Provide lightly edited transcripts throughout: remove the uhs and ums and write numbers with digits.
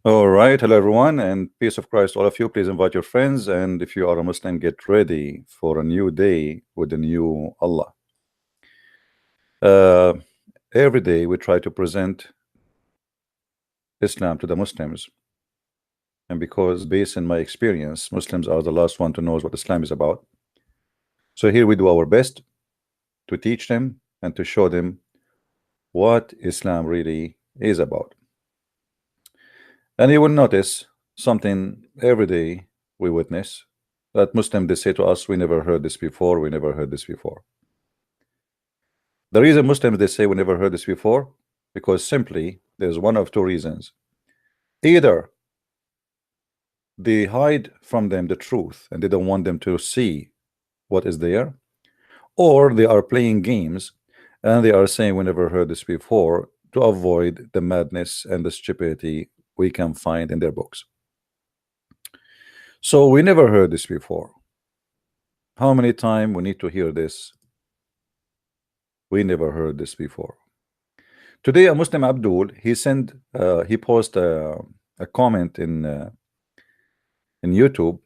All right, hello everyone, and peace of Christ, all of you. Please invite your friends, and if you are a Muslim, get ready for a new day with the new Allah. Uh, every day we try to present Islam to the Muslims, and because based on my experience, Muslims are the last one to know what Islam is about. So here we do our best to teach them and to show them what Islam really is about. And you will notice something every day we witness that Muslims they say to us, we never heard this before, we never heard this before. The reason Muslims they say we never heard this before, because simply there's one of two reasons. Either they hide from them the truth and they don't want them to see what is there, or they are playing games and they are saying we never heard this before to avoid the madness and the stupidity we can find in their books. So we never heard this before. How many times we need to hear this? We never heard this before. Today, a Muslim Abdul, he posted a comment in YouTube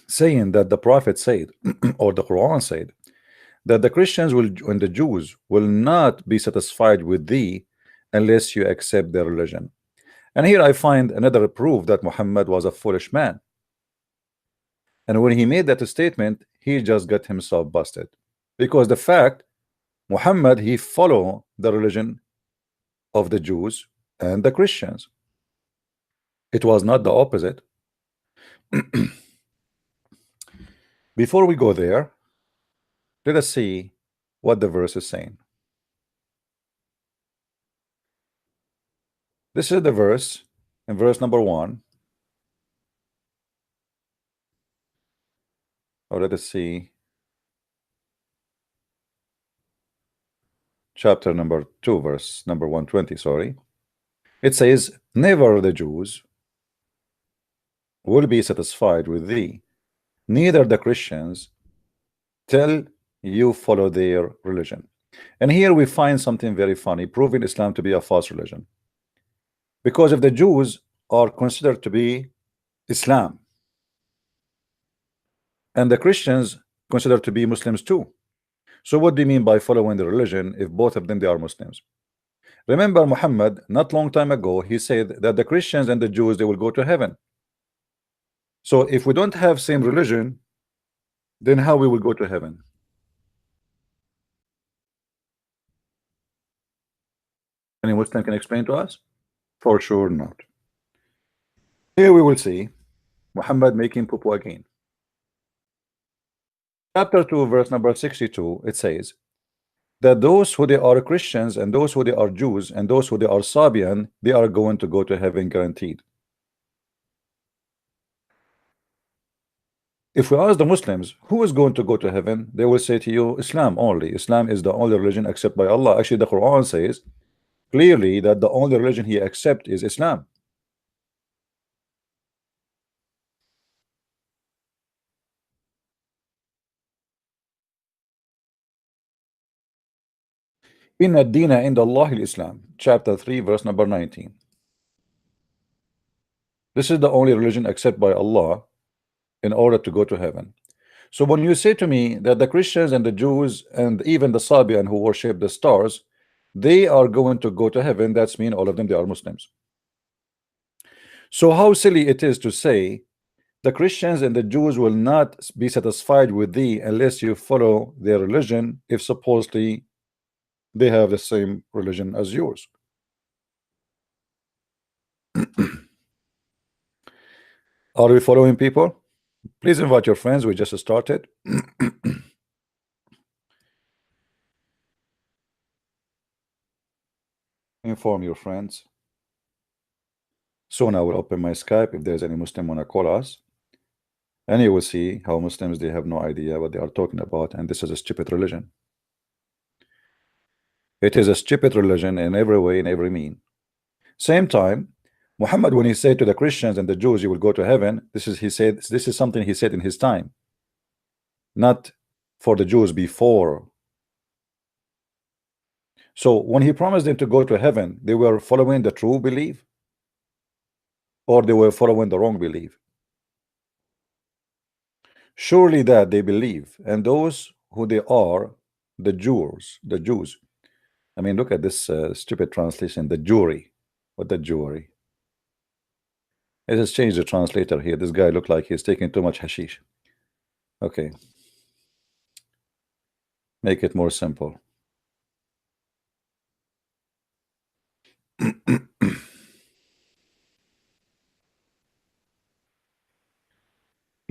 saying that the Prophet said, or the Quran said, that the Christians will and the Jews will not be satisfied with thee unless you accept their religion. And here I find another proof that Muhammad was a foolish man. And when he made that statement, he just got himself busted, because the fact Muhammad he followed the religion of the Jews and the Christians. It was not the opposite. Before we go there, let us see what the verse is saying. This is the verse in verse number 1. Or let us see chapter number 2, verse number 120. Sorry, it says, never the Jews will be satisfied with thee, neither the Christians, till you follow their religion. And here we find something very funny, proving Islam to be a false religion. Because if the Jews are considered to be Islam, and the Christians considered to be Muslims too, so what do you mean by following the religion if both of them they are Muslims? Remember, Muhammad not long time ago he said that the Christians and the Jews they will go to heaven. So if we don't have same religion, then how we will go to heaven? Any Muslim can explain to us? For sure not. Here we will see Muhammad making poo again. Chapter 2, verse number 62, it says that those who they are Christians and those who they are Jews and those who they are Sabian, they are going to go to heaven guaranteed. If we ask the Muslims who is going to go to heaven, they will say to you Islam only. Islam is the only religion accepted by Allah. Actually, the Quran says clearly that the only religion he accepts is Islam. Inna ad-dina inda Allah al-Islam, chapter 3, verse number 19. This is the only religion accepted by Allah in order to go to heaven. So when you say to me that the Christians and the Jews and even the Sabian who worship the stars, they are going to go to heaven, that's mean all of them they are Muslims. So how silly it is to say the Christians and the Jews will not be satisfied with thee unless you follow their religion, if supposedly they have the same religion as yours. Are we following, people? Please invite your friends. We just started. Inform your friends. Soon I will open my Skype if there's any Muslim wanna call us, and you will see how Muslims they have no idea what they are talking about, and this is a stupid religion. It is a stupid religion in every way, in every mean. Same time, Muhammad, when he said to the Christians and the Jews, you will go to heaven, this is something he said in his time, not for the Jews before. So when he promised them to go to heaven, they were following the true belief. or they were following the wrong belief. Surely that they believe, and those who they are, the Jews. I mean, look at this stupid translation, the jury. What the jury? Let's just change the translator here. This guy looked like he's taking too much hashish. Okay. Make it more simple.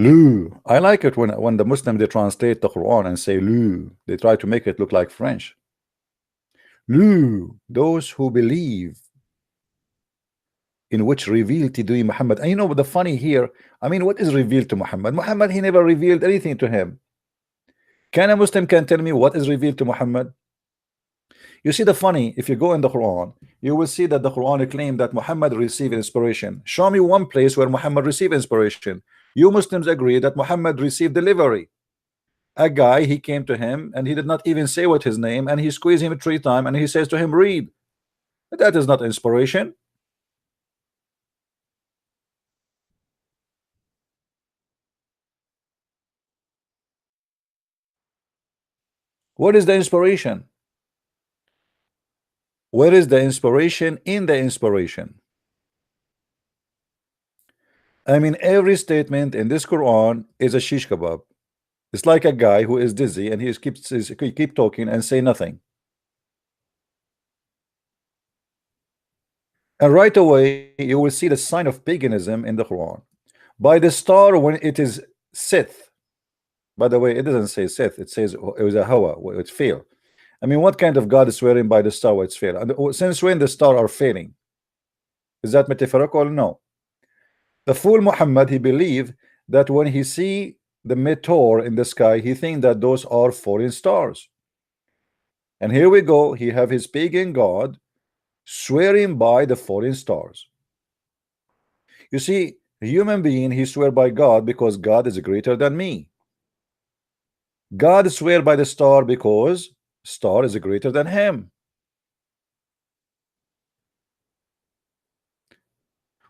Lu. I like it when the Muslims they translate the Quran and say Lu. They try to make it look like French. Lu, those who believe in which revealed to thee Muhammad. And you know the funny here, I mean, what is revealed to Muhammad? Muhammad, he never revealed anything to him. Can a Muslim can tell me what is revealed to Muhammad? You see the funny, if you go in the Quran, you will see that the Quran claimed that Muhammad received inspiration. Show me one place where Muhammad received inspiration. You Muslims agree that Muhammad received delivery. A guy, he came to him and he did not even say what his name, and he squeezed him 3 times and he says to him, read. That is not inspiration. What is the inspiration? Where is the inspiration in the inspiration? I mean, every statement in this Quran is a shish kebab. It's like a guy who is dizzy and he keep talking and say nothing. And right away you will see the sign of paganism in the Quran. By the star when it is Sith. By the way, it doesn't say Sith, it says it was a Hawa, it failed. I mean, what kind of God is swearing by the star where it's failed? And since when the star are failing? Is that metaphorical? No. The fool Muhammad, he believed that when he see the meteor in the sky, he think that those are foreign stars. And here we go, he have his pagan God swearing by the foreign stars. You see, a human being, he swear by God because God is greater than me. God swear by the star because star is greater than him.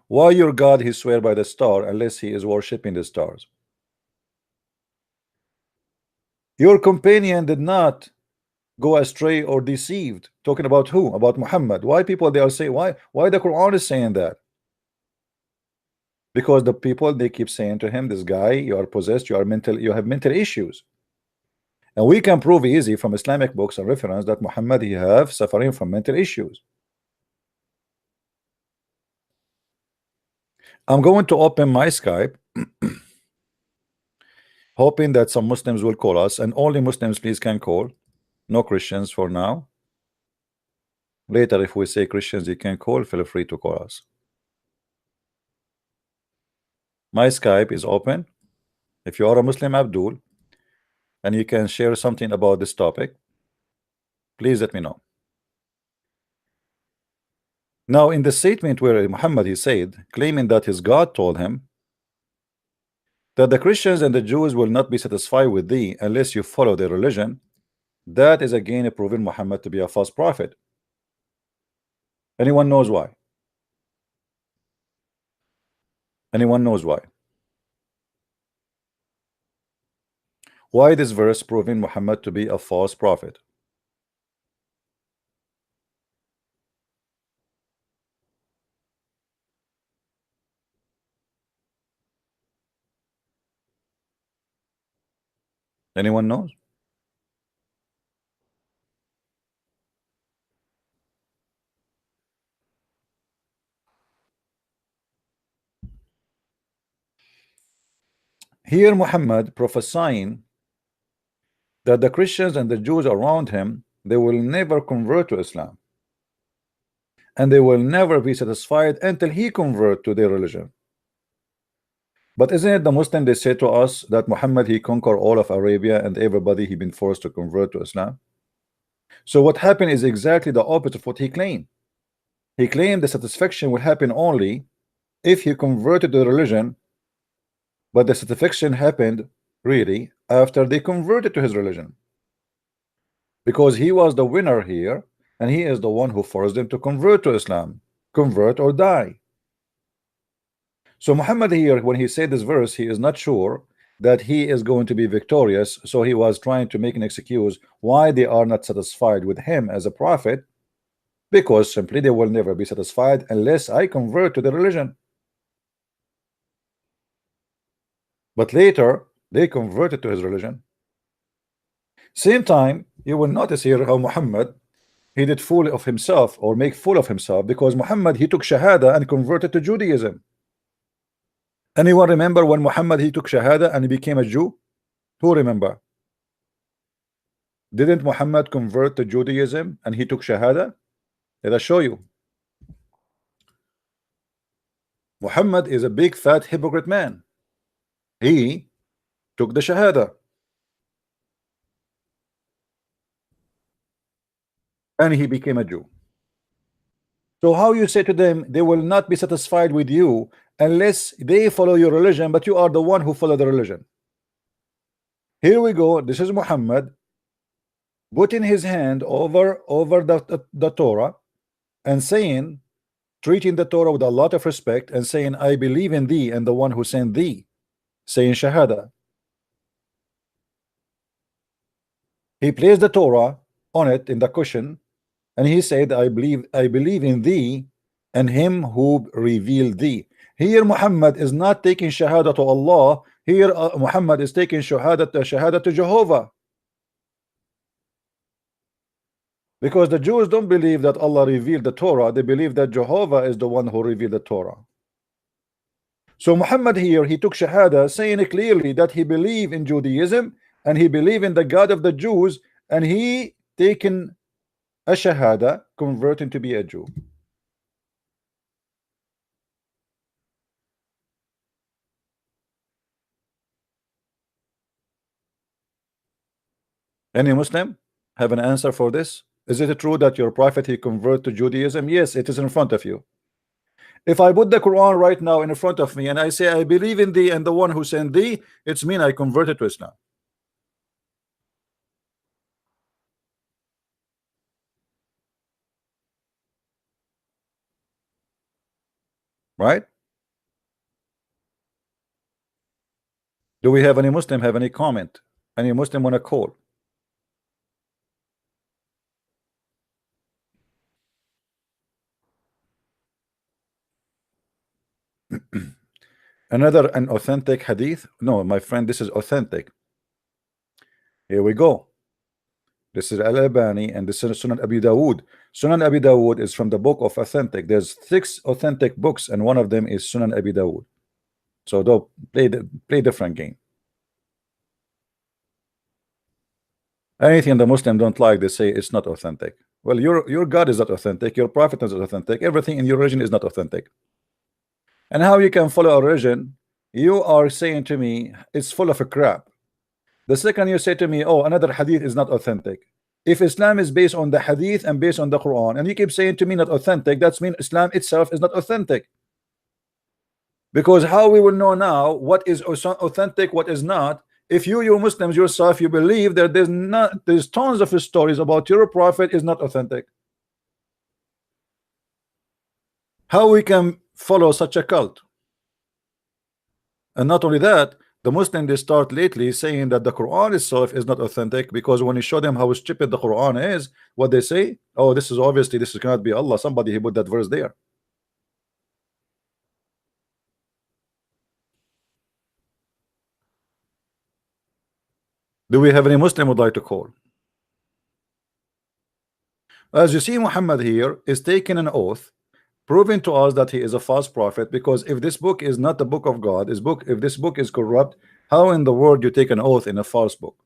Why your God he swear by the star unless he is worshiping the stars? Your companion did not go astray or deceived. Talking about who? About Muhammad. Why people they are saying why the Quran is saying that? Because the people they keep saying to him, this guy, you are possessed, you have mental issues. And we can prove easy from Islamic books and reference that Muhammad he have suffering from mental issues. I'm going to open my Skype hoping that some Muslims will call us, and only Muslims please can call, no Christians for now. Later if we say Christians you can call, feel free to call us. My Skype is open. If you are a Muslim, Abdul, and you can share something about this topic, please let me know. Now in the statement where Muhammad he said, claiming that his God told him that the Christians and the Jews will not be satisfied with thee unless you follow their religion, that is again proving Muhammad to be a false prophet. Anyone knows why? Anyone knows why? Why this verse proving Muhammad to be a false prophet? Anyone knows? Here Muhammad prophesying that the Christians and the Jews around him, they will never convert to Islam, and they will never be satisfied until he convert to their religion. But isn't it the Muslim they say to us that Muhammad he conquered all of Arabia and everybody he been forced to convert to Islam? So what happened is exactly the opposite of what he claimed. He claimed the satisfaction will happen only if he converted to the religion, but the satisfaction happened really after they converted to his religion, because he was the winner here and he is the one who forced them to convert to Islam. Convert or die. So Muhammad here, when he said this verse, he is not sure that he is going to be victorious. So he was trying to make an excuse why they are not satisfied with him as a prophet, because simply they will never be satisfied unless I convert to the religion. But later they converted to his religion. Same time, you will notice here how Muhammad, he did fool of himself, or make fool of himself, because Muhammad, he took Shahada and converted to Judaism. Anyone remember when Muhammad, he took Shahada and he became a Jew? Who remember? Didn't Muhammad convert to Judaism and he took Shahada? Let us show you. Muhammad is a big fat hypocrite man. He took the Shahada and he became a Jew. So how you say to them they will not be satisfied with you unless they follow your religion, but you are the one who follow the religion? Here we go. This is Muhammad putting his hand over the Torah and saying, treating the Torah with a lot of respect and saying, I believe in thee and the one who sent thee, saying Shahada. He placed the Torah on it in the cushion and he said, I believe in thee and him who revealed thee. Here Muhammad is not taking Shahada to Allah. Here Muhammad is taking Shahada to Jehovah. Because the Jews don't believe that Allah revealed the Torah, they believe that Jehovah is the one who revealed the Torah. So Muhammad here, he took Shahada, saying clearly that he believed in Judaism and he believed in the God of the Jews, and he taken a Shahada, converting to be a Jew. Any Muslim have an answer for this? Is it true that your prophet, he converted to Judaism? Yes, it is in front of you. If I put the Quran right now in front of me and I say I believe in thee and the one who sent thee, it's mean I converted to Islam. Right? Do we have any Muslim have any comment? Any Muslim want to call? Another an authentic hadith? No, my friend, this is authentic. Here we go. This is Al-Albani and this is Sunan Abi Dawood. Sunan Abi Dawood is from the book of authentic. There's 6 authentic books and one of them is Sunan Abi Dawood. So don't play different game. Anything the Muslim don't like, they say it's not authentic. Well, your God is not authentic, your prophet is not authentic, everything in your religion is not authentic. And how you can follow a religion? You are saying to me it's full of a crap. The second you say to me, oh, another hadith is not authentic. If Islam is based on the hadith and based on the Quran, and you keep saying to me not authentic, that's mean Islam itself is not authentic. Because how we will know now what is authentic, what is not? If you Muslims yourself, you believe that there's tons of stories about your prophet is not authentic. How we can follow such a cult? And not only that, the Muslim, they start lately saying that the Quran itself is not authentic, because when you show them how stupid the Quran is, what they say, oh, this is obviously, this cannot be Allah, somebody he put that verse there. Do we have any Muslim would like to call? As you see, Muhammad here is taking an oath, proving to us that he is a false prophet, because if this book is not the book of God, if this book is corrupt, how in the world you take an oath in a false book?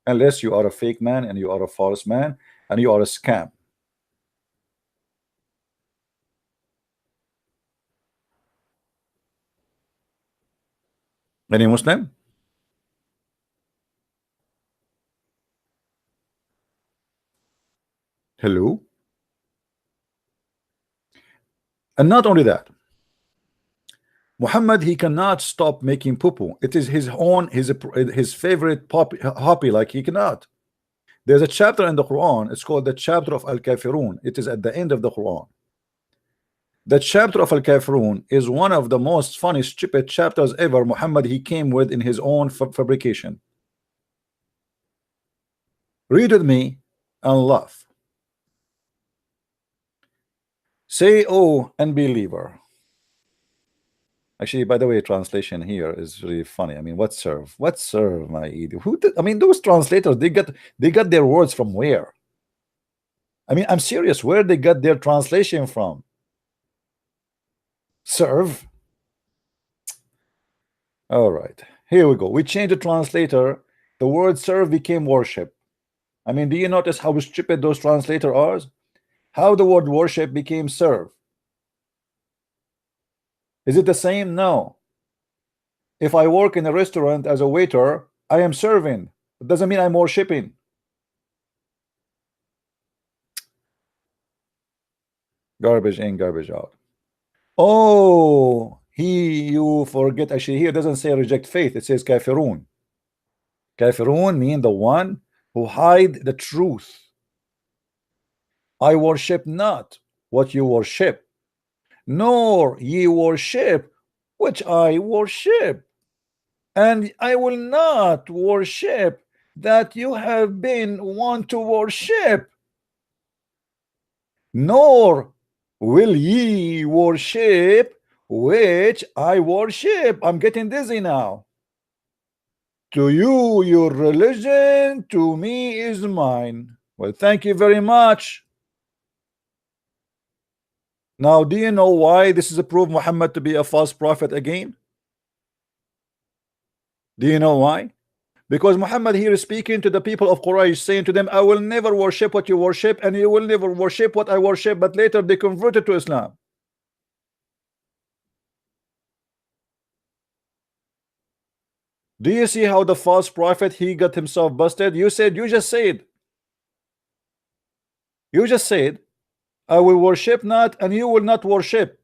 Unless you are a fake man and you are a false man and you are a scam. Any Muslim? Hello? And not only that, Muhammad, he cannot stop making poo-poo. It is his own, his favorite hobby, like he cannot. There's a chapter in the Quran, it's called the chapter of Al-Kafirun. It is at the end of the Quran. The chapter of Al-Kafirun is one of the most funny, stupid chapters ever Muhammad he came with in his own fabrication. Read with me and laugh. Say, oh, unbeliever. Actually, by the way, translation here is really funny. I mean, what serve? What serve, my idiot? Who did, I mean, those translators, they got their words from where? I mean, I'm serious. Where they got their translation from? Serve. All right, here we go. We changed the translator. The word serve became worship. I mean, do you notice how stupid those translators are? How the word worship became serve? Is it the same? No. If I work in a restaurant as a waiter, I am serving. It doesn't mean I'm worshiping. Garbage in, garbage out. Oh, you forget. Actually, here it doesn't say reject faith. It says kafirun. Kafirun mean the one who hide the truth. I worship not what you worship, nor ye worship which I worship, and I will not worship that you have been wont to worship, nor will ye worship which I worship. I'm getting dizzy now. To you your religion, to me is mine. Well, thank you very much. Now, do you know why this is a proof Muhammad to be a false prophet again? Do you know why? Because Muhammad here is speaking to the people of Quraysh, saying to them, I will never worship what you worship, and you will never worship what I worship. But later they converted to Islam. Do you see how the false prophet, he got himself busted? You just said, I will worship not, and you will not worship.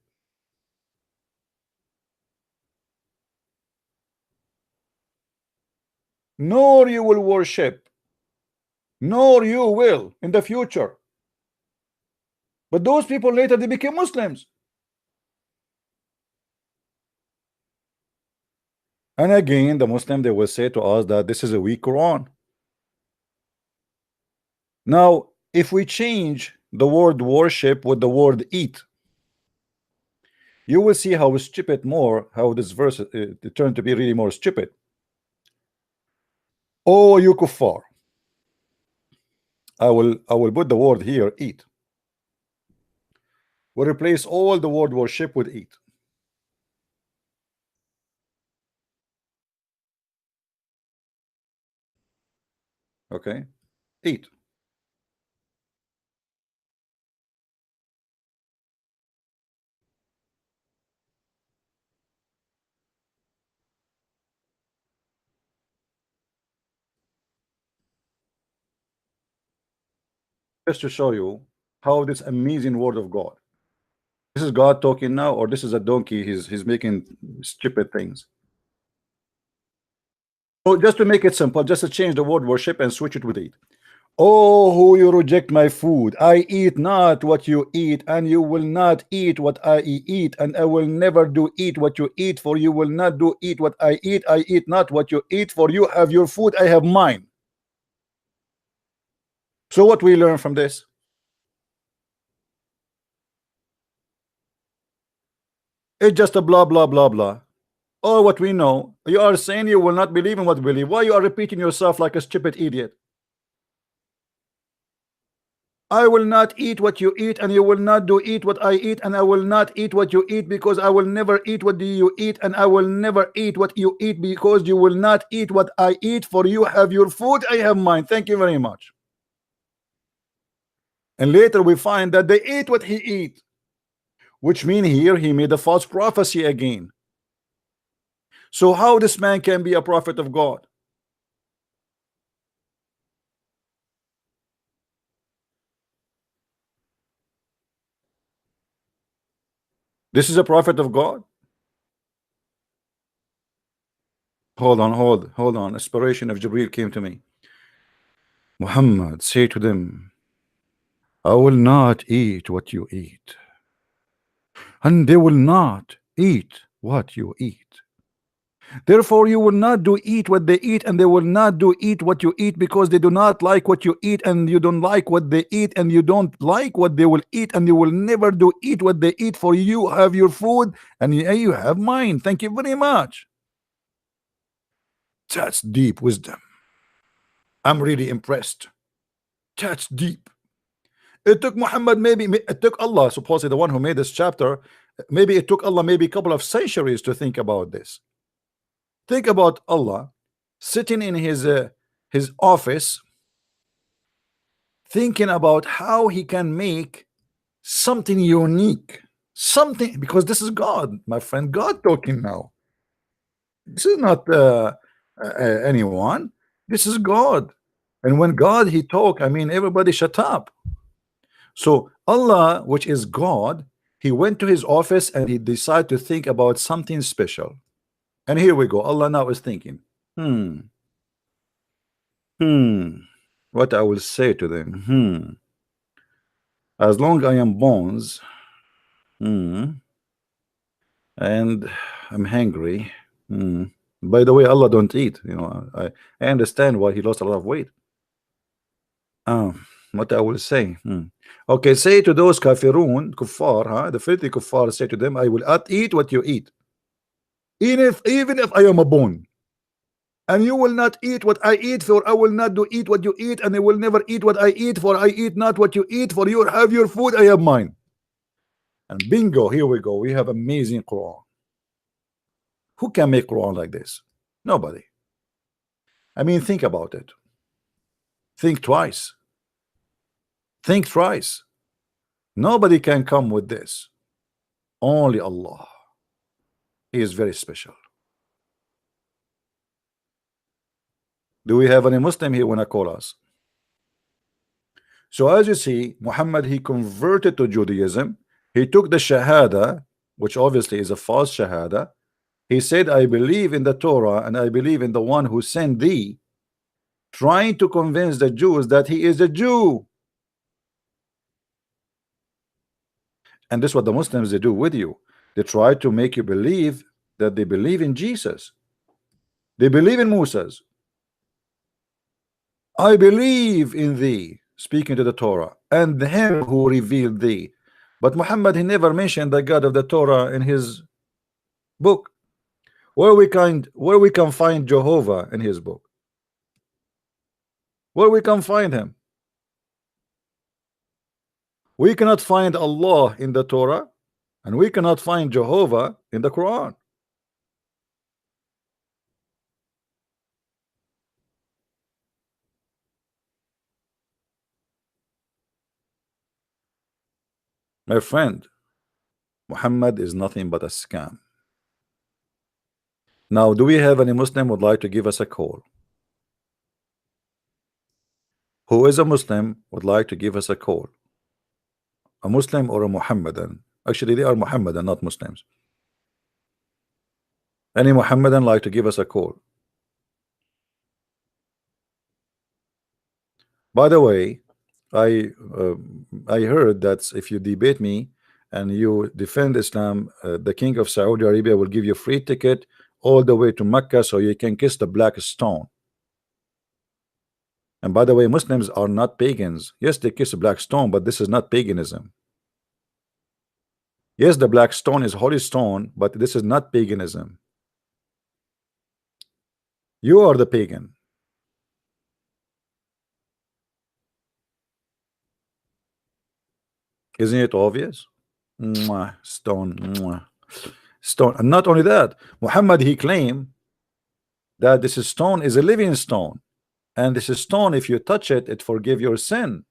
Nor you will worship, nor you will in the future. But those people later, they became Muslims. And again, the Muslim, they will say to us that this is a weak Quran. Now, if we change the word worship with the word eat, you will see how stupid how this verse turned to be really more stupid. Oh, you kuffar. I will put the word here, eat. We'll replace all the word worship with eat. Okay, eat. Just to show you how this amazing word of God. This is God talking now, or this is a donkey, he's making stupid things. So just to make it simple, just to change the word worship and switch it with eat. Oh, who you reject my food, I eat not what you eat, and you will not eat what I eat, and I will never do eat what you eat, for you will not do eat what I eat not what you eat, for you have your food, I have mine. So what we learn from this? It's just a blah blah blah blah. All what we know, you are saying you will not believe in what we believe. Why you are repeating yourself like a stupid idiot? I will not eat what you eat, and you will not do eat what I eat, and I will not eat what you eat, because I will never eat what you eat, and I will never eat what you eat, because you will not eat what I eat, for you have your food, I have mine. Thank you very much. And later we find that they ate what he eat, which mean here he made a false prophecy again. So how this man can be a prophet of God? This is a prophet of God? Hold on. Inspiration of Jibreel came to me. Muhammad, say to them, I will not eat what you eat. and they will not eat what you eat. Therefore, you will not do eat what they eat, and they will not do eat what you eat, because they do not like what you eat, and you don't like what they eat, and you don't like what they will eat, and you will never do eat what they eat. For you have your food, and you have mine. Thank you very much. That's deep wisdom. I'm really impressed. That's deep. It took Muhammad, maybe it took Allah, supposedly the one who made this chapter, maybe it took Allah maybe a couple of centuries to think about this. Think about Allah sitting in his office, thinking about how he can make something unique, something, because this is God, my friend, God talking now. This is not anyone. This is God. And when God he talk, I mean everybody shut up. So Allah, which is God, he went to his office and he decided to think about something special. And here we go. Allah now is thinking, what I will say to them. As long I am bones, and I'm hungry. By the way, Allah don't eat. You know, I understand why he lost a lot of weight. What I will say. Okay, say to those kafirun, kuffar, the filthy kuffar, say to them, I will not eat what you eat. Even if I am a bone. And you will not eat what I eat, for I will not do eat what you eat, and I will never eat what I eat, for I eat not what you eat, for you have your food, I have mine. And bingo, here we go. We have amazing Quran. Who can make Quran like this? Nobody. I mean, think about it. Think twice. Think thrice. Nobody can come with this. Only Allah. He is very special. Do we have any Muslim here when I call us? So as you see, Muhammad, he converted to Judaism. He took the Shahada, which obviously is a false Shahada. He said, I believe in the Torah and I believe in the one who sent thee, trying to convince the Jews that he is a Jew. And this is what the Muslims, they do with you. They try to make you believe that they believe in Jesus. They believe in Moses. I believe in thee, speaking to the Torah, and him who revealed thee. But Muhammad, he never mentioned the God of the Torah in his book. Where we can find Jehovah in his book? Where we can find him? We cannot find Allah in the Torah, and we cannot find Jehovah in the Quran. My friend, Muhammad is nothing but a scam. Now, do we have any Muslim would like to give us a call? Who is a Muslim would like to give us a call? A Muslim or a Muhammadan? Actually, they are Muhammadan, not Muslims. Any Muhammadan like to give us a call? By the way, I heard that if you debate me and you defend Islam, the King of Saudi Arabia will give you a free ticket all the way to Mecca so you can kiss the black stone. And by the way, Muslims are not pagans. Yes, they kiss a black stone, but this is not paganism. Yes, the black stone is holy stone, but this is not paganism. You are the pagan. Isn't it obvious? Mwah, stone, mwah. Stone. And not only that, Muhammad, he claimed that this stone is a living stone, and this stone, if you touch it, it forgive your sin.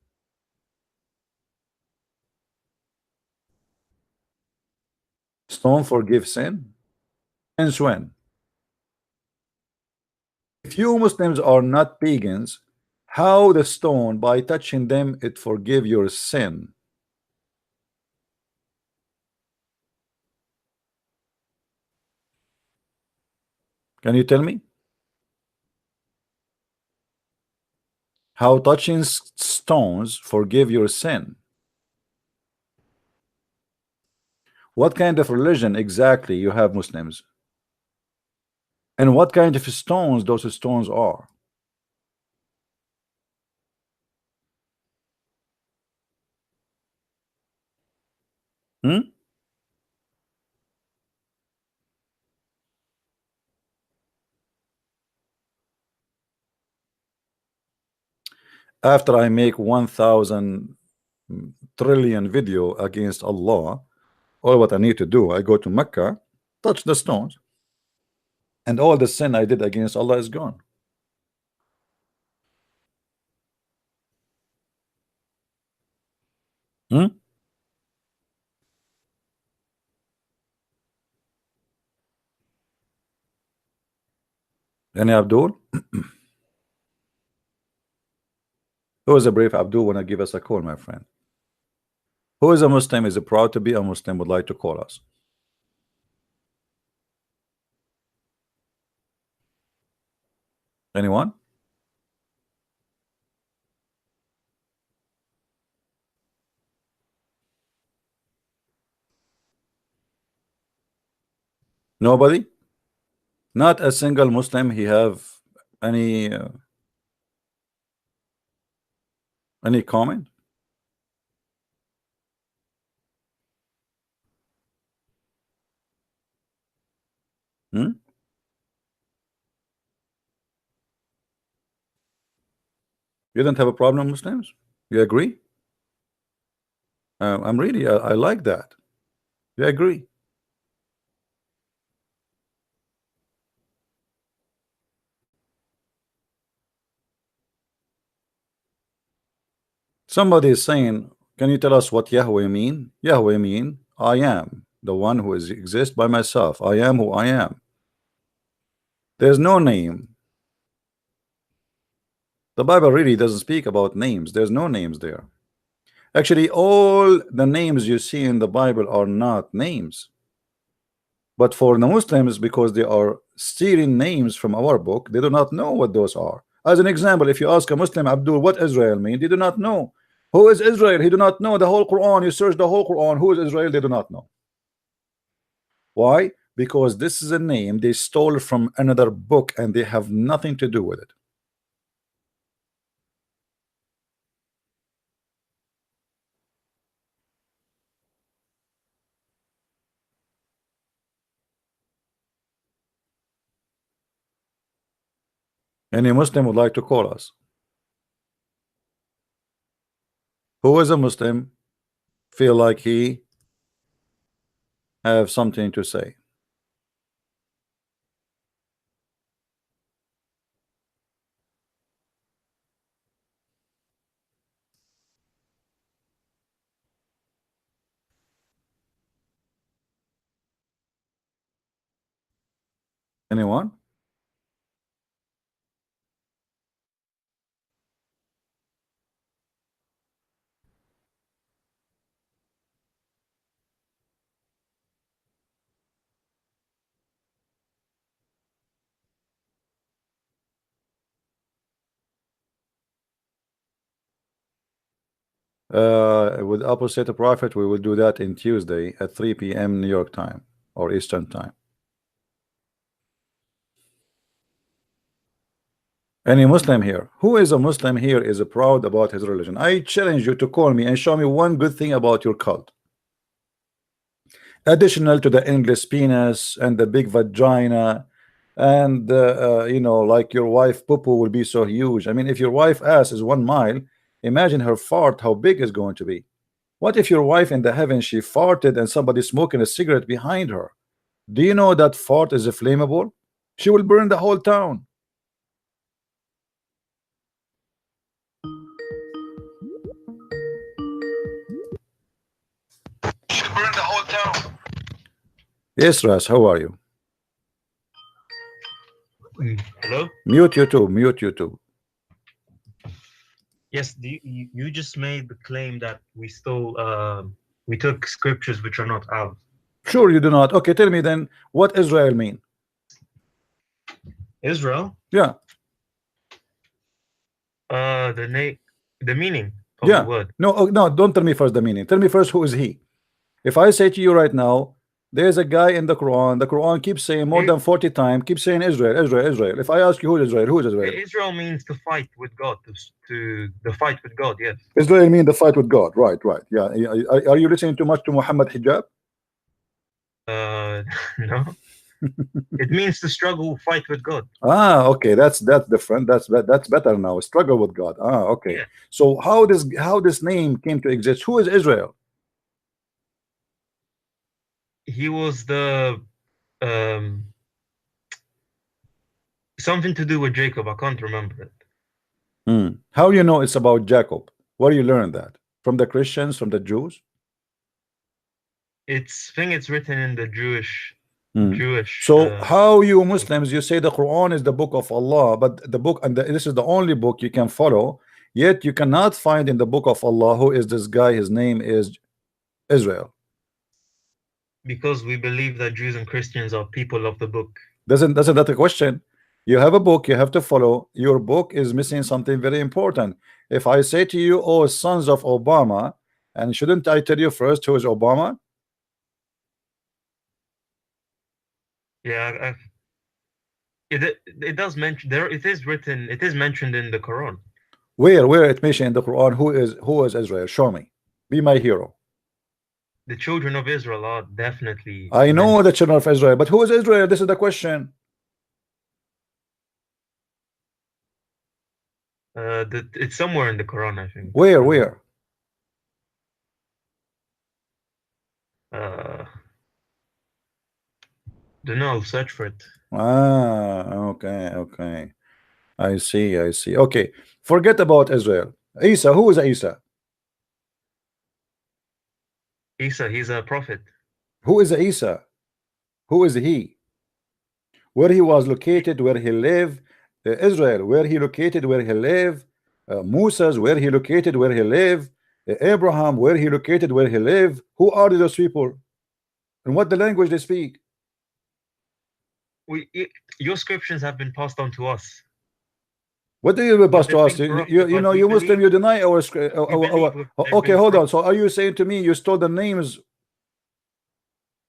Stone forgive sin? Since when? If you Muslims are not pagans, how the stone, by touching them, it forgive your sin? Can you tell me? How touching stones forgive your sin? What kind of religion exactly you have Muslims? And what kind of stones those stones are? Hmm? After I make 1,000 trillion video against Allah, all what I need to do, I go to Mecca, touch the stones, and all the sin I did against Allah is gone. Hmm? Any Abdul? Who is a brave Abdul? Want to give us a call, my friend? Who is a Muslim, is proud to be a Muslim, would like to call us? Anyone? Nobody? Not a single Muslim he have any comment? Hmm? You don't have a problem, Muslims? You agree? I'm really, I like that. You agree? Somebody is saying, can you tell us what Yahweh mean? Yahweh mean, I am the one who is exist by myself. I am who I am. There's no name. The Bible really doesn't speak about names. There's no names there. Actually, all the names you see in the Bible are not names. But for the Muslims, because they are stealing names from our book, they do not know what those are. As an example, if you ask a Muslim, Abdul, what Israel mean, they do not know. Who is Israel? He do not know. The whole Quran, you search the whole Quran, who is Israel? They do not know. Why? Because this is a name they stole from another book and they have nothing to do with it. Any Muslim would like to call us? Who is a Muslim feel like he have something to say? Anyone? With opposite prophet, we will do that in Tuesday at 3 p.m. New York time or Eastern time. Any Muslim here? Who is a Muslim here is proud about his religion? I challenge you to call me and show me one good thing about your cult, additional to the endless penis and the big vagina, and you know, like your wife poo-poo will be so huge. I mean, if your wife ass is 1 mile, imagine her fart how big is going to be. What if your wife in the heaven, she farted and somebody smoking a cigarette behind her? Do you know that fart is flammable? She will burn the whole town. She'll burn the whole town. Yes, Ras, how are you? Hello? Mute YouTube, mute YouTube. Yes, you just made the claim that we stole, we took scriptures which are not ours. Sure, you do not. Okay, tell me then, what Israel mean? Israel? Yeah. The meaning of Yeah. the word. No, no, don't tell me first the meaning. Tell me first who is he. If I say to you right now, there's a guy in the Quran keeps saying more than 40 times, keeps saying Israel, Israel, Israel. If I ask you who is Israel, who is Israel? Israel means to fight with God, to the fight with God. Yes. Israel means the fight with God. Right, right. Yeah. Are you listening too much to Muhammad Hijab? No. It means to struggle, fight with God. Ah, okay. That's different. That's better now. Struggle with God. Ah, okay. Yeah. So how this name came to exist? Who is Israel? He was the something to do with Jacob. I can't remember it. How you know it's about Jacob? Where you learn that? From the Christians, from the Jews? I think it's written in the Jewish. So how you Muslims, you say the Quran is the book of Allah, but the book, and this is the only book you can follow, yet you cannot find in the book of Allah who is this guy. His name is Israel. Because we believe that Jews and Christians are people of the book. Doesn't that a question? You have a book you have to follow. Your book is missing something very important. If I say to you, oh, sons of Obama, and shouldn't I tell you first who is Obama? Yeah, it does mention there. It is written. It is mentioned in the Quran. Where it mentioned in the Quran who is Israel? Show me. Be my hero. The children of Israel are definitely. I know the children of Israel, but who is Israel? This is the question. It's somewhere in the Quran, I think. Where? Don't know. I'll search for it. Ah, okay. I see. Okay, forget about Israel. Isa, who is Isa? Isa, he's a prophet. Who is Isa? Who is he? Where he was located, where he lived? Israel, where he located, where he lived? Moses, where he located, where he lived? Abraham, where he located, where he lived? Who are those people? And what the language they speak? Your scriptures have been passed on to us. What do you pass to us? You know, you Muslim, you deny our script. Okay, hold on. So are you saying to me you stole the names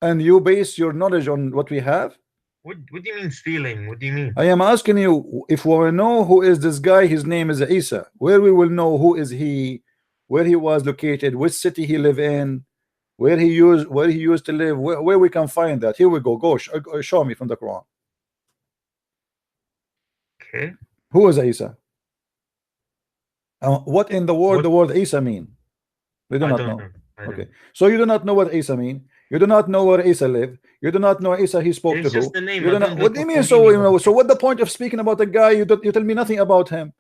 and you base your knowledge on what we have? What do you mean stealing? What do you mean? I am asking you, if we will know who is this guy, his name is Isa. Where we will know who is he, where he was located, which city he lived in, where he used to live, where we can find that. Here we go. Show me from the Quran. Okay. Who is Isa? What in the word Isa mean? We do not know. Okay, so you do not know what Isa mean. You do not know where Isa lived. You do not know Isa he spoke it's to just who. The name. You do not, what do you mean? So what the point of speaking about a guy? You tell me nothing about him.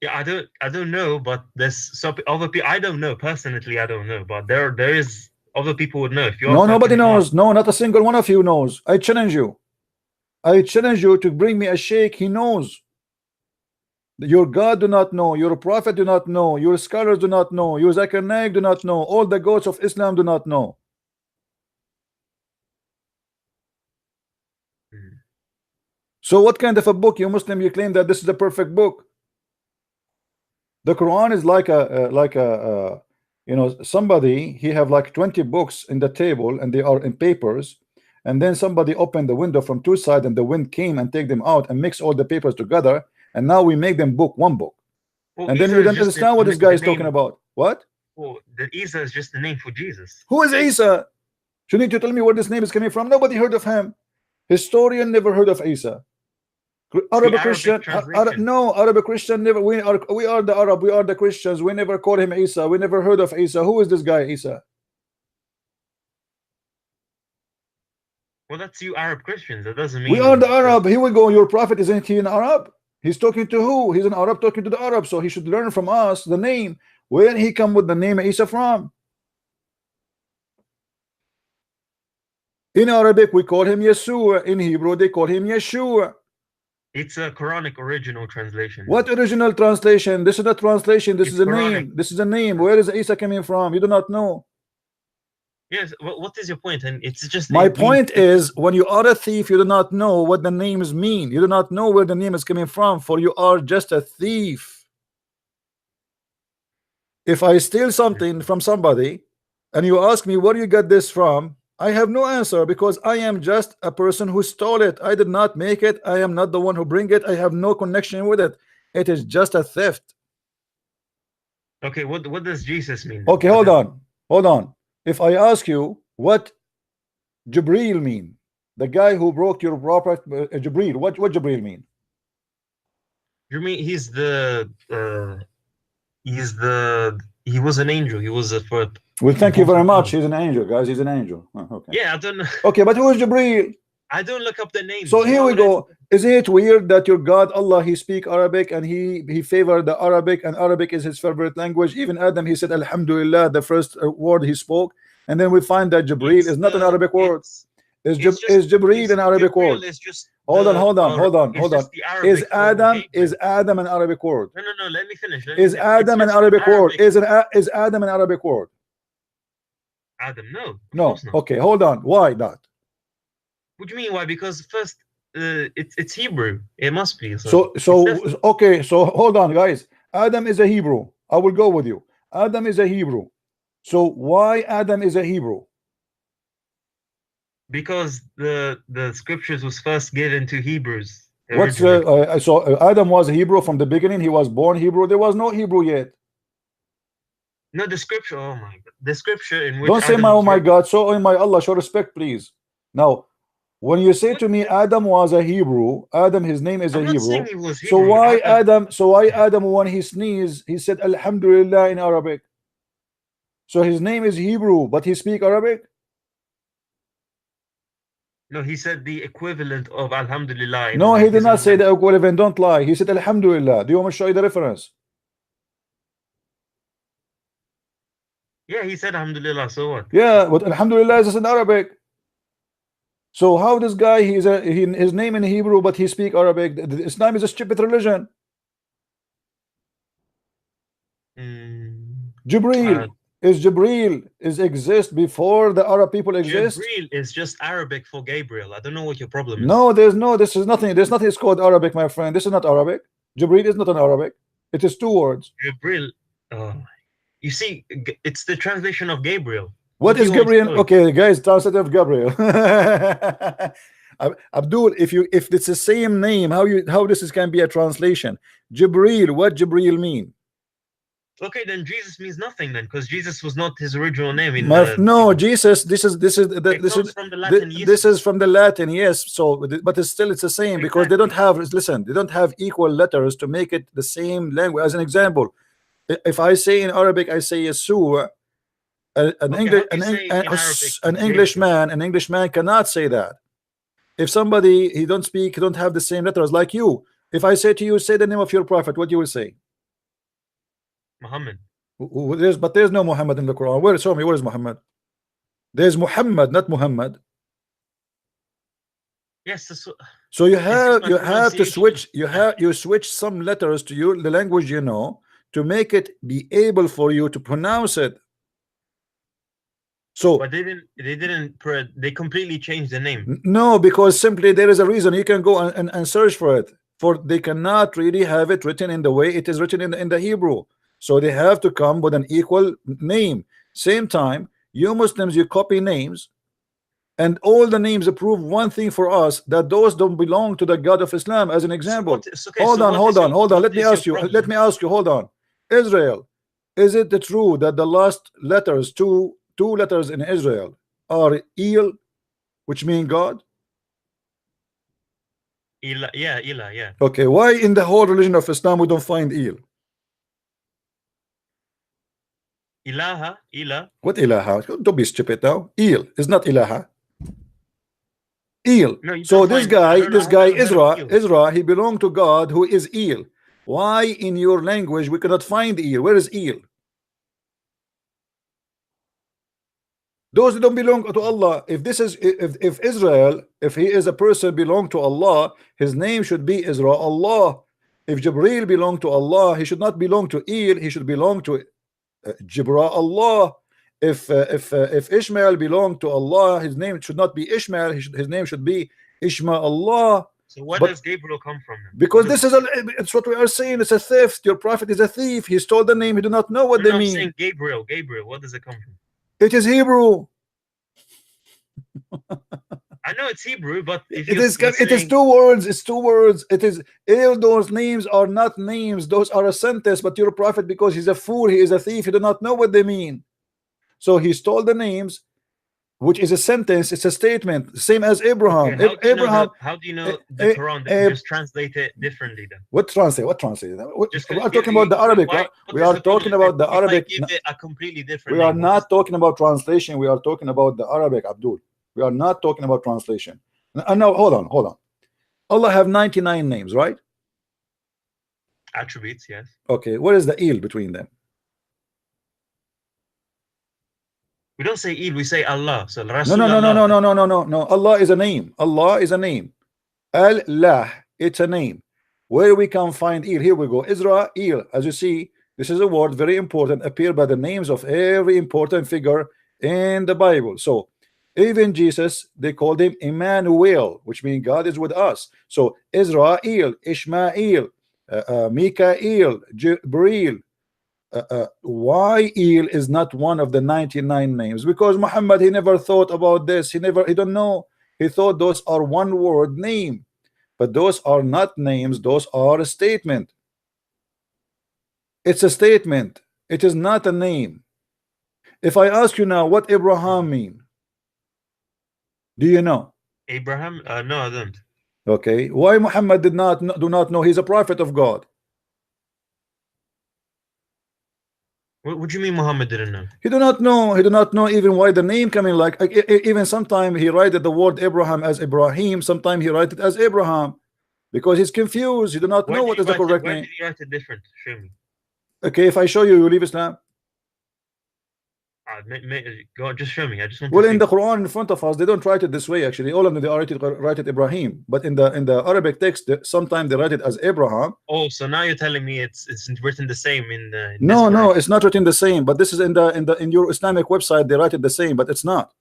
Yeah, I don't know, but there's some other people. I don't know personally. I don't know, but there is other people would know. If you nobody knows. No, not a single one of you knows. I challenge you. To bring me a sheikh. He knows. Your God do not know. Your prophet do not know. Your scholars do not know. Your Zakir Naik do not know. All the gods of Islam do not know. So what kind of a book, you Muslim, you claim that this is the perfect book? The Quran is like a you know, somebody, he have like 20 books in the table and they are in papers, and then somebody opened the window from two sides and the wind came and take them out and mix all the papers together, and now we make them one book. Well, and then you don't understand what this guy is talking about. What? Well, the Isa is just the name for Jesus. Who is Isa? Shouldn't you tell me where this name is coming from? Nobody heard of him. Historian never heard of Isa. Arabic Christian, no, Arabic Christian never. We are the Arab. We are the Christians. We never call him Isa. We never heard of Isa. Who is this guy, Isa? Well, that's you Arab Christians. That doesn't mean we are the Arab. Here we go. Your prophet, isn't he an Arab? He's talking to who? He's an Arab talking to the Arab. So he should learn from us the name. Where he come with the name Isa from? In Arabic, we call him Yeshua. In Hebrew, they call him Yeshua. It's a Quranic original translation. What original translation? This is a translation. This is a name. This is a name. Where is Isa coming from? You do not know. Yes. What is your point? And it's just my point is, when you are a thief, you do not know what the names mean. You do not know where the name is coming from, for you are just a thief. If I steal something from somebody and you ask me where you got this from, I have no answer because I am just a person who stole it. I did not make it. I am not the one who bring it. I have no connection with it. It is just a theft. Okay, what does Jesus mean? Okay, hold on. If I ask you what Jibreel mean, the guy who broke your prophet, Jibreel, what Jibreel mean? You mean he was an angel. He was a first. Well, thank you very much. He's an angel, guys. He's an angel. Oh, okay. Yeah, I don't know. Okay, but who is Jibreel? I don't look up the names. So here we go. Isn't it weird that your God Allah, he speak Arabic and he favored the Arabic, and Arabic is his favorite language. Even Adam, he said Alhamdulillah, the first word he spoke, and then we find that Jibreel is not an Arabic word. Is Jibreel an Arabic word? Hold on. Is Adam an Arabic word? No. Let me finish. Is Adam an Arabic word? Is Adam an Arabic word? Adam, no. No. Okay, hold on. Why not? What do you mean why? Because first, it's Hebrew. It must be. Okay. So hold on, guys. Adam is a Hebrew. I will go with you. Adam is a Hebrew. So why Adam is a Hebrew? Because the scriptures was first given to Hebrews. So Adam was a Hebrew from the beginning. He was born Hebrew. There was no Hebrew yet. No, the scripture. Oh my God, the scripture in which. Don't say my, oh my God. So oh my Allah, show respect, please. Now, when you say to me Adam was a Hebrew, Adam, his name is a Hebrew. So why Adam? So why Adam, when he sneezed, he said Alhamdulillah in Arabic? So his name is Hebrew, but he speak Arabic. No, he said the equivalent of Alhamdulillah. No, he did not say the equivalent. Don't lie. He said Alhamdulillah. Do you want me to show you the reference? Yeah, he said Alhamdulillah. So what? Yeah, but Alhamdulillah is in Arabic. So how this guy, his name in Hebrew, but he speak Arabic? Islam is a stupid religion. Jibreel is exist before the Arab people exist. Jibreel is just Arabic for Gabriel. I don't know what your problem is. No, this is nothing. There's nothing. It's called Arabic, my friend. This is not Arabic. Jibreel is not an Arabic. It is two words. Jibreel. You see, it's the translation of Gabriel. What is Gabriel? Okay, guys, translate of Gabriel. Abdul, if it's the same name, how this can be a translation? Jibreel, what Jibreel mean? Okay, then Jesus means nothing then, because Jesus was not his original name. No, Jesus. This is from the Latin. This is from the Latin, yes. So, but it's the same because they don't have. Listen, they don't have equal letters to make it the same language. As an example, if I say in Arabic, I say Yeshua. An Englishman cannot say that. If somebody he don't have the same letters like you. If I say to you, say the name of your prophet, what you will say? Muhammad. But there's no Muhammad in the Quran. Show me, where is Muhammad? There's Muhammad, not Muhammad. Yes. So you have to switch. You switch some letters to the language you know to make it be able for you to pronounce it. So, but they completely changed the name. No, because simply there is a reason. You can go and search for it. For they cannot really have it written in the way it is written in the Hebrew. So they have to come with an equal name. Same time, you Muslims, you copy names, and all the names prove one thing for us, that those don't belong to the God of Islam. As an example, hold on. Let me ask you. Hold on. Israel, is it true that the last letters two letters in Israel are El, which mean God? Ilah, yeah. Okay, why in the whole religion of Islam we don't find El? Ilah. What ilaha? Don't be stupid now. El is not ilaha. El. No, so this guy, Ezra, he belonged to God, who is El. Why in your language we cannot find El? Where is El? Those who don't belong to Allah. If Israel, if he is a person belong to Allah, his name should be Israel Allah. If Jibreel belong to Allah, he should not belong to El. He should belong to Jibra Allah. If Ishmael belonged to Allah, his name should not be Ishmael. His name should be Ishma Allah. So where But- does Gabriel come from then? Because this is it's what we are saying. It's a theft. Your prophet is a thief. He stole the name. He do not know what they I'm mean. saying Gabriel. Where does it come from? It is Hebrew. I know it's Hebrew, but if It you're, is. you're It is saying, 2 words. It's 2 words. It is. All those names are not names. Those are a sentence. But your prophet, because he's a fool, he is a thief. He do not know what they mean. So he stole the names, which is a sentence. It's a statement, same as Abraham. okay, Abraham. how do you know the Quran? They just translate it differently then. What translate? What translate? Just We are talking about the Arabic. We are talking about the Arabic. Give it a completely different. We are name, not talking about translation. We are talking about the Arabic, Abdul. We are not talking about translation. No, hold on. Allah have 99 names, right? attributes. Yes. Okay, what is the il between them? We don't say Eid, we say Allah. So No. Rasul Allah is a name. Allah is a name. Allah, it's a name. Where we can find il? Here we go. Israel, as you see, this is a word very important, appear by the names of every important figure in the Bible. So even Jesus, they called him Emmanuel, which means God is with us. So Israel, Ishmael, Mikael, Jibril. Why Il is not one of the 99 names? Because Muhammad, he never thought about this. He don't know. He thought those are one word name, but those are not names. Those are a statement. It's a statement. It is not a name. If I ask you now what Abraham mean, do you know? Abraham? No, I don't. Okay, why Muhammad do not know he's a prophet of God? What do you mean Muhammad didn't know? He do not know. He do not know even why the name coming like even sometimes he write the word Abraham as Ibrahim. Sometimes he write it as Abraham because he's confused. He do not know what is the correct name. Why did he write it different? Show me. Okay, if I show you, you leave Islam. Go on, just show me. I just want Well, to see. in the Quran in front of us, they don't write it this way. Actually, all of them they write it Ibrahim, but in the Arabic text, sometimes they write it as Abraham. Oh, so now you're telling me it's written the same in the. No, it's not written the same. But this is in your Islamic website, they write it the same, but it's not.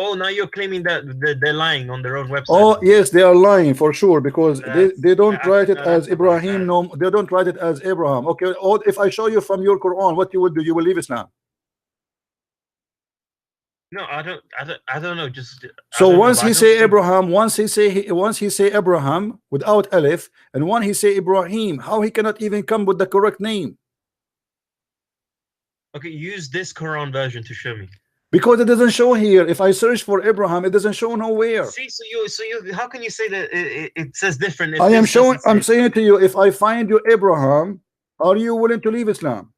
Oh, now you're claiming that they're lying on their own website. Oh yes, they are lying for sure because they don't write it as Ibrahim. No, they don't write it as Abraham. Okay, or if I show you from your Quran, what you will do? You will leave Islam. No, I don't know. Just so once he say Abraham, once he say Abraham without Alif, and when he say Ibrahim, how he cannot even come with the correct name? Okay, use this Quran version to show me. Because it doesn't show here. If I search for Abraham, it doesn't show nowhere. See, so you, how can you say that it says different? I am showing. I'm saying to you, if I find you Abraham, are you willing to leave Islam?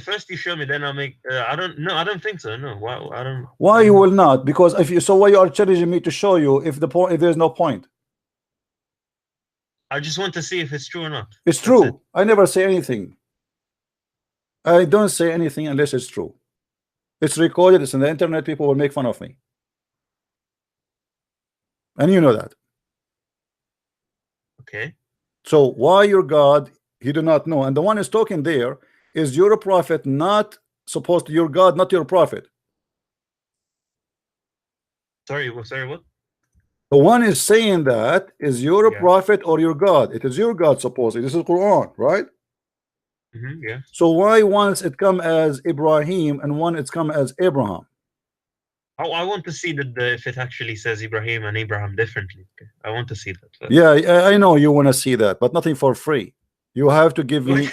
First you show me, then I'll make. I don't think so. No, why? I don't. Why you will not? Because if you, so why you are challenging me to show you if there's no point? I just want to see if it's true or not. It's true. I never say anything. I don't say anything unless it's true. It's recorded. It's on the internet. People will make fun of me, and you know that. Okay. So why your God? He do not know, and the one is talking there is your prophet, not supposed to your God, not your prophet. Sorry, what? The one is saying that is your prophet or your God. It is your God supposedly. This is Quran, right? Yeah. So why once it come as Ibrahim and one it's come as Abraham? Oh, I want to see that if it actually says Ibrahim and Abraham differently. I want to see that. Yeah, I know you want to see that, but nothing for free. You have to give me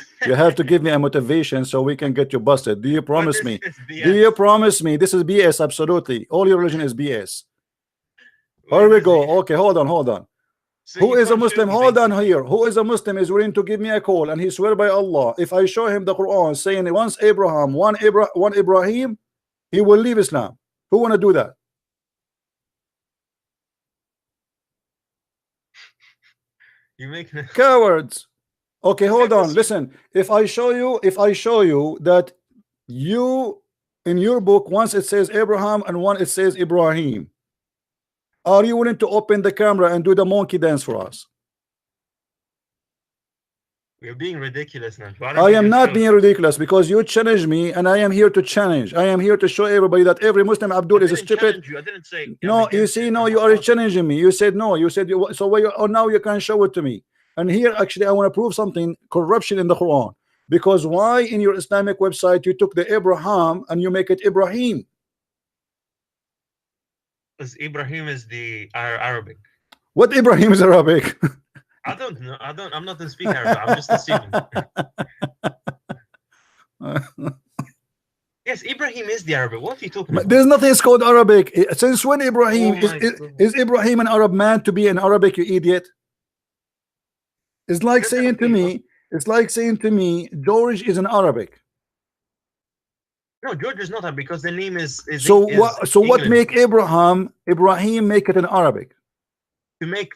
a motivation so we can get you busted. Do you promise me? Do you promise me? This is BS, absolutely. All your religion is BS. Here we go. Okay, hold on. So who is a Muslim? Hold on here. Who is a Muslim is willing to give me a call and he swear by Allah, if I show him the Quran saying once Abraham, one Ibrahim, he will leave Islam. Who want to do that? You make cowards. Okay, hold on. Listen, if I show you that you in your book once it says Abraham and one it says Ibrahim, are you willing to open the camera and do the monkey dance for us? You're being ridiculous now. I am not being ridiculous because you challenge me and I am here to challenge. I am here to show everybody that every Muslim Abdul is a stupid. I didn't say. No, you see, no, you are challenging me. You said no. You said you. So why? Oh, now you can show it to me. And here, actually, I want to prove something: corruption in the Quran. Because why in your Islamic website you took the Abraham and you make it Ibrahim? Because Ibrahim is the Arabic. What Ibrahim is Arabic? I don't know. I'm not going to speak Arabic. I'm just assuming. Yes, Ibrahim is the Arabic. What are you talking about? There's nothing called Arabic. Since when Ibrahim is Ibrahim an Arab man to be an Arabic? You idiot! It's like saying to me. It's like saying to me, George is an Arabic. No, George is not Arabic because the name is so what make Ibrahim make it an Arabic? To make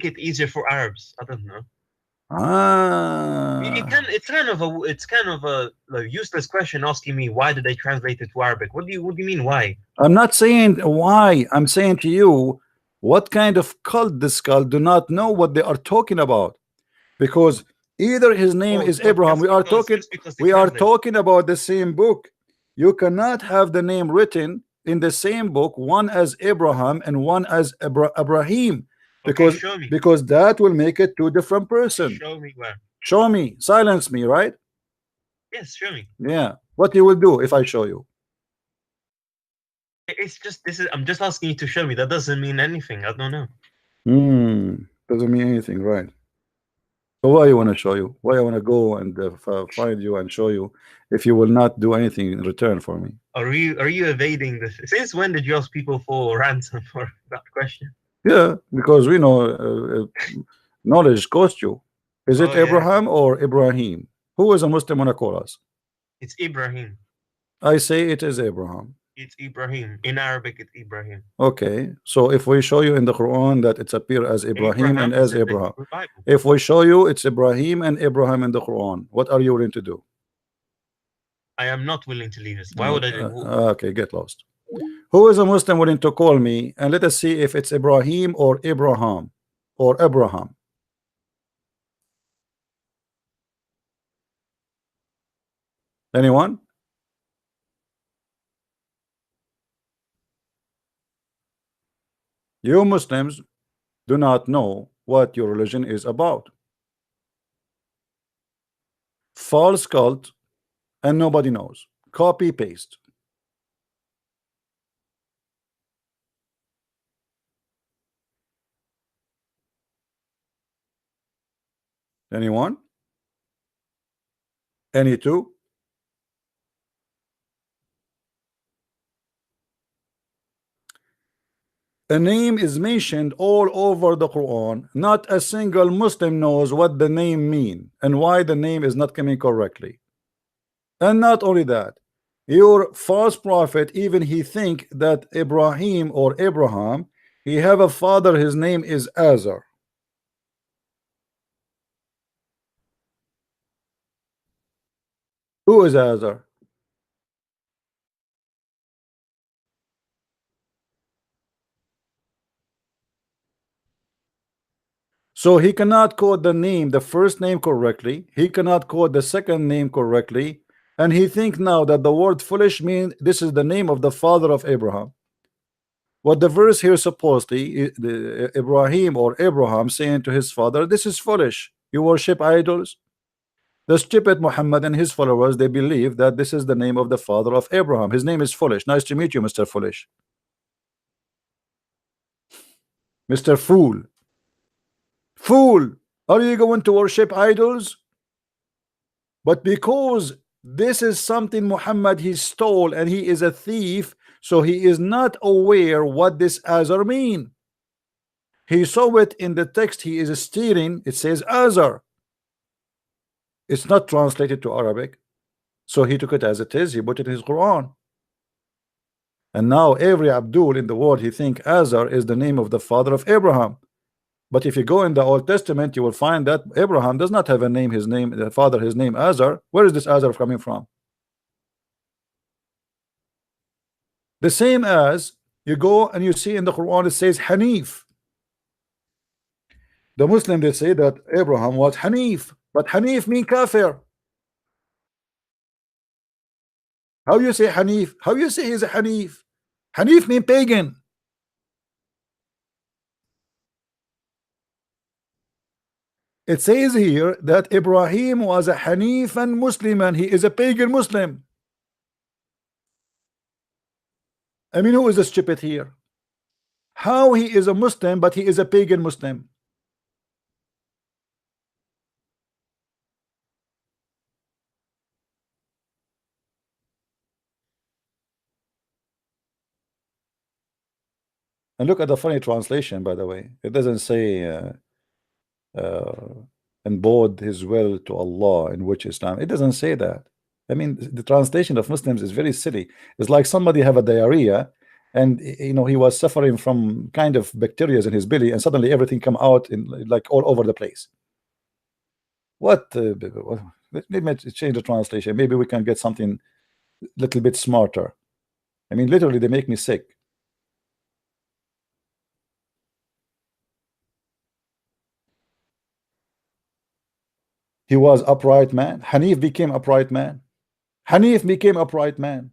it easier for Arabs. I don't know. It's kind of a useless question asking me why did they translate it to Arabic. What do you mean why? I'm not saying why. I'm saying to you, what kind of cult this cult do not know what they are talking about. Because either his name is Abraham, we are talking about the same book. You cannot have the name written in the same book, one as Abraham and one as Ibrahim, because that will make it two different persons. Show me where. Show me. Silence me, right? Yes, show me. Yeah. What you will do if I show you? It's just I'm just asking you to show me. That doesn't mean anything. I don't know. Doesn't mean anything, right? So why you want to show you? Why I want to go and find you and show you if you will not do anything in return for me? Are you evading this? Since when did you ask people for ransom for that question? Yeah, because we know knowledge costs you. Is it Abraham or Ibrahim? Who is a Muslim want to call us? It's Ibrahim. I say it is Abraham. It's Ibrahim. In Arabic, it's Ibrahim. Okay, so if we show you in the Quran that it's appear as Ibrahim and as Abraham, if we show you it's Ibrahim and Abraham in the Quran, what are you willing to do? I am not willing to leave this. Why would I do? Okay, get lost. Who is a Muslim willing to call me and let us see if it's Ibrahim or Abraham or Abraham? Anyone? You Muslims do not know what your religion is about. False cult, and nobody knows. Copy paste. Anyone? Any two? A name is mentioned all over the Quran. Not a single Muslim knows what the name means and why the name is not coming correctly. And not only that, your false prophet, even he think that Ibrahim or Abraham, he have a father, his name is Azar. Who is Azar? So he cannot quote the name, the first name correctly. He cannot quote the second name correctly. And he think now that the word foolish means this is the name of the father of Abraham. What the verse here supposedly, Ibrahim or Abraham saying to his father, this is foolish. You worship idols. The stupid Muhammad and his followers, they believe that this is the name of the father of Abraham. His name is Foolish. Nice to meet you, Mr. Foolish. Mr. Fool. Fool, are you going to worship idols? But because this is something Muhammad he stole and he is a thief, so he is not aware what this Azar mean. He saw it in the text he is stealing. It says Azar. It's not translated to Arabic, so he took it as it is. He put it in his Quran. And now every Abdul in the world, he think Azar is the name of the father of Abraham. But if you go in the Old Testament, you will find that Abraham does not have a name, the father, his name Azar. Where is this Azar coming from? The same as you go and you see in the Quran, it says Hanif. The Muslim, they say that Abraham was Hanif, but Hanif mean kafir. How you say Hanif? How you say he's a Hanif? Hanif mean pagan. It says here that Ibrahim was a Hanif and Muslim, and he is a pagan Muslim. I mean, who is the stupid here? How he is a Muslim, but he is a pagan Muslim? And look at the funny translation, by the way. It doesn't say and bowed his will to Allah, in which Islam. It doesn't say that. I mean, the translation of Muslims is very silly. It's like somebody have a diarrhea, and you know he was suffering from kind of bacteria in his belly, and suddenly everything come out in like all over the place. What? Let me change the translation. Maybe we can get something a little bit smarter. I mean, literally, they make me sick. He was upright man. Hanif became upright man. Hanif became upright man.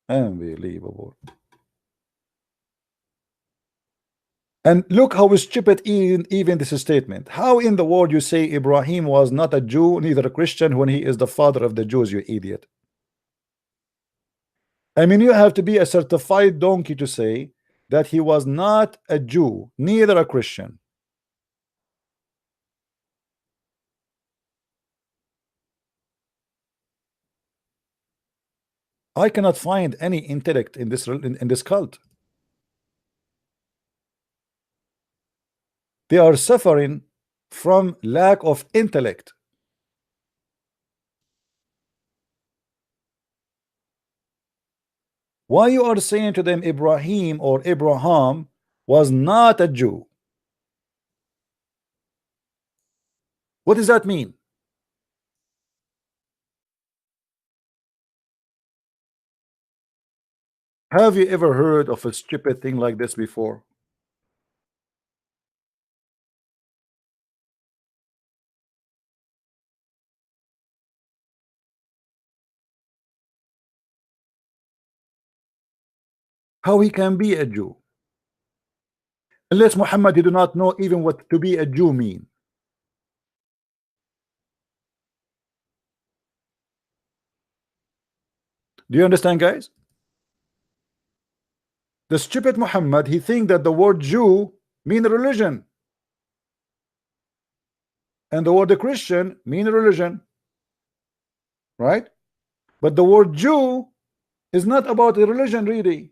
Unbelievable. And look how stupid even this statement. How in the world you say Ibrahim was not a Jew, neither a Christian, when he is the father of the Jews, you idiot? I mean, you have to be a certified donkey to say that he was not a Jew, neither a Christian. I cannot find any intellect in this cult. They are suffering from lack of intellect. Why you are saying to them Ibrahim or Abraham was not a Jew? What does that mean? Have you ever heard of a stupid thing like this before? How he can be a Jew? Unless Muhammad, he do not know even what to be a Jew mean. Do you understand, guys? The stupid Muhammad, he think that the word Jew mean religion, and the word Christian mean religion, right? But the word Jew is not about a religion, really.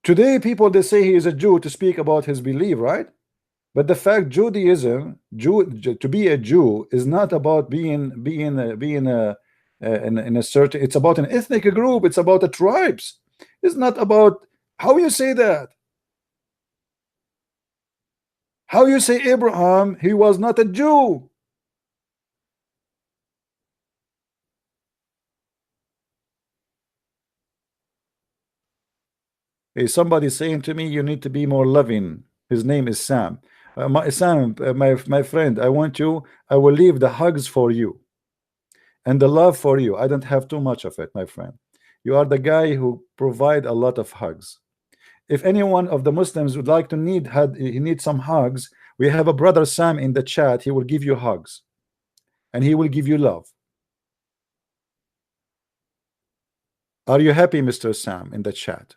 Today people, they say he is a Jew to speak about his belief, right? But the fact Judaism, to be a Jew is not about being in a certain, it's about an ethnic group, it's about the tribes. It's not about how you say that. How you say Abraham, he was not a Jew. Hey, somebody saying to me, you need to be more loving. His name is Sam. My friend, I will leave the hugs for you and the love for you. I don't have too much of it, my friend. You are the guy who provide a lot of hugs. If any one of the Muslims would like to need some hugs, we have a brother Sam in the chat. He will give you hugs and he will give you love. Are you happy, Mr. Sam, in the chat?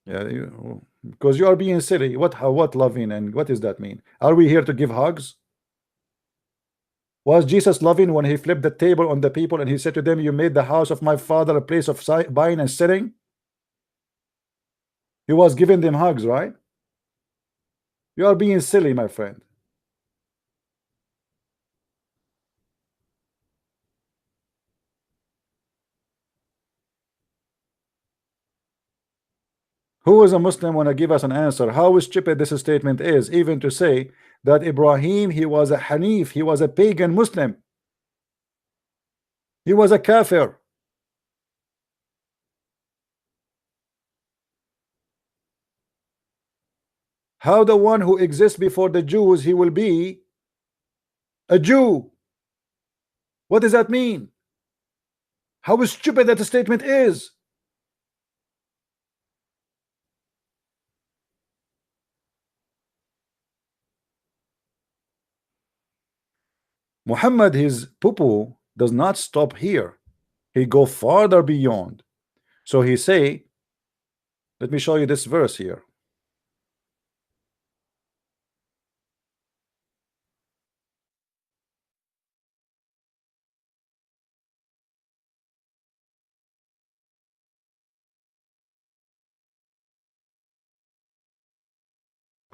Yeah, because you are being silly. What loving, and what does that mean? Are we here to give hugs? Was Jesus loving when he flipped the table on the people and he said to them, you made the house of my father a place of buying and selling? He was giving them hugs, right? You are being silly, my friend. Who is a Muslim want to give us an answer? How stupid this statement is, even to say that Ibrahim, he was a Hanif, he was a pagan Muslim. He was a kafir. how the one who exists before the Jews, he will be a Jew? What does that mean? How stupid that statement is. Muhammad, his poo-poo does not stop here. He go farther beyond. So he say, let me show you this verse here.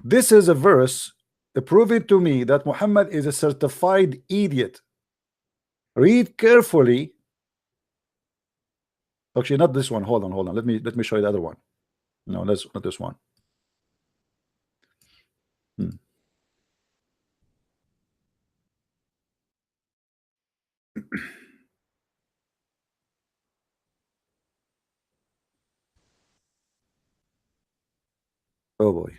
This is a verse proving to me that Muhammad is a certified idiot. Read carefully. Actually, not this one. Hold on. Let me show you the other one. No, that's not this one. Oh boy.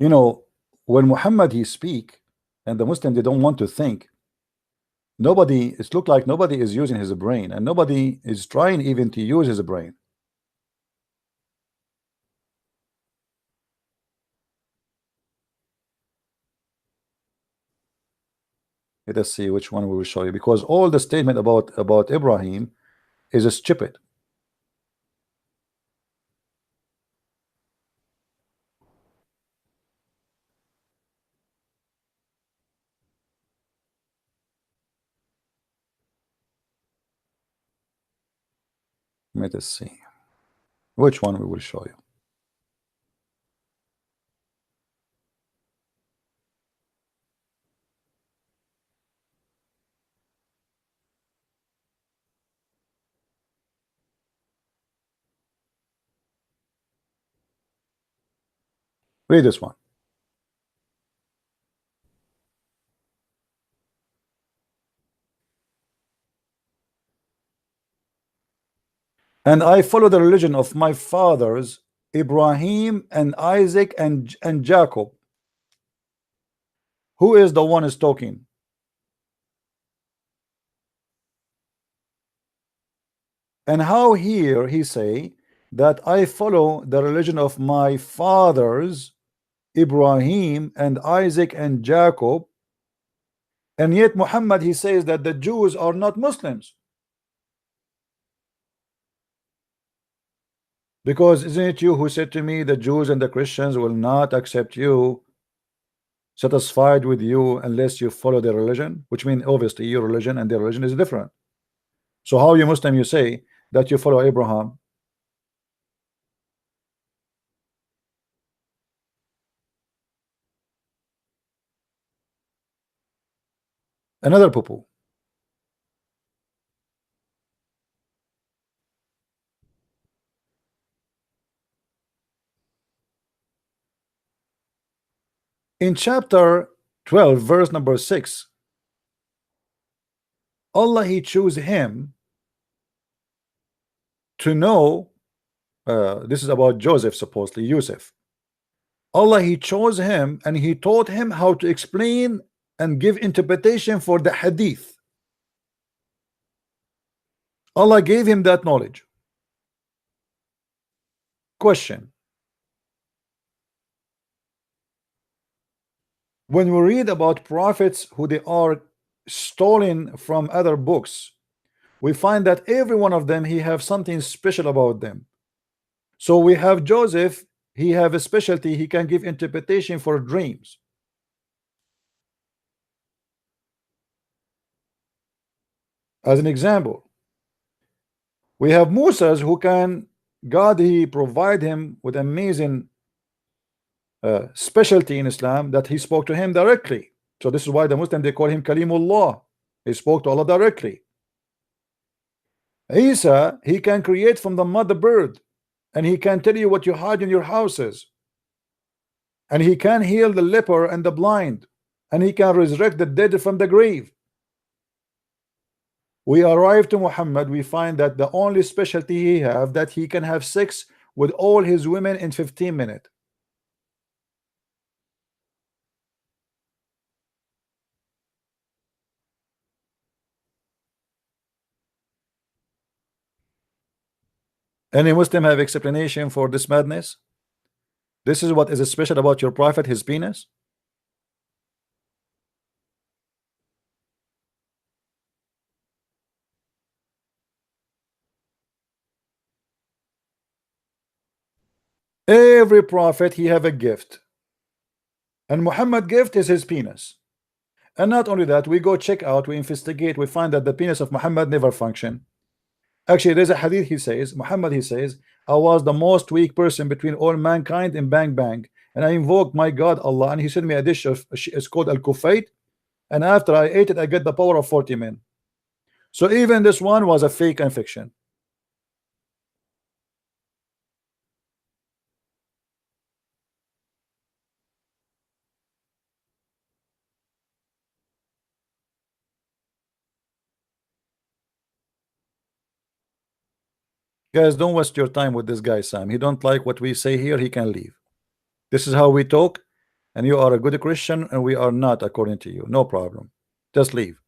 You know, when Muhammad he speak and the Muslim they don't want to think, nobody, it's look like nobody is using his brain, and nobody is trying even to use his brain. Let us see which one we will show you, because all the statement about Ibrahim is stupid. Let us see which one we will show you. Read this one. And I follow the religion of my fathers Ibrahim and Isaac and Jacob. Who is the one is talking? And how here he say that I follow the religion of my fathers Ibrahim and Isaac and Jacob, and yet Muhammad he says that the Jews are not Muslims. Because isn't it you who said to me the Jews and the Christians will not accept you, satisfied with you, unless you follow their religion? Which means obviously your religion and their religion is different. So how you Muslim you say that you follow Abraham? Another poo-poo. In chapter 12 verse number 6, Allah he chose him to know, this is about Joseph, supposedly Yusuf. Allah he chose him and he taught him how to explain and give interpretation for the hadith. Allah gave him that knowledge. Question: when we read about prophets who they are stolen from other books, we find that every one of them he have something special about them. So we have Joseph, he have a specialty, he can give interpretation for dreams. As an example, we have Moses who can, God he provide him with amazing specialty in Islam that he spoke to him directly. So this is why the Muslim they call him Kalimullah. He spoke to Allah directly. Isa, he can create from the mother bird, and he can tell you what you hide in your houses, and he can heal the leper and the blind, and he can resurrect the dead from the grave. We arrive to Muhammad, we find that the only specialty he have that he can have sex with all his women in 15 minutes. Any Muslim have explanation for this madness? This is what is special about your prophet, his penis? Every prophet he have a gift, and Muhammad gift is his penis. And not only that, we go check out, we investigate, we find that the penis of Muhammad never function. Actually, there's a hadith, he says, Muhammad, he says, I was the most weak person between all mankind in bang bang, and I invoked my God Allah, and he sent me a dish of, it's called al-kufayt, and after I ate it, I get the power of 40 men. So even this one was a fake and fiction. Guys, don't waste your time with this guy, Sam. He don't like what we say here, he can leave. This is how we talk, and you are a good Christian, and we are not, according to you. No problem. Just leave.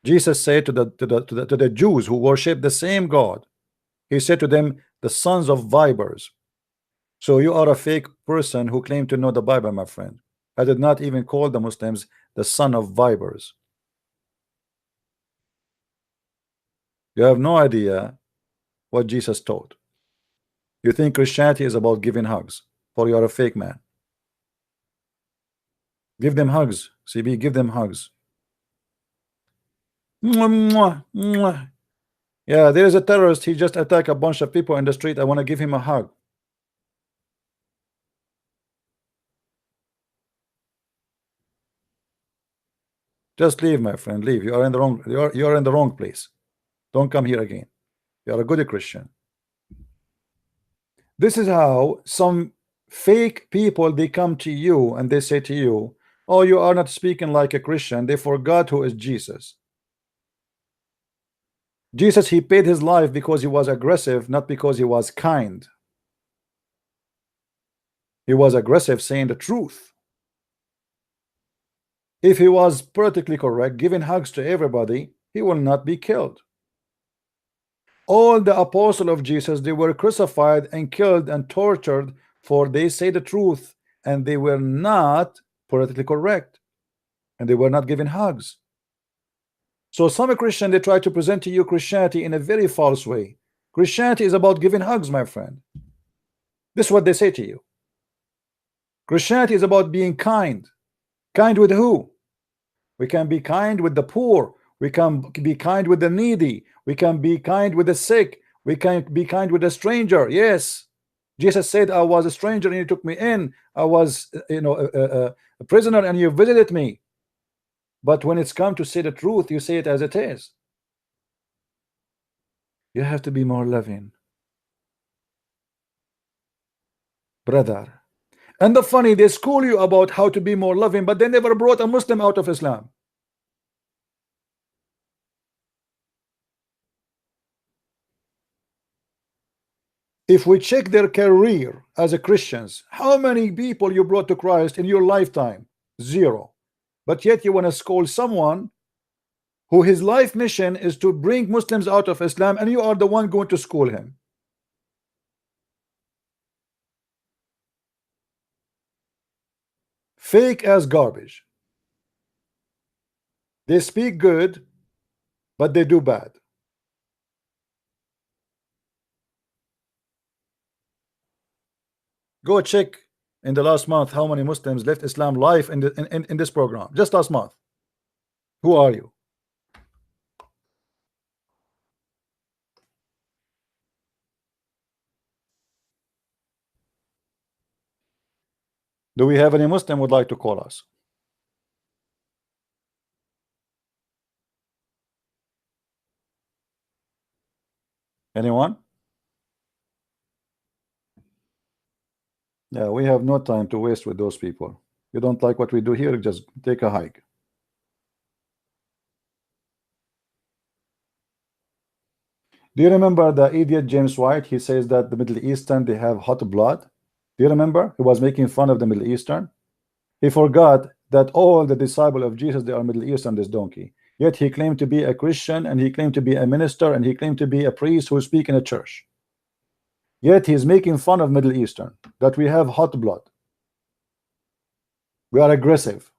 Jesus said to the Jews who worship the same God, he said to them, the sons of vipers. So you are a fake person who claim to know the Bible, my friend. I did not even call the Muslims the son of vipers. You have no idea what Jesus taught. You think Christianity is about giving hugs, for you are a fake man. Give them hugs, CB, give them hugs. Mwah, mwah, mwah. Yeah, there is a terrorist, he just attacked a bunch of people in the street. I want to give him a hug. Just leave, my friend, leave. You are in the wrong, you are in the wrong place. Don't come here again. You are a good Christian. This is how some fake people, they come to you and they say to you, oh, you are not speaking like a Christian. They forgot who is Jesus. Jesus, he paid his life because he was aggressive, not because he was kind. He was aggressive, saying the truth. If he was politically correct, giving hugs to everybody, he will not be killed. All the apostles of Jesus, they were crucified and killed and tortured for they say the truth, and they were not politically correct, and they were not giving hugs. So some Christian, they try to present to you Christianity in a very false way. Christianity is about giving hugs, my friend. This is what they say to you. Christianity is about being kind. Kind with who? We can be kind with the poor. We can be kind with the needy. We can be kind with the sick. We can be kind with the stranger. Yes, Jesus said, I was a stranger and you took me in. I was, a prisoner and you visited me. But when it's come to say the truth, you say it as it is. You have to be more loving, brother. And the funny, they school you about how to be more loving, but they never brought a Muslim out of Islam. If we check their career as a Christians, how many people you brought to Christ in your lifetime? Zero. But yet you want to school someone who his life mission is to bring Muslims out of Islam, and you are the one going to school him. Fake as garbage. They speak good, but they do bad. Go check in the last month how many Muslims left Islam live in this program. Just last month. Who are you? Do we have any Muslim would like to call us? Anyone? Yeah, we have no time to waste with those people. You don't like what we do here, just take a hike. Do you remember the idiot James White? He says that the Middle Eastern, they have hot blood. Do you remember? He was making fun of the Middle Eastern. He forgot that all the disciples of Jesus, they are Middle Eastern, this donkey. Yet he claimed to be a Christian, and he claimed to be a minister, and he claimed to be a priest who speak in a church. Yet he's making fun of Middle Eastern, that we have hot blood. We are aggressive.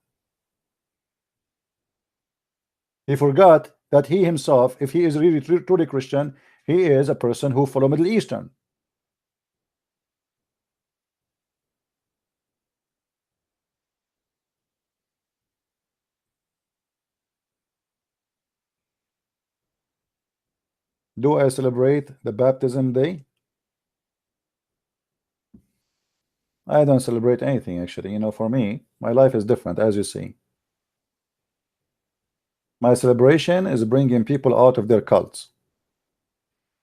He forgot that he himself, if he is really truly Christian, he is a person who follow Middle Eastern. Do I celebrate the baptism day? I don't celebrate anything, actually. You know, for me, my life is different, as you see. My celebration is bringing people out of their cults.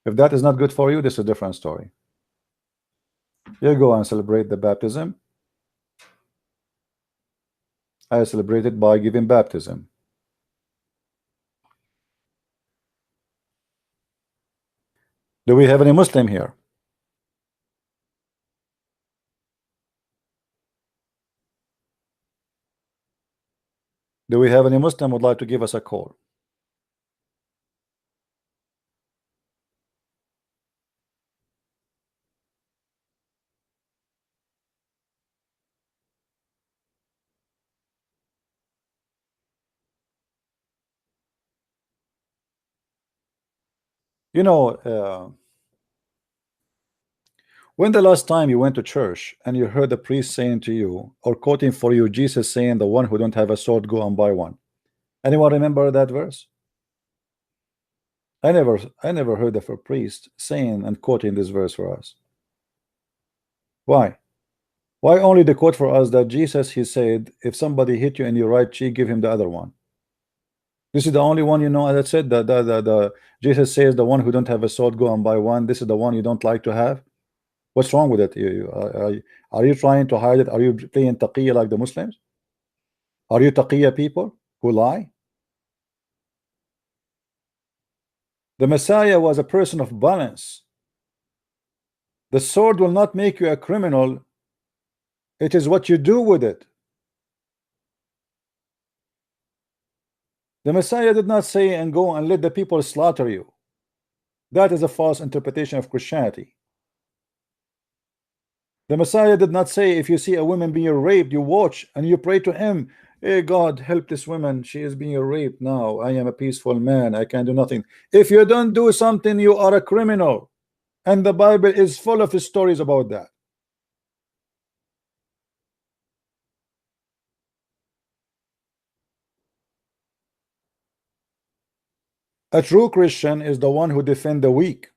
If that is not good for you, this is a different story. You go and celebrate the baptism. I celebrate it by giving baptism. Do we have any Muslim here? Do we have any Muslim who would like to give us a call? You know, when the last time you went to church and you heard the priest saying to you or quoting for you Jesus saying, the one who don't have a sword, go and buy one? Anyone remember that verse? I never heard of a priest saying and quoting this verse for us. Why? Why only the quote for us that Jesus, he said, if somebody hit you in your right cheek, give him the other one? This is the only one you know that said that the Jesus says the one who don't have a sword, go and buy one. This is the one you don't like to have. What's wrong with it? Are you trying to hide it? Are you playing taqiyya like the Muslims? Are you taqiyya people who lie? The Messiah was a person of balance. The sword will not make you a criminal. It is what you do with it. The Messiah did not say and go and let the people slaughter you. That is a false interpretation of Christianity. The Messiah did not say if you see a woman being raped, you watch and you pray to him, hey God, help this woman, she is being raped now. I am a peaceful man, I can do nothing. If you don't do something, you are a criminal. And the Bible is full of stories about that. A true Christian is the one who defends the weak,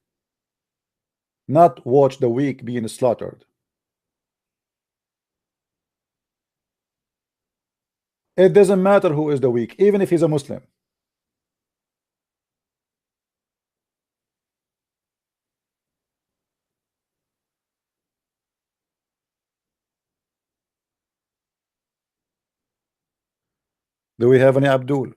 not watch the weak being slaughtered. It doesn't matter who is the weak, even if he's a Muslim. Do we have any Abdul?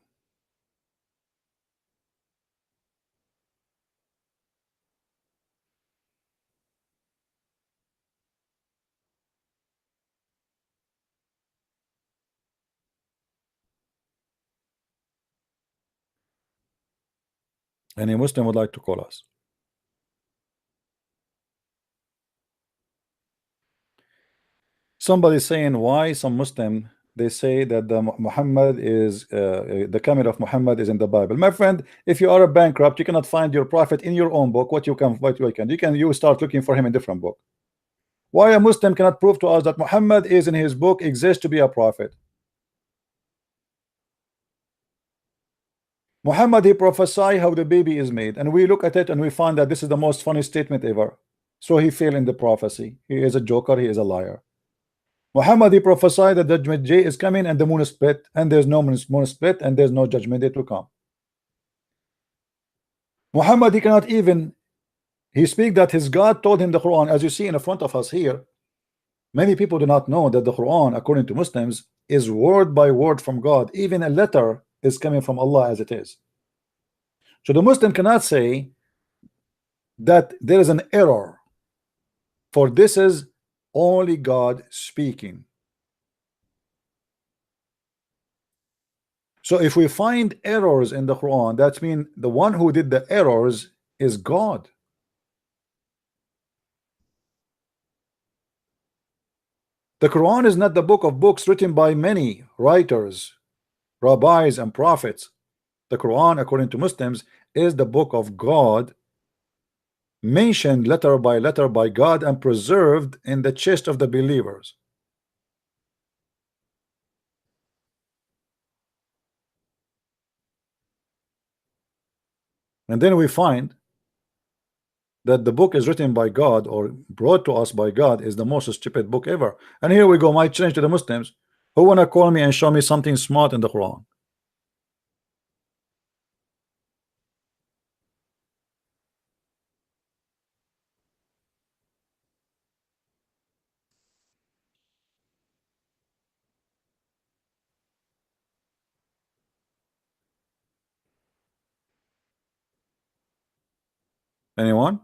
Any Muslim would like to call us? Somebody saying why some Muslim they say that the Muhammad is the coming of Muhammad is in the Bible. My friend, if you are a bankrupt, you cannot find your prophet in your own book. What you can you start looking for him in different book. Why a Muslim cannot prove to us that Muhammad is in his book exists to be a prophet? Muhammad, he prophesied how the baby is made, and we look at it and we find that this is the most funny statement ever. So he failed in the prophecy. He is a joker, he is a liar. Muhammad, he prophesied that judgment day is coming and the moon is split, and there's no moon split, and there's no judgment day to come. Muhammad, he cannot even, he speak that his God told him the Quran, as you see in front of us here. Many people do not know that the Quran, according to Muslims, is word by word from God. Even a letter is coming from Allah as it is. So the Muslim cannot say that there is an error, for this is only God speaking. So if we find errors in the Quran, that means the one who did the errors is God. The Quran is not the book of books written by many writers, rabbis, and prophets. The Quran, according to Muslims, is the book of God, mentioned letter by letter by God and preserved in the chest of the believers. And then we find that the book is written by God or brought to us by God is the most stupid book ever. And here we go, my challenge to the Muslims who want to call me and show me something smart in the Quran. Anyone?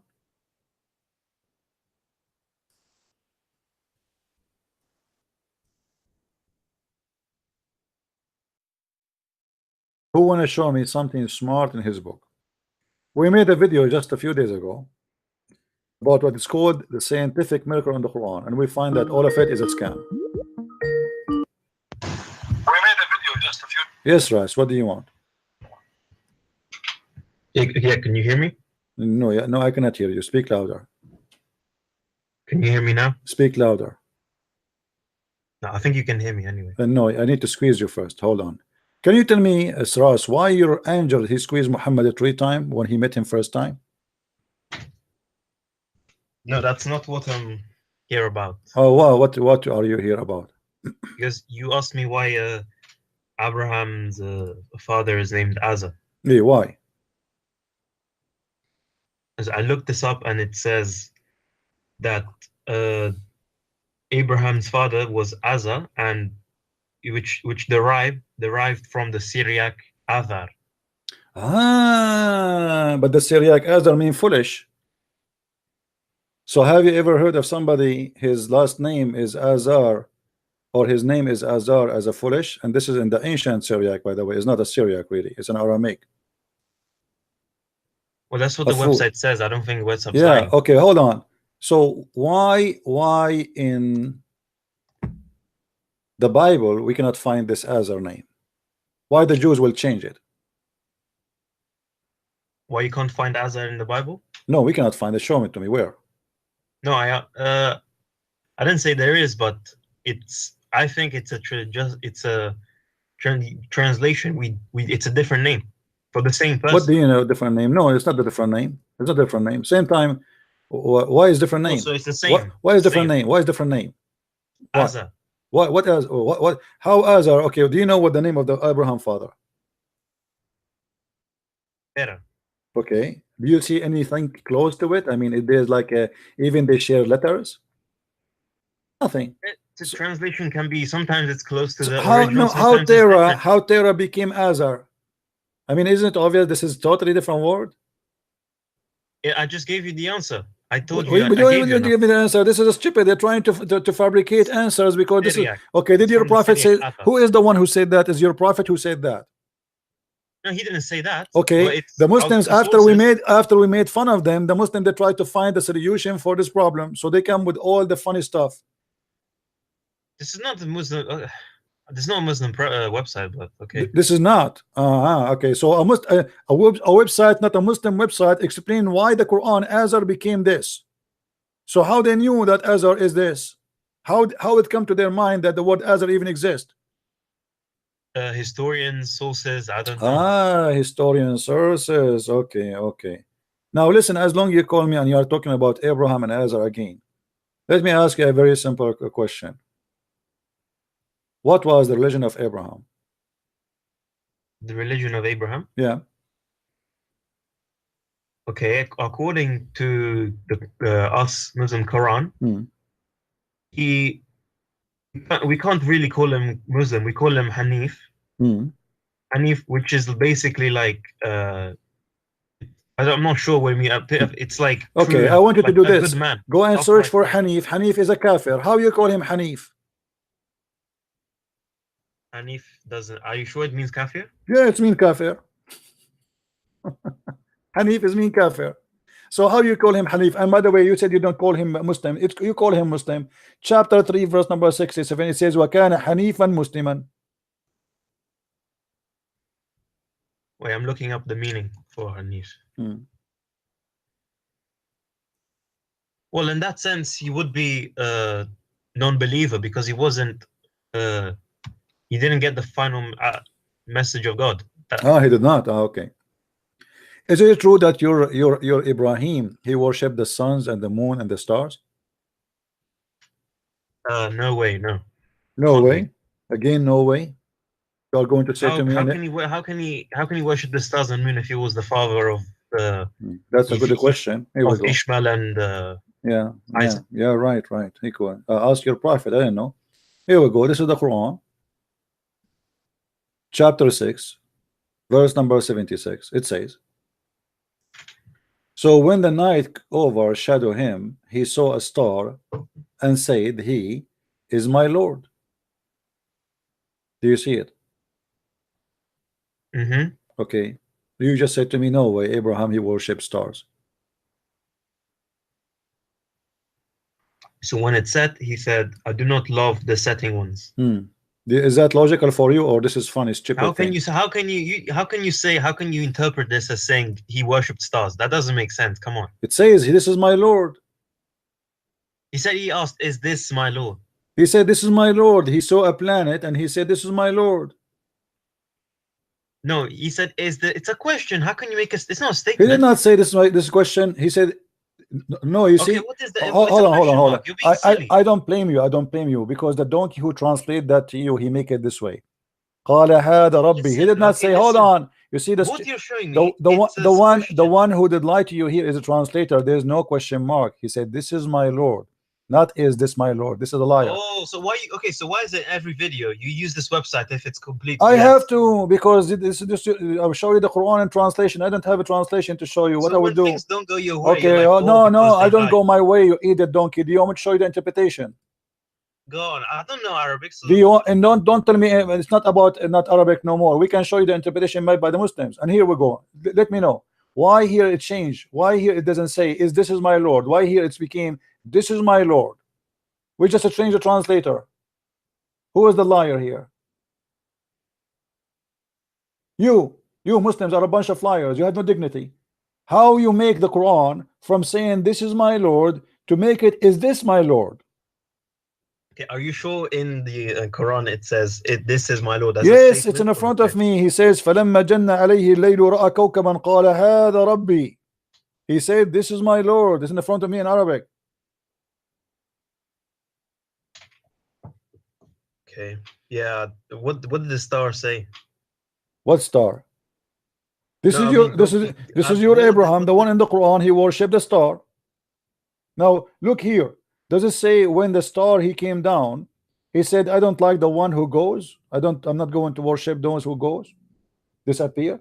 Who want to show me something smart in his book? We made a video just a few days ago about what is called the scientific miracle in the Quran, and we find that all of it is a scam. We made a video just a few. Yes, Ras, what do you want? Yeah, can you hear me? No, yeah, no, I cannot hear you. Speak louder. Can you hear me now? Speak louder. No, I think you can hear me anyway. No, I need to squeeze you first. Hold on. Can you tell me, Ras, why your angel he squeezed Muhammad 3 times when he met him first time? No, that's not what I'm here about. Oh, wow, what are you here about? Because you asked me why Abraham's father is named Asa. Yeah, why? As I looked this up, and it says that Abraham's father was Asa, and which derived from the Syriac Azar. But the Syriac Azar mean foolish. So have you ever heard of somebody his last name is Azar or his name is Azar as a foolish? And this is in the ancient Syriac, by the way. It's not a Syriac really, it's an Aramaic. Well, that's what the website says. I don't think website. Yeah, okay, hold on. So why in the Bible we cannot find this Azar name? Why the Jews will change it? Why you can't find Azar in the Bible? No, we cannot find it. Show it to me. Where? No, I didn't say there is, but I think it's a translation. It's a different name for the same person. What do you know? Different name? No, it's not a different name. It's not a different name. Same time. Why is different name? So it's the same. Why is different name? Why is different name? Azar. What else? What? How Azar? Okay. Do you know what the name of the Abraham father? Better. Okay. Do you see anything close to it? I mean, there's like even they share letters. Nothing. The translation can be sometimes it's close to the how original. No, how Terah became Azar? I mean, isn't it obvious this is totally different word? Yeah, I just gave you the answer. I told you. You don't even give me the answer. This is stupid. They're trying to fabricate answers because this is okay. Did your prophet say? Who is the one who said that? Is your prophet who said that? No, he didn't say that. Okay, the Muslims after we made fun of them, the Muslims they tried to find a solution for this problem, so they come with all the funny stuff. This is not the Muslim. This is not a Muslim website, but okay. This is not. Okay, so a website, not a Muslim website, explain why the Quran Azar became this. So how they knew that Azar is this? How it come to their mind that the word Azar even exists? Historians, sources, I don't know. Historian sources. Okay. Now listen, as long as you call me and you are talking about Abraham and Azar again, let me ask you a very simple question. What was the religion of Abraham? The religion of Abraham? Yeah. Okay, according to the us Muslim Quran, we can't really call him Muslim. We call him Hanif. Hanif, which is basically like I'm not sure when we it's like okay, true, I want you to like do a this. good man. Go and Upright search for man. Hanif. Hanif is a kafir. How you call him Hanif? Hanif doesn't. Are you sure it means kafir? Yeah, it's mean kafir. Hanif is mean kafir. So how you call him Hanif? And by the way, you said you don't call him Muslim. You call him Muslim. Chapter 3, verse number 67. It says, وَكَانَ حَنِيفًا مُسْلِمًا. Wait, I'm looking up the meaning for Hanif. Well, in that sense, he would be a non-believer because he wasn't. He didn't get the final message of God. He did not. Okay. Is it true that your Ibrahim, he worshipped the suns and the moon and the stars? No way, no. No Can't way. be. Again, no way. You are going to say to me, how can he worship the stars and moon if he was the father of that's a good question. Here we go. Ishmael and Isaac? Yeah, right. Equal. Ask your prophet. I don't know. Here we go. This is the Quran, chapter 6, verse number 76. It says, so when the night overshadowed him, he saw a star and said, he is my Lord. Do you see it? Okay. You just said to me, no way, Abraham, he worshipped stars. So when it set, he said, I do not love the setting ones. Is that logical for you, or this is funny, stupid how can thing? how can you interpret this as saying he worshipped stars? That doesn't make sense. Come on. It says, this is my Lord. He said, he asked, is this my Lord? He said, this is my Lord. He saw a planet and he said, this is my Lord. No, he said, it's a question. How can you make it's not a statement? He did not say this question. He said, no, you see. What is the, hold on. You're being silly. I don't blame you because the donkey who translate that to you, he make it this way. قال هذا ربي. He did not say, hold on. You see this? What you're showing me, the one who did lie to you here is a translator. There's no question mark. He said, this is my Lord. Not is this my Lord. This is a liar. Oh, so why so why is it every video you use this website if it's complete? I have to, because I'll show you the Quran in translation. I don't have a translation to show you. What I would do. Things don't go your way. Okay, like, no, I don't go my way. You idiot donkey. Do you want me to show you the interpretation? Go on. I don't know Arabic. So do you want, and don't tell me it's not about not Arabic no more. We can show you the interpretation made by the Muslims. And here we go. Let me know why here it changed. Why here it doesn't say is this is my Lord. Why here it's became this is my Lord. We just changed the translator. Who is the liar here? You Muslims are a bunch of liars. You have no dignity. How you make the Quran from saying this is my Lord to make it is this my Lord? Okay, are you sure in the Quran it says this is my Lord? Yes, it's in the front of me. He says فَلَمَّا جَنَّ عَلَيْهِ اللَّيْلُ رَأَى كَوْكَبًا قَالَ هَذَا رَبِّي. He said this is my Lord. It's in the front of me in Arabic. Okay. Yeah. What did the star say? What star? This is your Abraham, the one in the Quran. He worshipped the star. Now look here. Does it say when the star he came down? He said, I don't like the one who goes. I'm not going to worship those who goes. Disappear.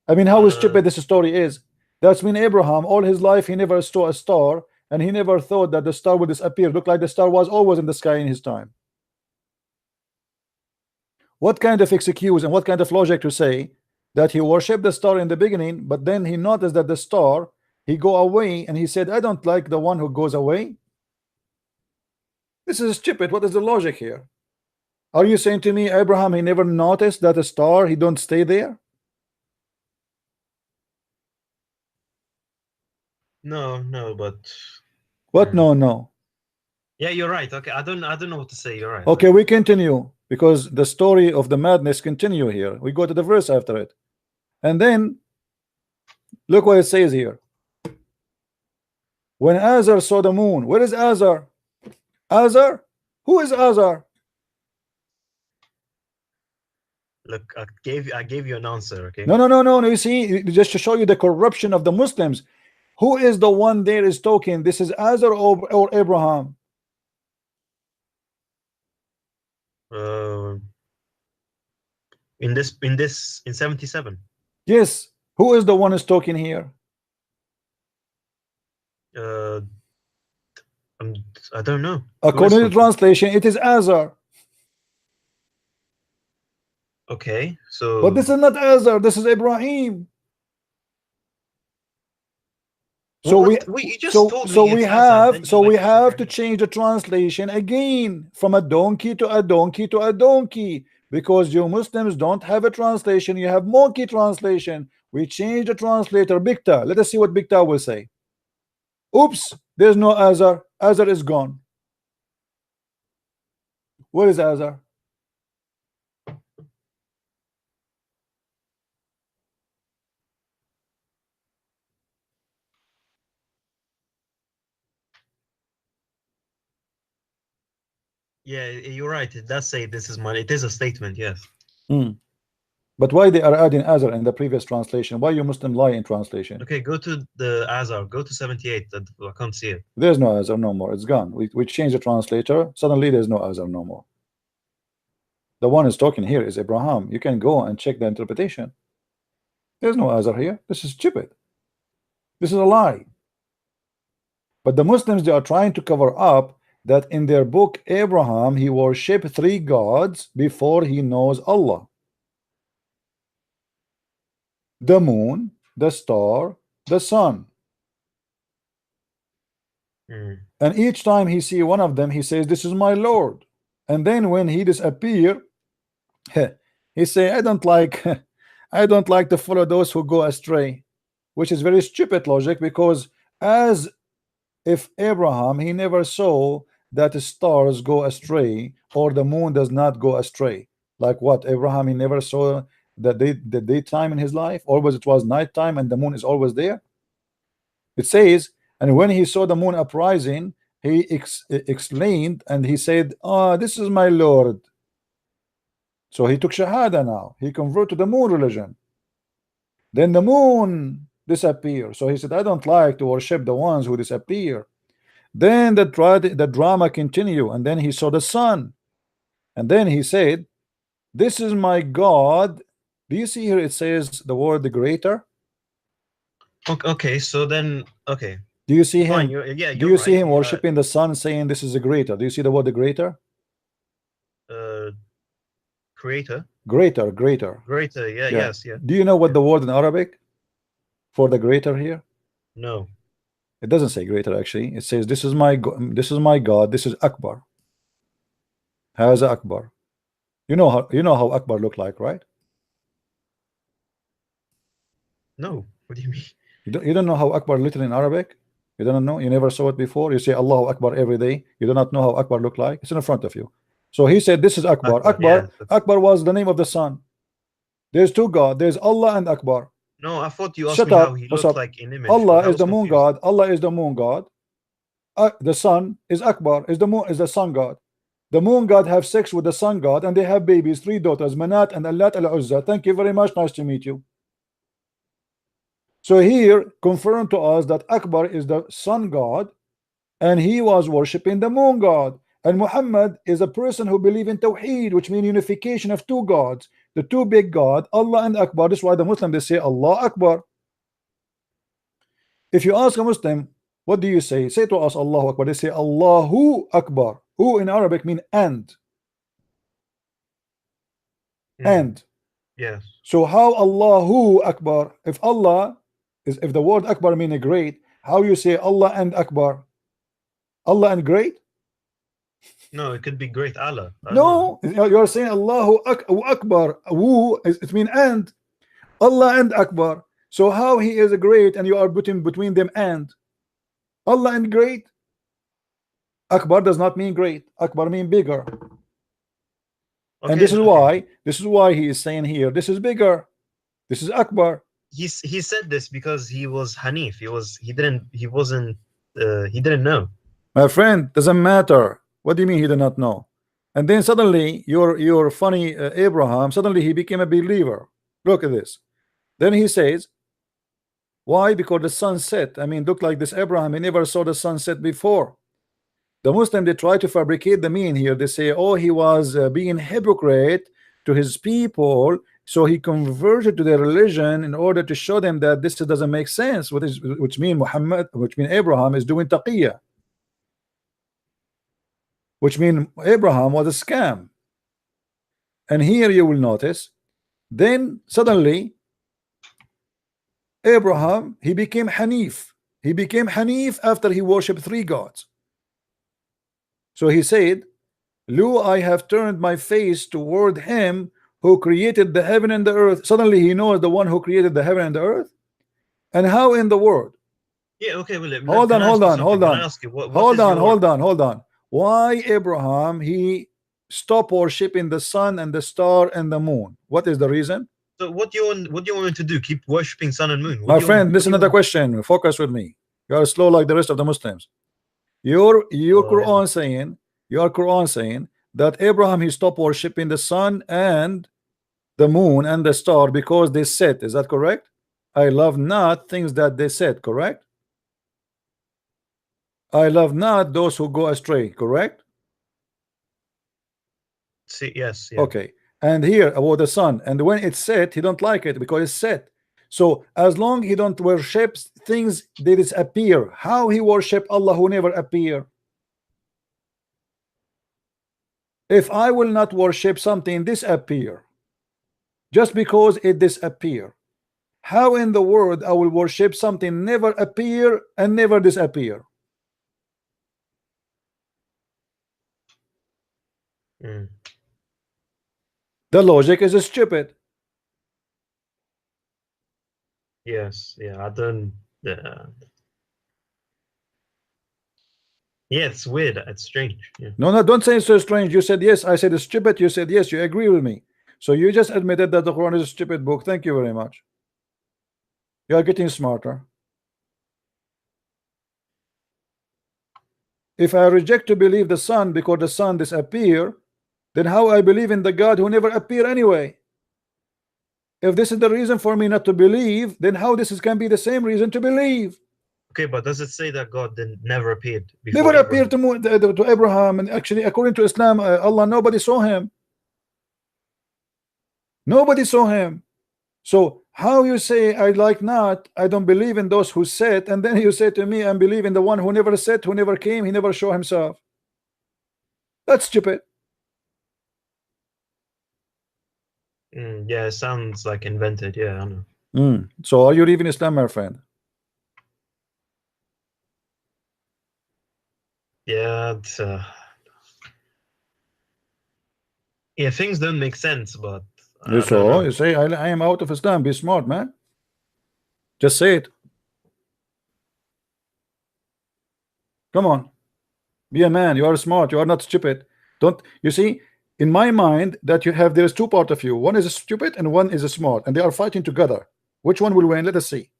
I mean, how stupid this story is. That's when Abraham all his life he never saw a star, and he never thought that the star would disappear. Looked like the star was always in the sky in his time. What kind of excuse and what kind of logic to say that he worshipped the star in the beginning, but then he noticed that the star he go away, and he said, I don't like the one who goes away? This is stupid. What is the logic here? Are you saying to me Abraham he never noticed that a star he don't stay there? No, but what? No. Yeah, you're right. Okay, I don't know what to say. You're right. Okay, we continue because the story of the madness continue here. We go to the verse after it, and then look what it says here. When Azar saw the moon, where is Azar? Azar? Who is Azar? Look, I gave you an answer. Okay. No. You see, just to show you the corruption of the Muslims. Who is the one there is talking? This is Azar or Abraham? In 77. Yes. Who is the one is talking here? I don't know. According to the translation, it is Azar. Okay, so. But this is not Azar. This is Ibrahim. So what? we have to change the translation again from a donkey to a donkey to a donkey, because you Muslims don't have a translation. You have monkey translation. We change the translator. Bikta. Let us see what Bikta will say. Oops, there's no Azar. Azar is gone. Where is Azar? Yeah, you're right. It does say this is money. It is a statement, yes. But why they are adding Azar in the previous translation? Why you Muslim lie in translation? Okay, go to the Azar. Go to 78. I can't see it. There's no Azar no more. It's gone. We changed the translator. Suddenly there's no Azar no more. The one is talking here is Abraham. You can go and check the interpretation. There's no Azar here. This is stupid. This is a lie. But the Muslims, they are trying to cover up that in their book Abraham, he worshipped 3 gods before he knows Allah: the moon, the star, the sun. And each time he see one of them, he says, this is my Lord. And then when he disappear, he say, I don't like to follow those who go astray, which is very stupid logic, because as if Abraham, he never saw that the stars go astray or the moon does not go astray. Like what? Abraham, he never saw the daytime in his life. Always it was nighttime and the moon is always there. It says, and when he saw the moon uprising, he explained and he said, this is my Lord. So he took Shahada now. He converted to the moon religion. Then the moon disappeared. So he said, I don't like to worship the ones who disappear. Then the drama continued, and then he saw the sun. And then he said, this is my God. Do you see here it says the word the greater? Okay, so then, okay. Do you see him? Do you see him worshiping the sun, saying this is the greater? Do you see the word the greater? Creator? Greater. Yeah, yes, yeah. Do you know what the word in Arabic for the greater here? No. It doesn't say greater actually. It says this is my God. This is Akbar. Haza Akbar. You know how Akbar look like, right? No. What do you mean? You don't know how Akbar literally in Arabic? You don't know? You never saw it before? You say Allahu Akbar every day. You do not know how Akbar look like? It's in front of you. So he said this is Akbar. Akbar was the name of the sun. There's 2 gods. There's Allah and Akbar. No, I thought you asked me how he looked like in image. Allah is the moon god. Allah is the moon god. The sun is Akbar, is the sun god. The moon god have sex with the sun god, and they have babies, 3 daughters, Manat and Allat al-Uzza. Thank you very much. Nice to meet you. So here confirmed to us that Akbar is the sun god, and he was worshiping the moon god. And Muhammad is a person who believes in Tawheed, which means unification of 2 gods, the 2 big God, Allah and Akbar. This is why the Muslim, they say Allah Akbar. If you ask a Muslim, what do you say? Say to us Allahu Akbar. They say Allahu Akbar. Who in Arabic mean and. And. Yes. So how Allahu Akbar? If the word Akbar mean a great, how you say Allah and Akbar? Allah and great? No, it could be great Allah. No, you're saying Allahu Akbar. Woo, it means and. Allah and Akbar. So how he is a great and you are putting between them and. Allah and great. Akbar does not mean great. Akbar mean bigger. Okay, and this is why he is saying here, this is bigger. This is Akbar. He said this because he was Hanif. He didn't know. My friend, doesn't matter. What do you mean he did not know? And then suddenly your funny Abraham, suddenly he became a believer. Look at this. Then he says, why? Because the sun set. I mean, look like this Abraham, he never saw the sunset before. The Muslim, they try to fabricate the mean here. They say, oh, he was being hypocrite to his people So he converted to their religion in order to show them that this doesn't make sense, which mean Abraham is doing taqiyya, which mean Abraham was a scam. And here you will notice, then suddenly Abraham, he became Hanif. He became Hanif after he worshipped 3 gods. So he said, "Lo, I have turned my face toward him who created the heaven and the earth." Suddenly he knows the one who created the heaven and the earth. And how in the world? Yeah, okay, William. Hold on. Why Abraham, he stopped worshiping the sun and the star and the moon? What is the reason? So what do you want me to do? Keep worshipping sun and moon? My friend, this is not a question. Focus with me. You are slow like the rest of the Muslims. Your Quran saying, that Abraham, he stopped worshiping the sun and the moon and the star because they said, is that correct? I love not things that they said, correct? I love not those who go astray, correct? See, yes, yeah. Okay. And here about the sun, and when it's set, he don't like it because it's set. So as long he don't worship things that disappear, how he worship Allah who never appear? If I will not worship something disappear just because it disappear, how in the world I will worship something never appear and never disappear? The logic is stupid. Yes, yeah, I don't. Yeah, it's weird. It's strange. Yeah. No, don't say it's so strange. You said yes. I said it's stupid. You said yes. You agree with me. So you just admitted that the Quran is a stupid book. Thank you very much. You are getting smarter. If I reject to believe the sun because the sun disappear, then how I believe in the God who never appear anyway? If this is the reason for me not to believe, then how this can be the same reason to believe? Okay, but does it say that God never appeared before never appeared to Abraham? And actually, according to Islam, Allah, nobody saw him. Nobody saw him. So how you say I like not, I don't believe in those who said, and then you say to me, I believe in the one who never said, who never came, he never showed himself. That's stupid. Yeah, it sounds like invented. Yeah, I know. So are you leaving Islam, my friend? Yeah, yeah, things don't make sense, but so you say I am out of Islam. Be smart, man. Just say it. Come on, be a man. You are smart. You are not stupid. Don't you see? In my mind, that you have, there is 2 parts of you. One is a stupid and one is a smart, and they are fighting together. Which one will win? Let us see.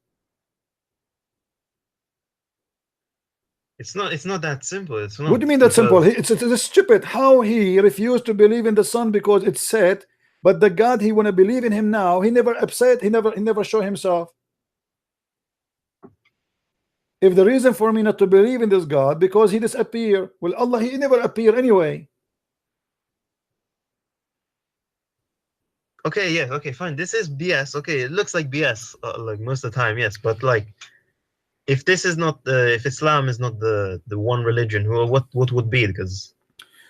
It's not that simple. It's not. What do you mean that simple? It's stupid. How he refused to believe in the sun because it's said, but the God he want to believe in him now, he never upset. He never show himself. If the reason for me not to believe in this God because he disappear, well, Allah, he never appear anyway. Okay, yeah, okay, fine. This is BS. Okay, it looks like BS, like most of the time, yes. But like, if this is not if Islam is not the one religion, what would be? Because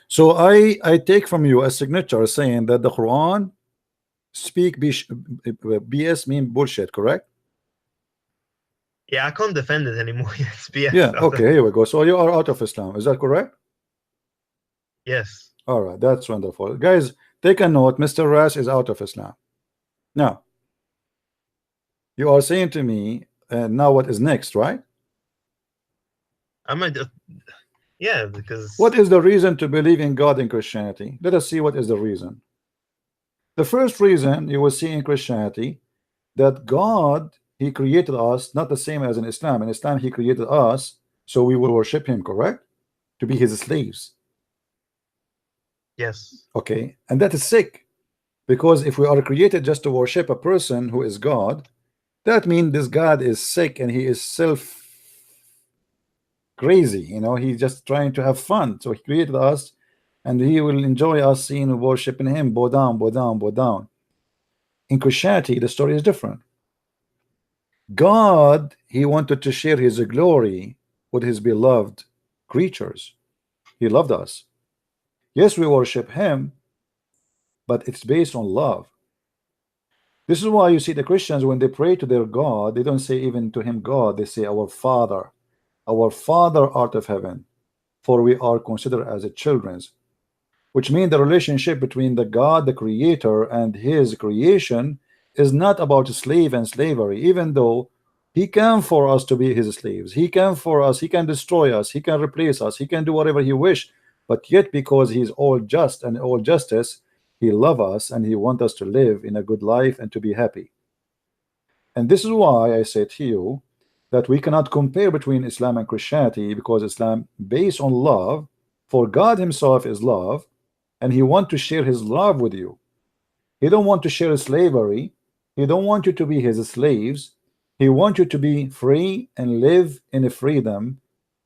so I take from you a signature saying that the Quran speak BS mean bullshit, correct? Yeah, I can't defend it anymore. It's BS. Yeah. Okay. Here we go. So you are out of Islam. Is that correct? Yes. All right. That's wonderful, guys. Take a note. Mr. Ras is out of Islam. Now, you are saying to me, now what is next, right? I might. Yeah, because what is the reason to believe in God in Christianity? Let us see what is the reason. The first reason you will see in Christianity that God, he created us not the same as in Islam. In Islam, he created us so we will worship him, correct? To be his slaves. Yes. Okay, and that is sick, because if we are created just to worship a person who is God, that means this God is sick and he is self crazy, you know, he's just trying to have fun. So he created us and he will enjoy us seeing worshiping him, bow down, bow down, bow down. In Christianity, the story is different. God, he wanted to share his glory with his beloved creatures. He loved us. Yes, we worship him, but it's based on love. This is why you see the Christians, when they pray to their God, they don't say even to him God, they say our Father art of heaven, for we are considered as a children's, which means the relationship between the God, the creator, and his creation is not about slave and slavery, even though he can for us to be his slaves. He can for us, he can destroy us, he can replace us, he can do whatever he wish, but yet because he's all just and all justice, he loves us and he wants us to live in a good life and to be happy. And this is why I say to you that we cannot compare between Islam and Christianity, because Islam based on love, for God himself is love, and he wants to share his love with you. He don't want to share slavery. He don't want you to be his slaves. He wants you to be free and live in a freedom.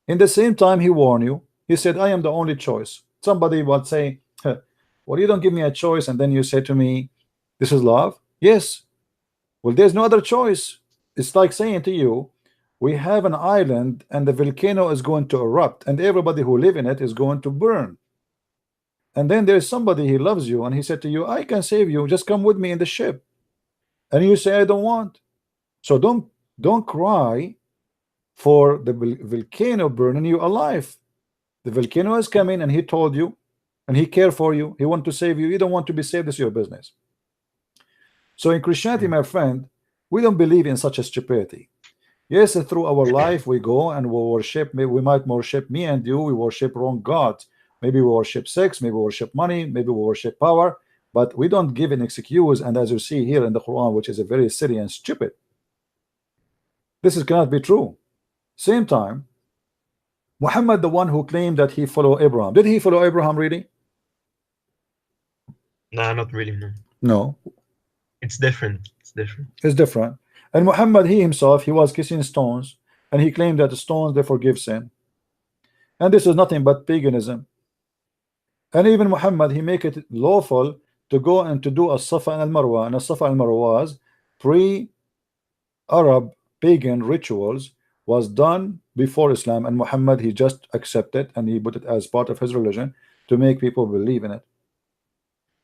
In the same time, he warned you. He said, I am the only choice. Somebody would say, well, you don't give me a choice, and then you say to me, this is love? Yes. Well, there's no other choice. It's like saying to you, we have an island and the volcano is going to erupt and everybody who live in it is going to burn. And then there's somebody, he loves you, and he said to you, I can save you, just come with me in the ship. And you say, I don't want. So don't cry for the volcano burning you alive. The volcano is coming, and he told you, and he cared for you, he want to save you. You don't want to be saved, this is your business. So in Christianity, my friend, we don't believe in such a stupidity. Yes, through our life we go and we worship, maybe we might worship, me and you, we worship wrong gods. Maybe we worship sex, maybe we worship money, maybe we worship power, but we don't give an excuse. And as you see here in the Quran, which is a very silly and stupid, this cannot be true. Same time, Muhammad, the one who claimed that he followed Abraham, did he follow Abraham really? No, not really, no. No. It's different. It's different. It's different. And Muhammad, he himself, he was kissing stones, and he claimed that the stones, they forgive sin. And this is nothing but paganism. And even Muhammad, he make it lawful to go and to do a Safa and al-Marwa. And a Safa and al-Marwa was pre-Arab pagan rituals, was done before Islam, and Muhammad, he just accepted and he put it as part of his religion to make people believe in it.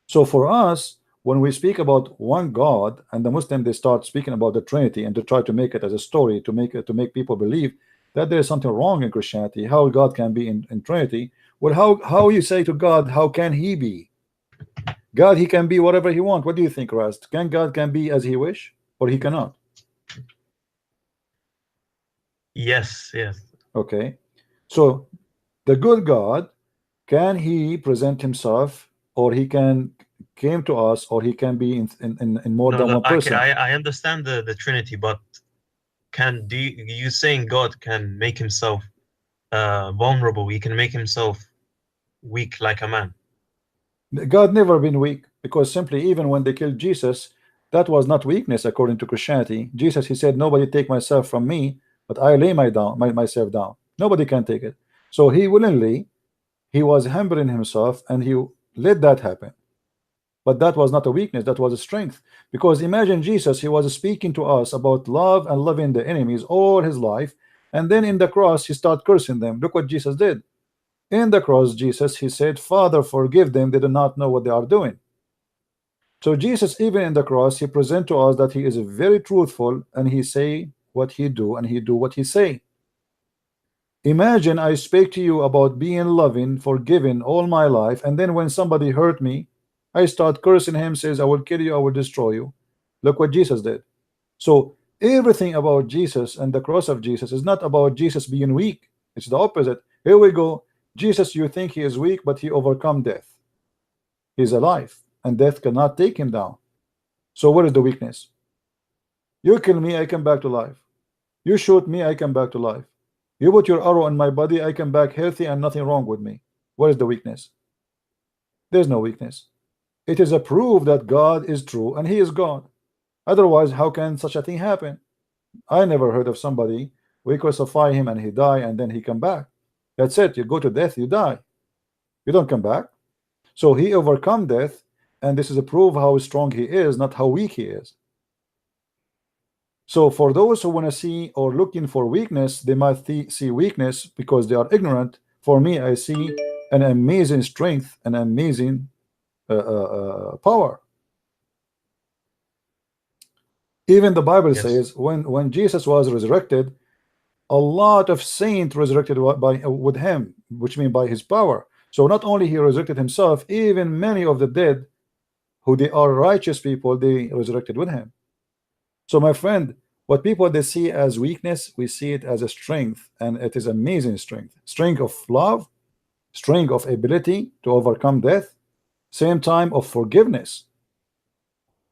So for us, when we speak about one God, and the Muslim, they start speaking about the Trinity and to try to make it as a story to make people believe that there is something wrong in Christianity, how God can be in Trinity. Well, how you say to God, how can he be? God, he can be whatever he wants. What do you think, Rast? Can God can be as he wish, or he cannot? Yes, yes. Okay. So the good God, can he present himself, or he can came to us, or he can be in more than one person? I understand the Trinity, but you saying God can make himself vulnerable? He can make himself weak like a man. God never been weak, because simply even when they killed Jesus, that was not weakness according to Christianity. Jesus, he said, nobody take myself from me, but I lay myself down. Nobody can take it. So he willingly, he was humbling himself, and he let that happen. But that was not a weakness, that was a strength. Because imagine Jesus, he was speaking to us about love and loving the enemies all his life, and then in the cross he started cursing them. Look what Jesus did. In the cross, Jesus, he said, Father, forgive them, they do not know what they are doing. So Jesus, even in the cross, he present to us that he is very truthful, and he say what he do, and he do what he say. Imagine I speak to you about being loving, forgiving all my life, and then when somebody hurt me, I start cursing him, says, I will kill you, I will destroy you. Look what Jesus did. So everything about Jesus and the cross of Jesus is not about Jesus being weak. It's the opposite. Here we go. Jesus, you think he is weak, but he overcome death. He's alive, and death cannot take him down. So what is the weakness? You kill me, I come back to life. You shoot me, I come back to life. You put your arrow in my body, I come back healthy and nothing wrong with me. What is the weakness? There's no weakness. It is a proof that God is true and he is God. Otherwise, how can such a thing happen? I never heard of somebody, we crucify him and he die and then he come back. That's it. You go to death, you die. You don't come back. So he overcome death, and this is a proof how strong he is, not how weak he is. So for those who want to see or looking for weakness, they might see weakness because they are ignorant. For me, I see an amazing strength, an amazing power. Even the Bible says when Jesus was resurrected, a lot of saints resurrected with him, which means by his power. So not only he resurrected himself, even many of the dead, who they are righteous people, they resurrected with him. So my friend, what people they see as weakness, we see it as a strength, and it is amazing strength. Strength of love, strength of ability to overcome death, same time of forgiveness.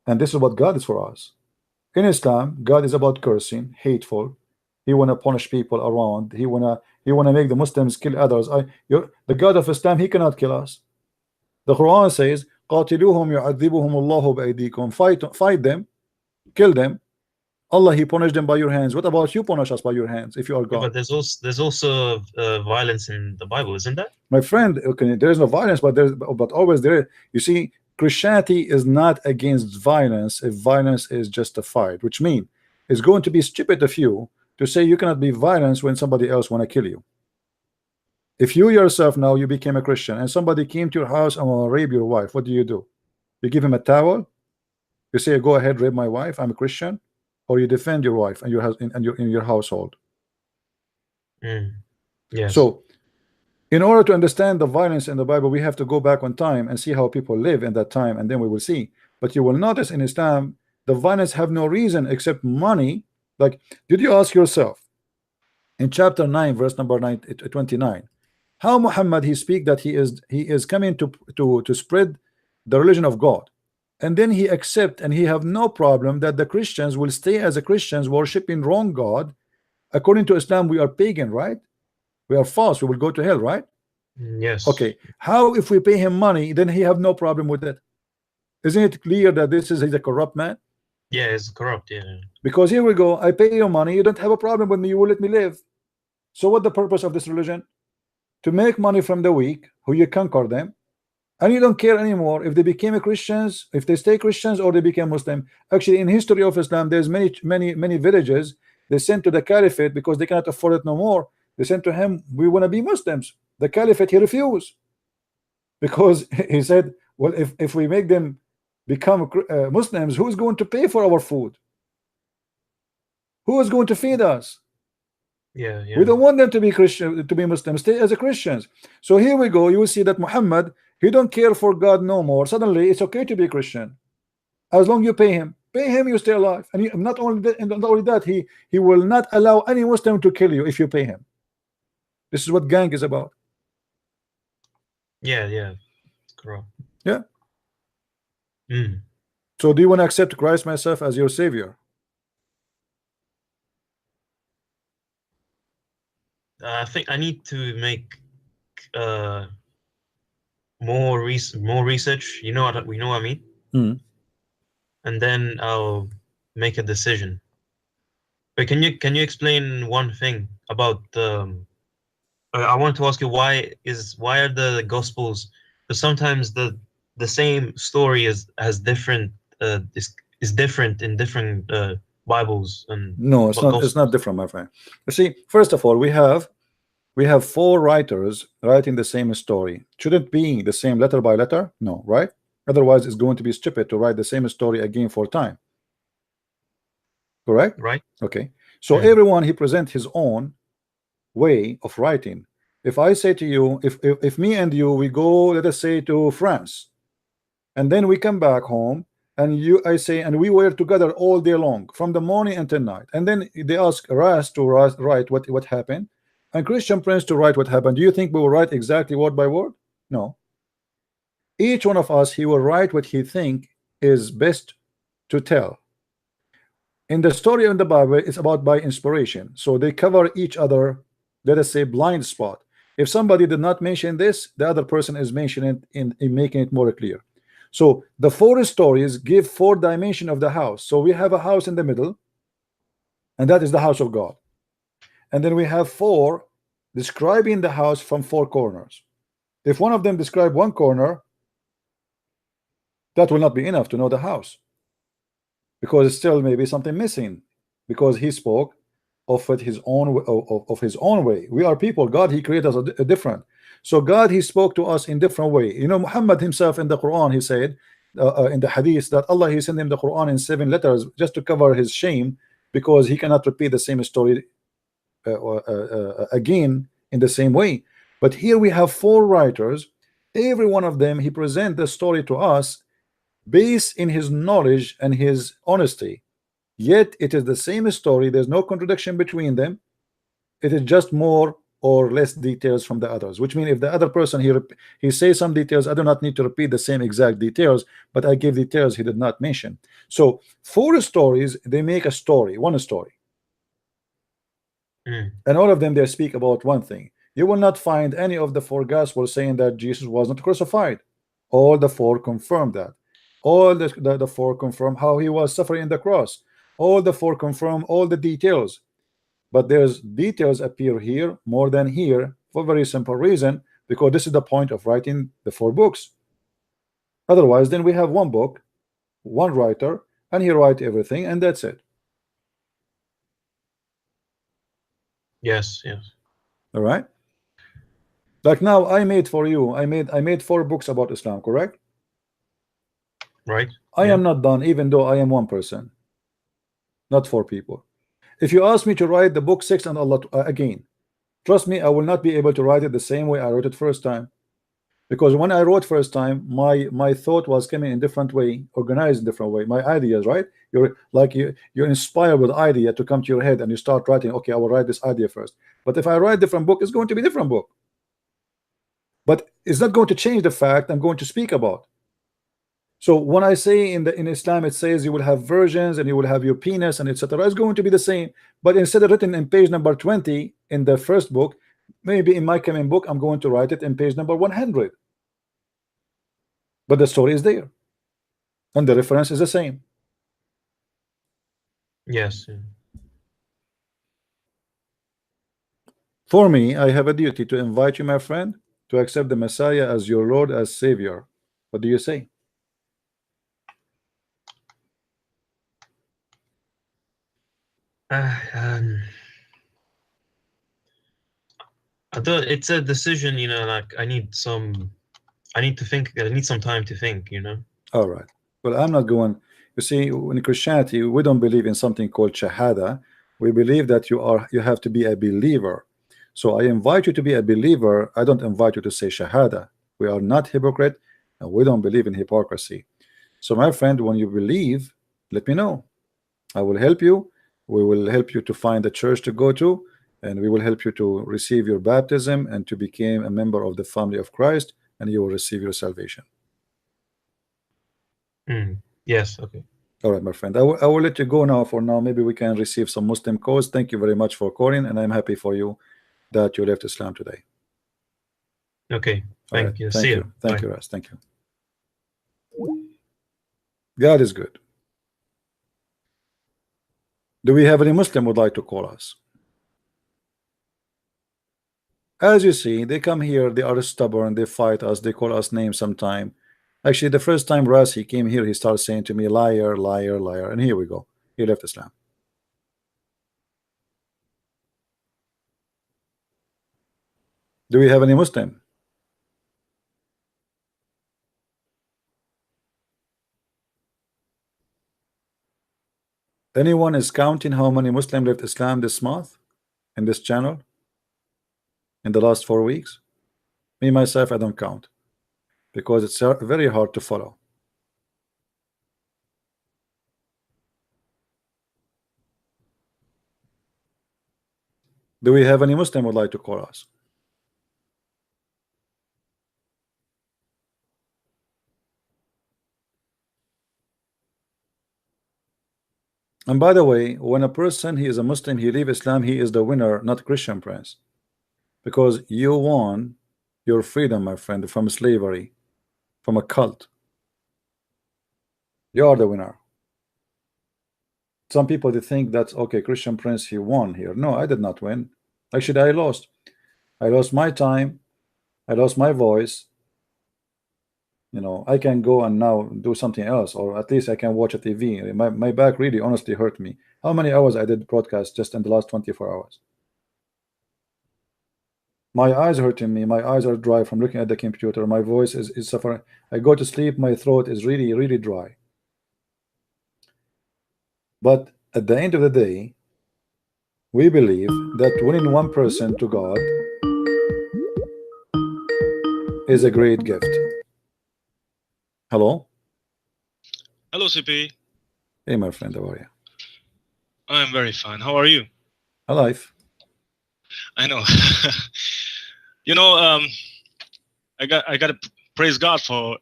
And this is what God is for us. In Islam, God is about cursing, hateful. He wanna punish people around. He wanna make the Muslims kill others. The God of Islam, he cannot kill us. The Quran says, قاتلوهم يعذبهم الله بأيديكم. Fight them, kill them. Allah, he punished them by your hands. What about you punish us by your hands if you are God? But there's also violence in the Bible, isn't there? My friend, okay, there is no violence, but always there. You see, Christianity is not against violence if violence is justified, which means it's going to be stupid of you to say you cannot be violent when somebody else want to kill you. If you yourself now you became a Christian and somebody came to your house and will rape your wife, what do? You give him a towel? You say, go ahead, rape my wife, I'm a Christian? Or you defend your wife and your husband and in your household? Yes. So in order to understand the violence in the Bible, we have to go back on time and see how people live in that time, and then we will see. But you will notice in Islam the violence have no reason except money. Like, did you ask yourself in chapter 9 verse number 29 how Muhammad he speak that he is coming to spread the religion of God, and then he accept and he have no problem that the Christians will stay as a Christians worshiping wrong God. According to Islam, we are pagan, right? We are false, we will go to hell, right? Yes. Okay, how if we pay him money, then he have no problem with it? Isn't it clear that he's a corrupt man? Yeah, it's corrupt, yeah. Because here we go, I pay you money, you don't have a problem with me, you will let me live. So what the purpose of this religion? To make money from the weak, who you conquer them, and you don't care anymore if they became Christians, if they stay Christians or they became Muslim. Actually, in history of Islam, there's many villages they sent to the caliphate because they cannot afford it no more. They sent to him, we want to be Muslims. The caliphate, he refused, because he said, well, if we make them become Muslims, who's going to pay for our food? Who is going to feed us? Yeah. We don't want them to be Christian, to be Muslims. Stay as a Christians. So here we go. You will see that Muhammad, he don't care for God no more. Suddenly, it's okay to be Christian as long you pay him. Pay him, you stay alive. And not only that, he will not allow any Muslim to kill you if you pay him. This is what gang is about. Yeah, it's corrupt. Yeah. So do you want to accept Christ myself as your savior? I think I need to make more research. You know what I mean? And then I'll make a decision. But can you explain one thing about I want to ask you why are the Gospels? Because sometimes the same story has different is different in different Bibles and no, it's not. Gospels. It's not different, my friend. You see, first of all, we have 4 writers writing the same story. Should it be the same letter by letter? No, right? Otherwise, it's going to be stupid to write the same story again 4 times. Correct? Right. Okay. So everyone he presents his own way of writing. If I say to you, if me and you we go, let us say, to France, and then we come back home, and I say, and we were together all day long from the morning until night, and then they ask Ras to write what happened, and Christian Prince to write what happened. Do you think we will write exactly word by word? No. Each one of us, he will write what he think is best to tell. In the story in the Bible, it's about by inspiration, so they cover each other, let us say, blind spot. If somebody did not mention this, the other person is mentioning it in making it more clear. So the 4 stories give 4 dimensions of the house. So we have a house in the middle, and that is the house of God. And then we have 4 describing the house from 4 corners. If one of them describe one corner, That will not be enough to know the house, because still maybe something missing, because he spoke of it his own of his own way. We are people. God, he created us a different. So God, he spoke to us in different way. You know, Muhammad himself in the Quran, he said in the hadith that Allah, he sent him the Quran in 7 letters just to cover his shame, because he cannot repeat the same story again in the same way. But here we have 4 writers. Every one of them, he present the story to us based in his knowledge and his honesty. Yet it is the same story. There's no contradiction between them. It is just more or less details from the others, which means if the other person he says some details, I do not need to repeat the same exact details, but I give details he did not mention. So 4 stories, they make a story, one story. And all of them, they speak about one thing. You will not find any of the 4 gospels saying that Jesus was not crucified. All the 4 confirm that. All the 4 confirm how he was suffering in the cross. All the 4 confirm all the details. But there's details appear here more than here for a very simple reason, because this is the point of writing the 4 books. Otherwise, then we have one book, one writer, and he write everything, and that's it. Yes, yes. All right. Like now, I made for you. I made 4 books about Islam, correct? Right. I am not done, even though I am one person, not 4 people. If you ask me to write the book 6 and Allah again, trust me, I will not be able to write it the same way I wrote it first time, because when I wrote first time, my thought was coming in different way, organized in different way. My ideas, right? You're inspired with idea to come to your head, and you start writing. Okay, I will write this idea first. But if I write different book, it's going to be different book. But it's not going to change the fact I'm going to speak about. So when I say in Islam, it says you will have versions and you will have your penis and etc. It's going to be the same, but instead of written in page number 20 in the first book, maybe in my coming book I'm going to write it in page number 100. But the story is there, and the reference is the same. Yes. For me, I have a duty to invite you, my friend, to accept the Messiah as your Lord, as Savior. What do you say? I thought it's a decision, you know, like I need some time to think, you know. All right. Well, I'm not going. You see, in Christianity, we don't believe in something called shahada. We believe that you have to be a believer. So I invite you to be a believer. I don't invite you to say shahada. We are not hypocrite, and we don't believe in hypocrisy. So my friend, when you believe, let me know. I will help you. We will help you to find a church to go to, and we will help you to receive your baptism and to become a member of the family of Christ, and you will receive your salvation. Yes, okay. All right, my friend. I will let you go now. For now, maybe we can receive some Muslim calls. Thank you very much for calling, and I'm happy for you that you left Islam today. Okay, thank you. Thank See you. Thank Bye. you, Ras. Thank you. God is good. Do we have any Muslim would like to call us? As you see, they come here, they are stubborn, they fight us, they call us names sometime. Actually, the first time Ras he came here, he started saying to me, liar, liar, liar, and here we go. He left Islam. Do we have any Muslim? Anyone is counting how many Muslims left Islam this month in this channel in the last 4 weeks? Me myself, I don't count, because it's very hard to follow. Do we have any Muslim would like to call us? And by the way, when a person he is a Muslim, he leave Islam, he is the winner, not Christian Prince, because you won your freedom, my friend, from slavery, from a cult. You are the winner. Some people they think that's okay. Christian Prince he won here. No, I did not win. Actually, I lost. I lost my time. I lost my voice. You know, I can go and now do something else, or at least I can watch a TV. My back really honestly hurt me. How many hours I did broadcast just in the last 24 hours? My eyes hurting me. My eyes are dry from looking at the computer. My voice is suffering. I go to sleep, my throat is really dry. But at the end of the day, we believe that winning one person to God is a great gift. Hello? Hello, CP. Hey, my friend, how are you? I'm very fine. How are you? Alive. I know. You know, I got to praise God for,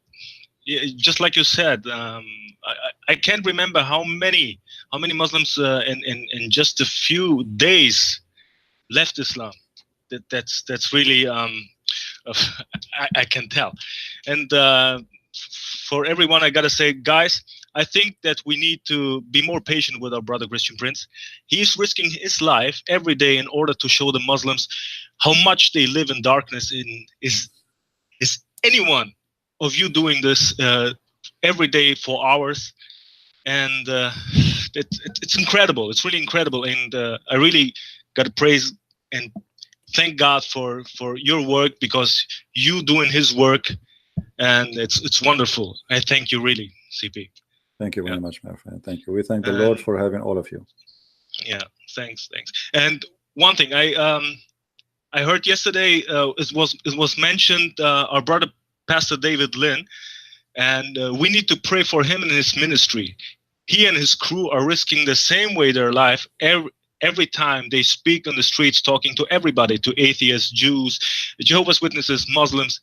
just like you said. I can't remember how many Muslims in just a few days left Islam. That's really I can tell. And for everyone, I gotta say, guys, I think that we need to be more patient with our brother Christian Prince. He's risking his life every day in order to show the Muslims how much they live in darkness. Is anyone of you doing this every day for hours? And it's incredible. It's really incredible. And I really got to praise and thank God for your work, because you doing his work, and it's wonderful. I thank you, really, CP. Thank you very much, my friend. Thank you. We thank the Lord for having all of you. Yeah, thanks. And one thing I heard yesterday, it was mentioned, our brother Pastor David Lynn, and we need to pray for him and his ministry. He and his crew are risking the same way their life every time they speak on the streets, talking to everybody, to atheists, Jews, Jehovah's Witnesses, Muslims.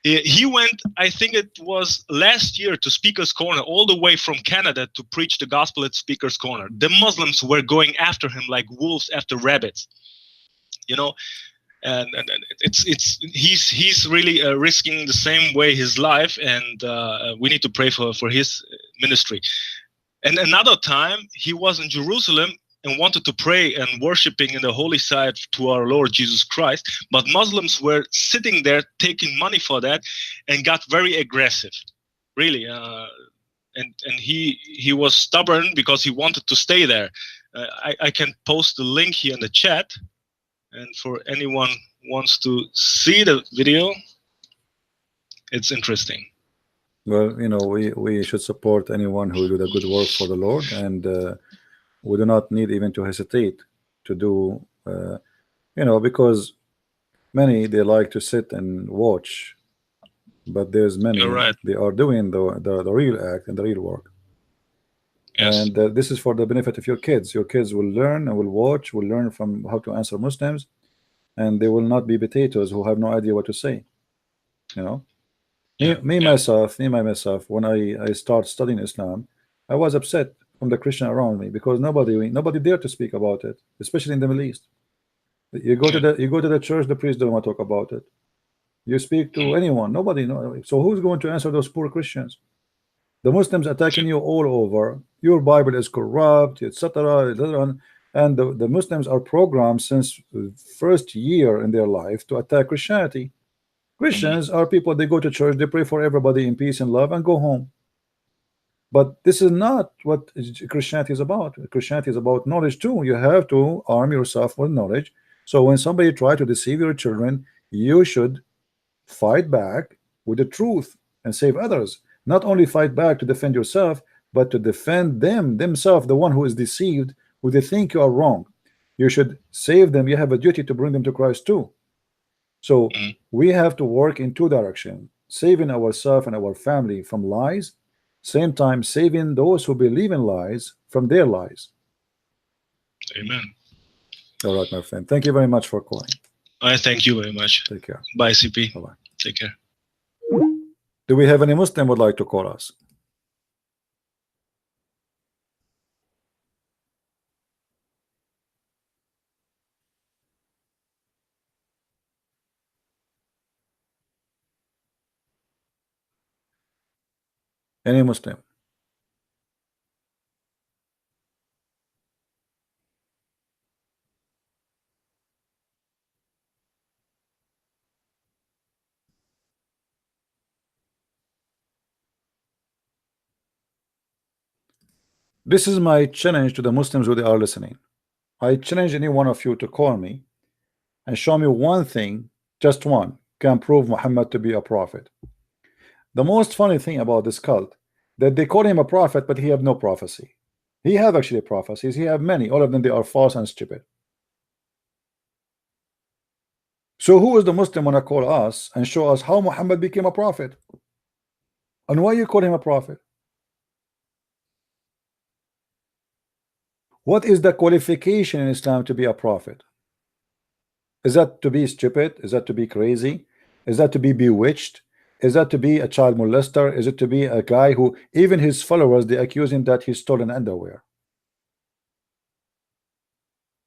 He went, I think it was last year, to Speaker's Corner, all the way from Canada, to preach the gospel at Speaker's Corner. The Muslims were going after him like wolves after rabbits, you know. And he's really risking the same way his life, and we need to pray for his ministry. And another time, he was in Jerusalem and wanted to pray and worshiping in the holy site to our Lord Jesus Christ, but Muslims were sitting there taking money for that, and got very aggressive, really. And he was stubborn because he wanted to stay there. I can post the link here in the chat, and for anyone wants to see the video, it's interesting. Well, you know, we should support anyone who do the good work for the Lord, and we do not need even to hesitate to do, you know, because many, they like to sit and watch, but there's many, right, they are doing the real act and the real work. yes. And this is for the benefit of your kids. Your kids will learn and will watch, will learn from how to answer Muslims, and they will not be potatoes who have no idea what to say, you know. Myself, when I start studying Islam, I was upset from the Christian around me, because nobody dared to speak about it, especially in the Middle East. You go to the church, the priest don't want to talk about it. You speak to anyone, nobody know. So who's going to answer those poor Christians? The Muslims attacking you all over. Your Bible is corrupt, etc., etc. And the Muslims are programmed since the first year in their life to attack Christianity. Christians are people, they go to church, they pray for everybody in peace and love, and go home. But this is not what Christianity is about. Christianity is about knowledge too. You have to arm yourself with knowledge. So when somebody try to deceive your children, you should fight back with the truth and save others. Not only fight back to defend yourself, but to defend themselves, the one who is deceived, who they think you are wrong. You should save them. You have a duty to bring them to Christ too. So we have to work in two directions: saving ourselves and our family from lies, same time saving those who believe in lies from their lies. Amen. All right, my friend. Thank you very much for calling. I thank you very much. Take care. Bye, CP. Bye-bye. Take care. Do we have any Muslim would like to call us? Any Muslim? This is my challenge to the Muslims who they are listening. I challenge any one of you to call me and show me one thing, just one, can prove Muhammad to be a prophet. The most funny thing about this cult, that they call him a prophet, but he have no prophecy. He have actually prophecies. He have many. All of them, they are false and stupid. So who is the Muslim wanna call us and show us how Muhammad became a prophet? And why you call him a prophet? What is the qualification in Islam to be a prophet? Is that to be stupid? Is that to be crazy? Is that to be bewitched? Is that to be a child molester? Is it to be a guy who even his followers, they accuse him that he's stolen underwear?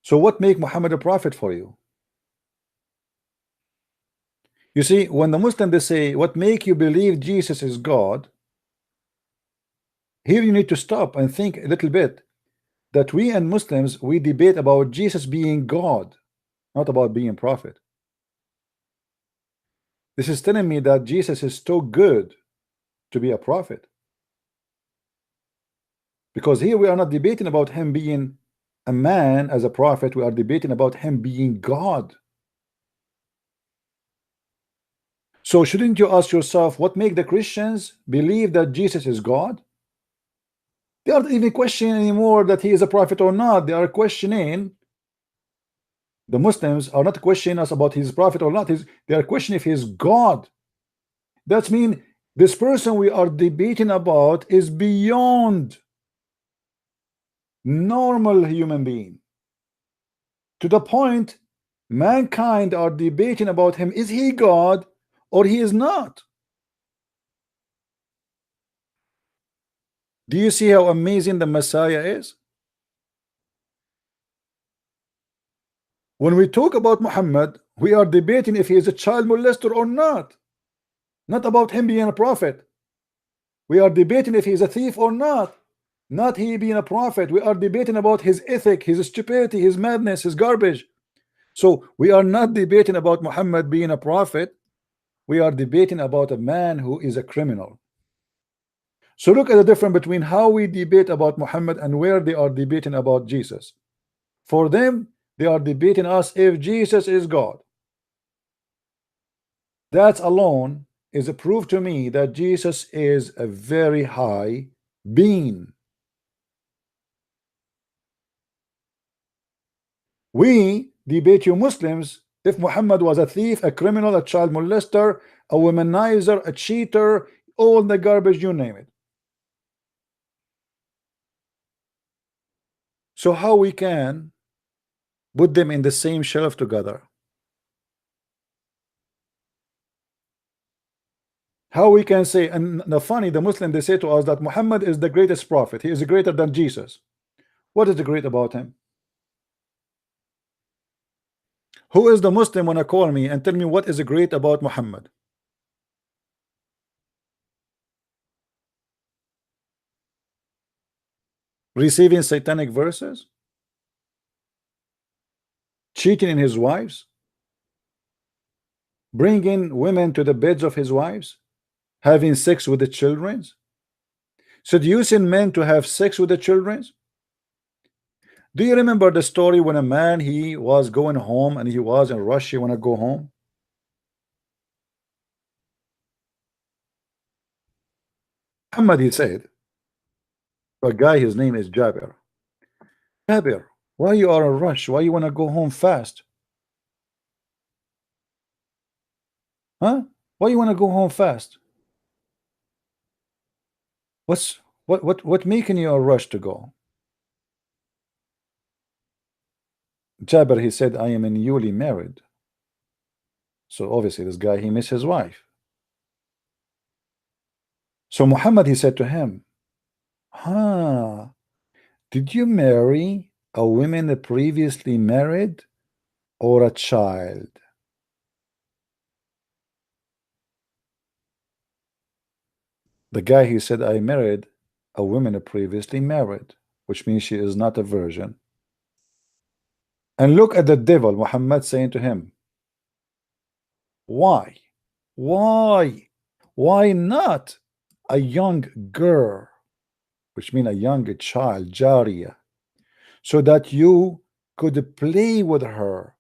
So what make Muhammad a prophet for you? You see, when the Muslim they say, what make you believe Jesus is God? Here you need to stop and think a little bit, that we and Muslims, we debate about Jesus being God, not about being prophet. This is telling me that Jesus is too good to be a prophet, because here we are not debating about him being a man as a prophet, we are debating about him being God. So shouldn't you ask yourself, what make the Christians believe that Jesus is God? They aren't even questioning anymore that he is a prophet or not. They are questioning, the Muslims are not questioning us about his prophet or not. They are questioning if he is God. That means this person we are debating about is beyond normal human being, to the point mankind are debating about him, is he God or he is not? Do you see how amazing the Messiah is? When we talk about Muhammad, we are debating if he is a child molester or not about him being a prophet. We are debating if he is a thief or not he being a prophet. We are debating about his ethic, his stupidity, his madness, his garbage. So we are not debating about Muhammad being a prophet. We are debating about a man who is a criminal. So look at the difference between how we debate about Muhammad and where they are debating about Jesus. For them, they are debating us if Jesus is God. That alone is a proof to me that Jesus is a very high being. We debate, you Muslims, if Muhammad was a thief, a criminal, a child molester, a womanizer, a cheater, all the garbage, you name it. So how we can put them in the same shelf together? How we can say, and the funny, the Muslim, they say to us that Muhammad is the greatest prophet. He is greater than Jesus. What is the great about him? Who is the Muslim wanna call me and tell me what is great about Muhammad? Receiving satanic verses? Cheating in his wives? Bringing women to the beds of his wives? Having sex with the children? Seducing men to have sex with the children? Do you remember the story when a man, he was going home and he was in rush, he want to go home? Muhammad, he said, a guy, his name is Jabir. Jabir, why you are in rush? Why you want to go home fast? Huh? Why you want to go home fast? What making you a rush to go? Jabir, he said, I am newly married. So obviously this guy, he missed his wife. So Muhammad, he said to him, did you marry a woman previously married or a child? The guy, he said, I married a woman previously married, which means she is not a virgin. And look at the devil, Muhammad, saying to him, why not a young girl? which means a young child, Jariya, so that you could play with her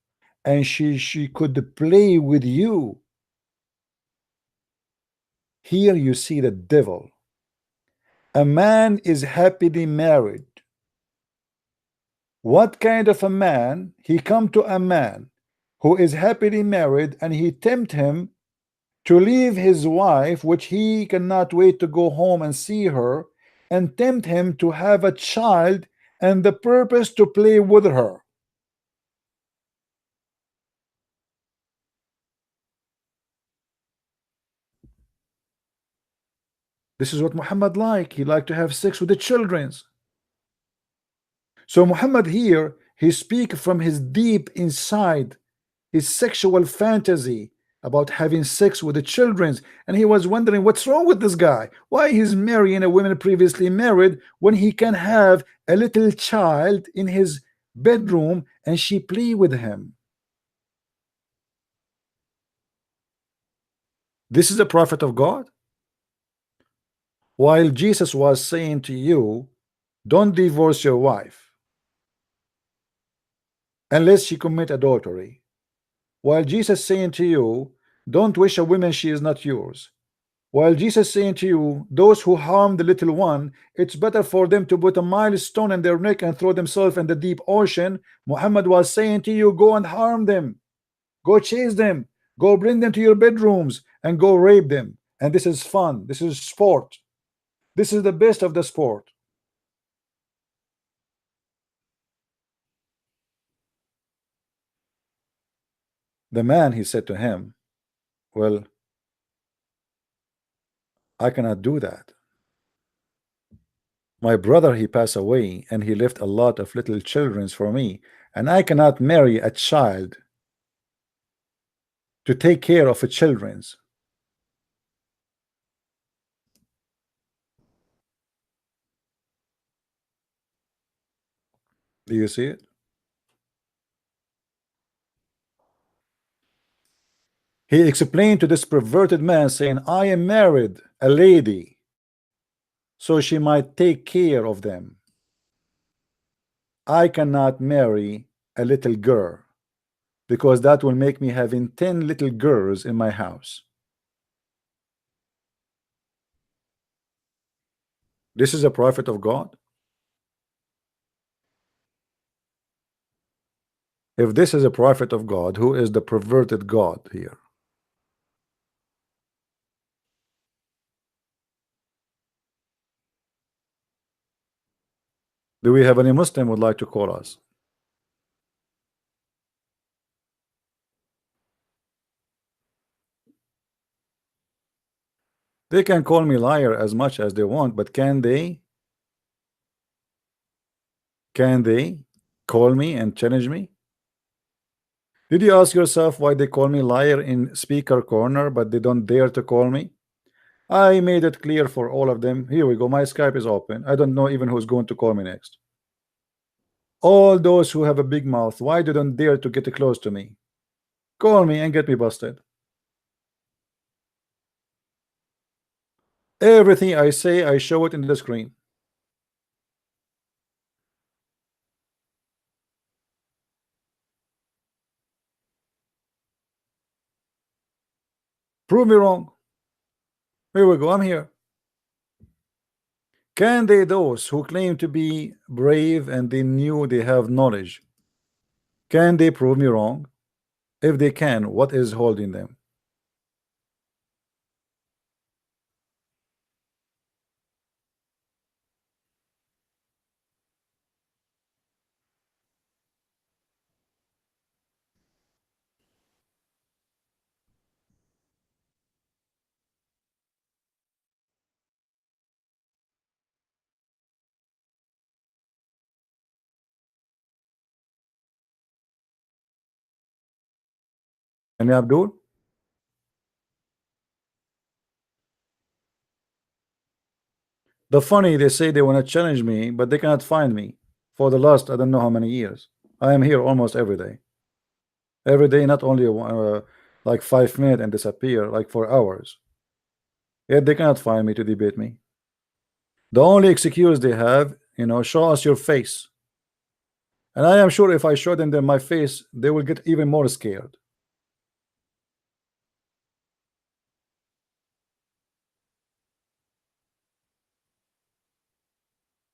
and she could play with you. Here you see the devil. A man is happily married. What kind of a man? He come to a man who is happily married and he tempt him to leave his wife, which he cannot wait to go home and see her, and tempt him to have a child and the purpose to play with her. This is what Muhammad like. He liked to have sex with the children's. So Muhammad here, he speak from his deep inside, his sexual fantasy about having sex with the children's, and he was wondering what's wrong with this guy. Why he's marrying a woman previously married when he can have a little child in his bedroom and she play with him. This is the prophet of God. While Jesus was saying to you, don't divorce your wife unless she commit adultery. While Jesus saying to you, don't wish a woman she is not yours. While Jesus saying to you, those who harm the little one, it's better for them to put a milestone in their neck and throw themselves in the deep ocean. Muhammad was saying to you, go and harm them, go chase them, go bring them to your bedrooms and go rape them. And this is fun, this is sport, this is the best of the sport. The man, he said to him, well, I cannot do that. My brother, he passed away and he left a lot of little children for me, and I cannot marry a child to take care of a children's. Do you see it? He explained to this perverted man saying, I am married a lady so she might take care of them. I cannot marry a little girl because that will make me having 10 little girls in my house. This is a prophet of God. If this is a prophet of God, who is the perverted God here? Do we have any Muslim would like to call us? They can call me liar as much as they want, but can they? Can they call me and challenge me? Did you ask yourself why they call me liar in speaker corner, but they don't dare to call me? I made it clear for all of them. Here we go. My Skype is open. I don't know even who's going to call me next. All those who have a big mouth, why they don't dare to get close to me? Call me and get me busted. Everything I say, I show it in the screen. Prove me wrong. Here we go. I'm here. Can they, those who claim to be brave and they knew they have knowledge, can they prove me wrong? If they can, what is holding them? And Abdul? The funny, they say they want to challenge me, but they cannot find me for the last I don't know how many years. I am here almost every day. Every day, not only like 5 minutes and disappear, like for hours. Yet they cannot find me to debate me. The only excuse they have, you know, show us your face. And I am sure if I show them my face, they will get even more scared.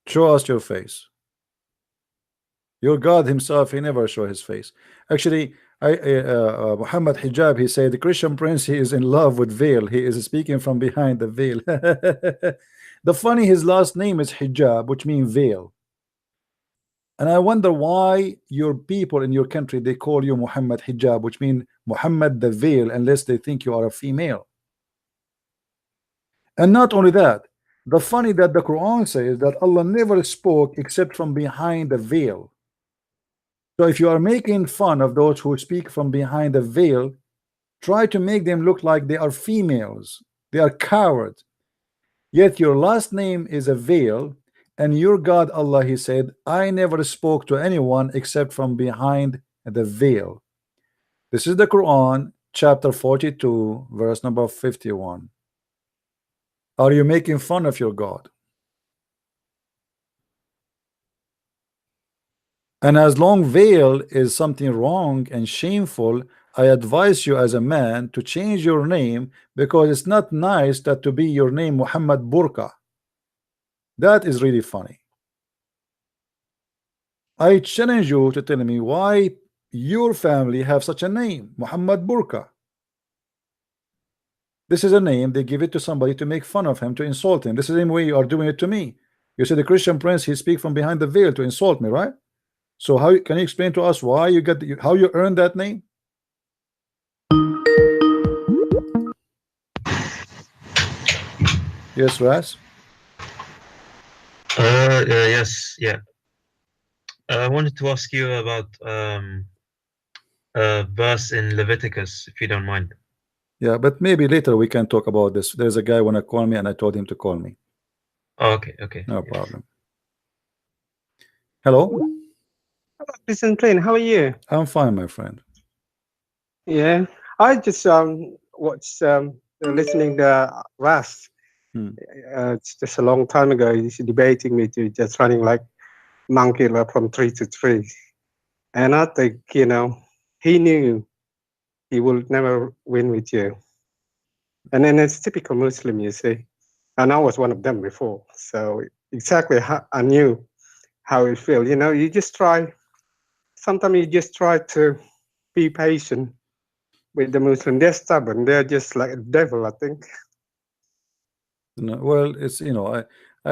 Show us your face. Your God himself, he never show his face. Actually, Muhammad Hijab, he said the Christian prince, he is in love with veil. He is speaking from behind the veil. The funny, his last name is Hijab, which means veil. And I wonder why your people in your country, they call you Muhammad Hijab, which means Muhammad the veil, unless they think you are a female. And not only that, the funny that the Quran says that Allah never spoke except from behind the veil. So if you are making fun of those who speak from behind the veil, try to make them look like they are females. They are cowards. Yet your last name is a veil, and your God Allah, he said, I never spoke to anyone except from behind the veil. This is the Quran, chapter 42, verse number 51. Are you making fun of your God? And as long veil is something wrong and shameful, I advise you as a man to change your name, because it's not nice that to be your name Muhammad Burqa. That is really funny. I challenge you to tell me why your family have such a name, Muhammad Burqa. This is a name they give it to somebody to make fun of him, to insult him. This is the same way you are doing it to me. You say the Christian prince, he speak from behind the veil to insult me, right? So how can you explain to us why you get how you earned that name? Yes, Ras. Yes, yeah. I wanted to ask you about a verse in Leviticus, if you don't mind. Yeah, but maybe later we can talk about this. There's a guy wanna call me, and I told him to call me. Oh, okay, okay. No problem. Hello. Listen, Plain, how are you? I'm fine, my friend. Yeah, I just watched listening to Ras. It's just a long time ago. He's debating me to just running like monkey from tree to tree, and I think he knew he would never win with you. And then it's typical Muslim, you see. And I was one of them before, so exactly how I knew how it feels. You just try. Sometimes you just try to be patient with the Muslim. They're stubborn. They're just like a devil, I think. No, well, it's I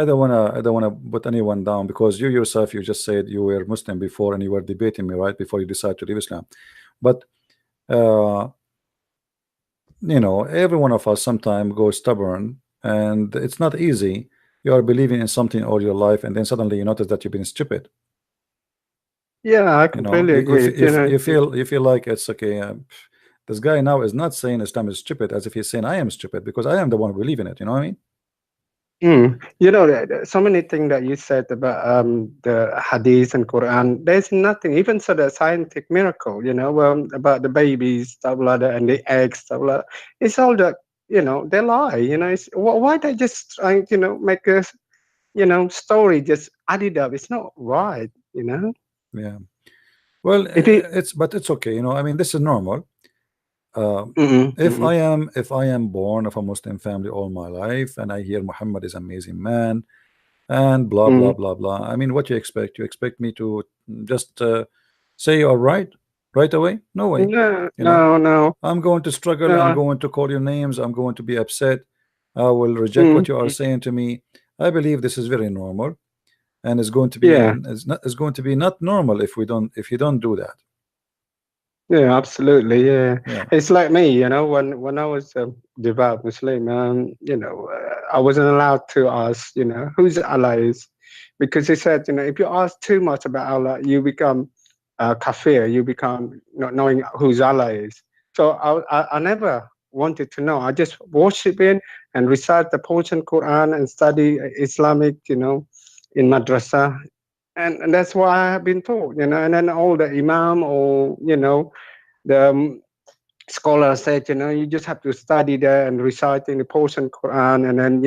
don't wanna put anyone down, because you yourself, you just said you were Muslim before and you were debating me right before you decided to leave Islam. But every one of us sometimes goes stubborn, and it's not easy. You are believing in something all your life, and then suddenly you notice that you've been stupid. Yeah, I completely agree. You feel like it's okay. This guy now is not saying Islam is stupid, as if he's saying I am stupid, because I am the one who believe in it. You know what I mean? So many things that you said about the Hadith and Quran. There's nothing, even so the scientific miracle. About the babies, stuff like that, and the eggs, stuff like that. It's all that they lie. It's, why they just trying make a story just add it up? It's not right. Yeah. Well, it's okay. I mean, this is normal. If I am born of a Muslim family all my life, and I hear Muhammad is an amazing man, and blah blah blah blah, I mean, what you expect? You expect me to just say you are right away? No way. No. I'm going to struggle. I'm going to call you names. I'm going to be upset. I will reject what you are saying to me. I believe this is very normal, and it's going to be it's going to be not normal if you don't do that. Yeah, absolutely. Yeah. It's like me, when I was a devout Muslim, I wasn't allowed to ask, who's Allah is, because he said, if you ask too much about Allah, you become kafir, you become not knowing who's Allah is. So I never wanted to know. I just worship Him and recite the portion Quran and study Islamic, in madrasa. And that's what I have been taught, and then all the imam or, the scholar said, you just have to study there and reciting the portion Quran, and then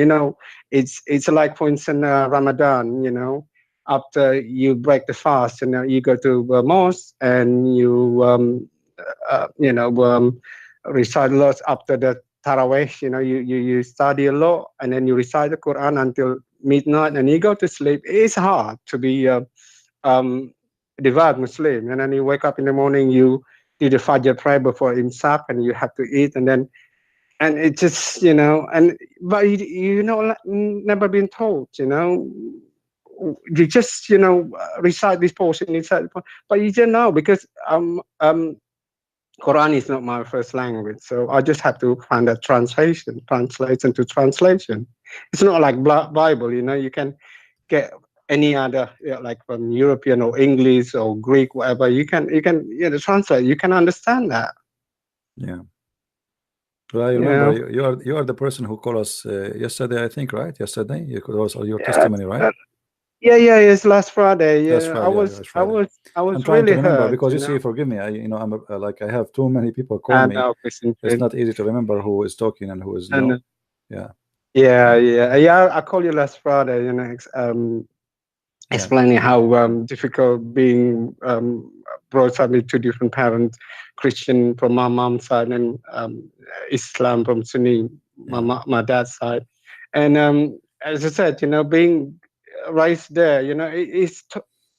it's like, for instance, Ramadan. After you break the fast, you go to the mosque and you recite lots after the Tarawih. You study a lot, and then you recite the Quran until midnight, and you go to sleep. It's hard to be devout Muslim, and then you wake up in the morning, you do the Fajr prayer before Imsak, and you have to eat, and it just, but never been told, you just, recite this portion, but you don't know, because Quran is not my first language, so I just have to find a translation to translation. It's not like Bible, you can get any other, like from European or English or Greek, whatever. You can translate. You can understand that. Yeah. Well, I remember you are the person who called us yesterday, I think, right? Yesterday, you could also your testimony, right? It's last Friday. Yeah, last Friday, I was I'm trying really to remember hurt, because you see, forgive me, I'm like, I have too many people call me. It's not easy to remember who is talking and who is not. I called you last Friday. Explaining how difficult being brought up with two different parents, Christian from my mom's side and Islam from Sunni, my dad's side. And as I said, being raised there, it's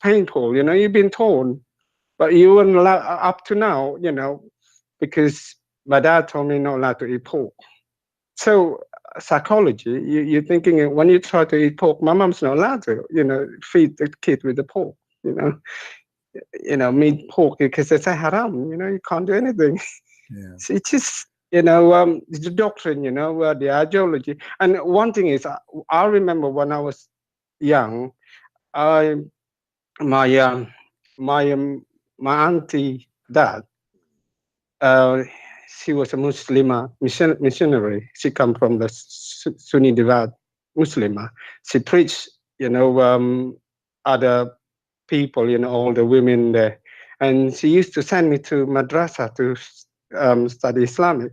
painful. You've been torn, but you weren't allowed up to now, because my dad told me not allowed to eat pork. So psychology, you're thinking when you try to eat pork, my mom's not allowed to, feed the kid with the pork, meat pork, because it's a haram, you can't do anything. So it's just, the doctrine, the ideology. And one thing is, I remember when I was young, my auntie dad, she was a Muslim missionary. She come from the Sunni devout Muslim. She preached, other people, all the women there. And she used to send me to madrasa to study Islamic.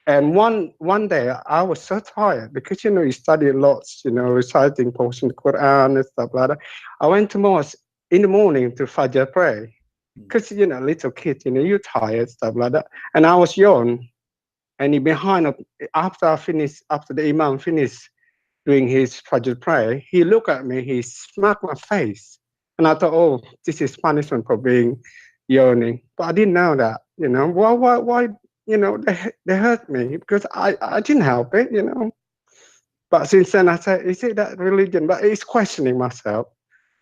And one day I was so tired because, you study lots, reciting portion of Quran and stuff like that. I went to mosque in the morning to Fajr pray. Because, little kid, you're tired, stuff like that. And I was young. And behind, after the Imam finished doing his Fajr prayer, he looked at me, he smacked my face. And I thought, oh, this is punishment for being yawning. But I didn't know that, why, they hurt me because I didn't help it, But since then I said, is it that religion? But it's questioning myself.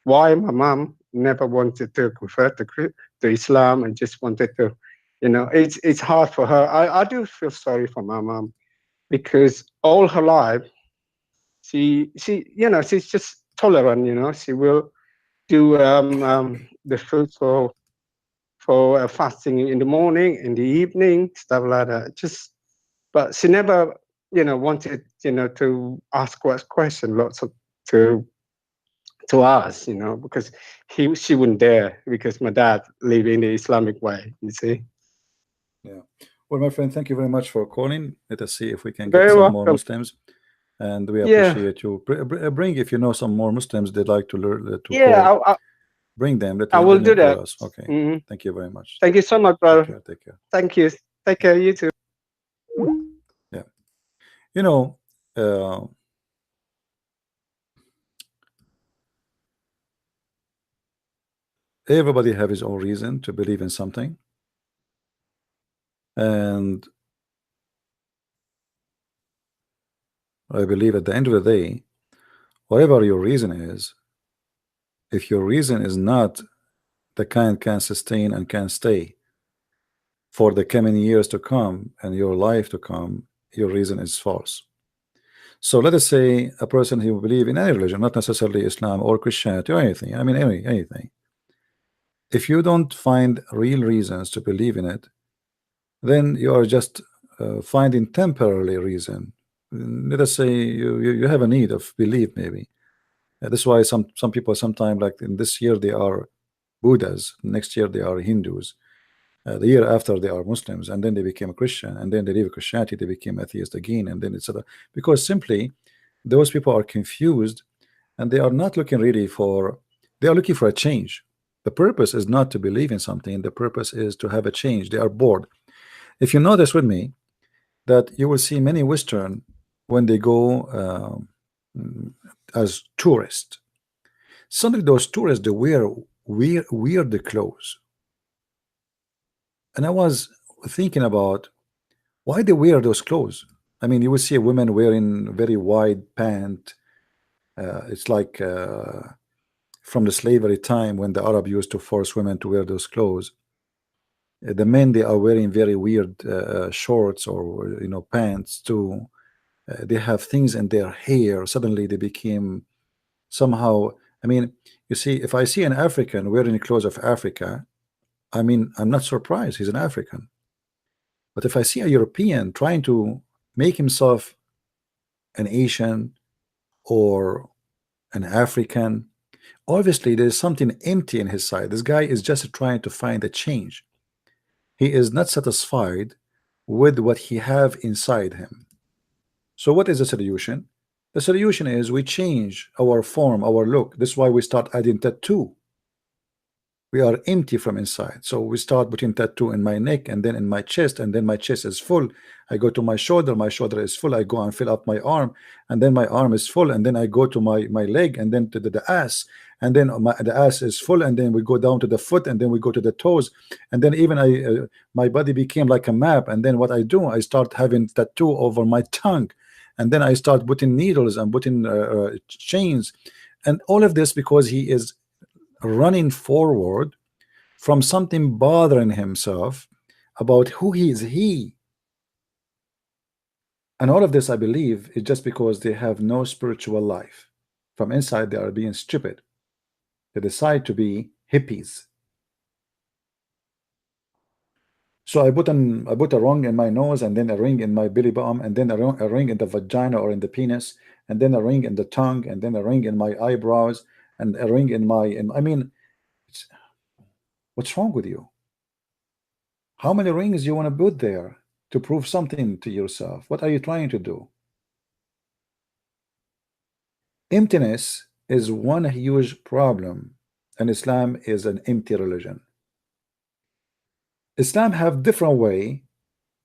Why my mom never wanted to convert to Islam and just wanted to, it's hard for her. I do feel sorry for my mom because all her life, she's just tolerant, she will do the food for fasting in the morning, in the evening, stuff like that. But she never, wanted, to ask questions, lots of to us, because she wouldn't dare because my dad lived in the Islamic way, you see. Yeah. Well, my friend, thank you very much for calling. Let us see if we can get some more Muslims. And we appreciate you. Bring, if you know some more Muslims they'd like to learn call. Bring them. I will do that. Us. Okay. Thank you very much. Thank you so much, brother. Take care. Thank you. Take care. You too. Yeah. Everybody have his own reason to believe in something, and I believe at the end of the day, whatever your reason is, if your reason is not the kind can sustain and can stay for the coming years to come and your life to come, your reason is false. So let us say a person who believes in any religion, not necessarily Islam or Christianity or anything, I mean anything. If you don't find real reasons to believe in it, then you are just finding temporary reason. Let us say you have a need of belief, maybe. That's why some people sometimes, like in this year they are Buddhas, next year they are Hindus. the year after they are Muslims, and then they became a Christian, and then they leave Christianity, they became atheist again, and then etc. Because simply those people are confused, and they are not looking really for, they are looking for a change. The purpose is not to believe in something, the purpose is to have a change. They are bored. If you notice with me that you will see many Western, when they go as tourists, suddenly those tourists, they wear weird clothes. And I was thinking about why they wear those clothes. I mean, you will see a woman wearing very wide pant. It's like from the slavery time when the Arab used to force women to wear those clothes. The men, they are wearing very weird shorts or pants too. They have things in their hair. Suddenly they became somehow, I mean, you see, if I see an African wearing the clothes of Africa, I mean, I'm not surprised, he's an African. But if I see a European trying to make himself an Asian or an African, obviously there's something empty in his side. This guy is just trying to find a change. He is not satisfied with what he have inside him. So what is the solution? The solution is we change our form, our look. This is why we start adding tattoo. We are empty from inside, so we start putting tattoo in my neck, and then in my chest, and then my chest is full. I go to my shoulder is full. I go and fill up my arm, and then my arm is full, and then I go to my leg, and then to the ass, and then the ass is full, and then we go down to the foot, and then we go to the toes, and then even my body became like a map. And then what I do, I start having tattoo over my tongue, and then I start putting needles and putting chains, and all of this because he is running forward from something bothering himself about who he is. And all of this, I believe, is just because they have no spiritual life. From inside they are being stupid. They decide to be hippies. So I put a ring in my nose, and then a ring in my belly button, and then a ring in the vagina or in the penis, and then a ring in the tongue, and then a ring in my eyebrows, and a ring in my I mean, what's wrong with you? How many rings you want to put there to prove something to yourself? What are you trying to do? Emptiness is one huge problem, and Islam is an empty religion. Islam have different way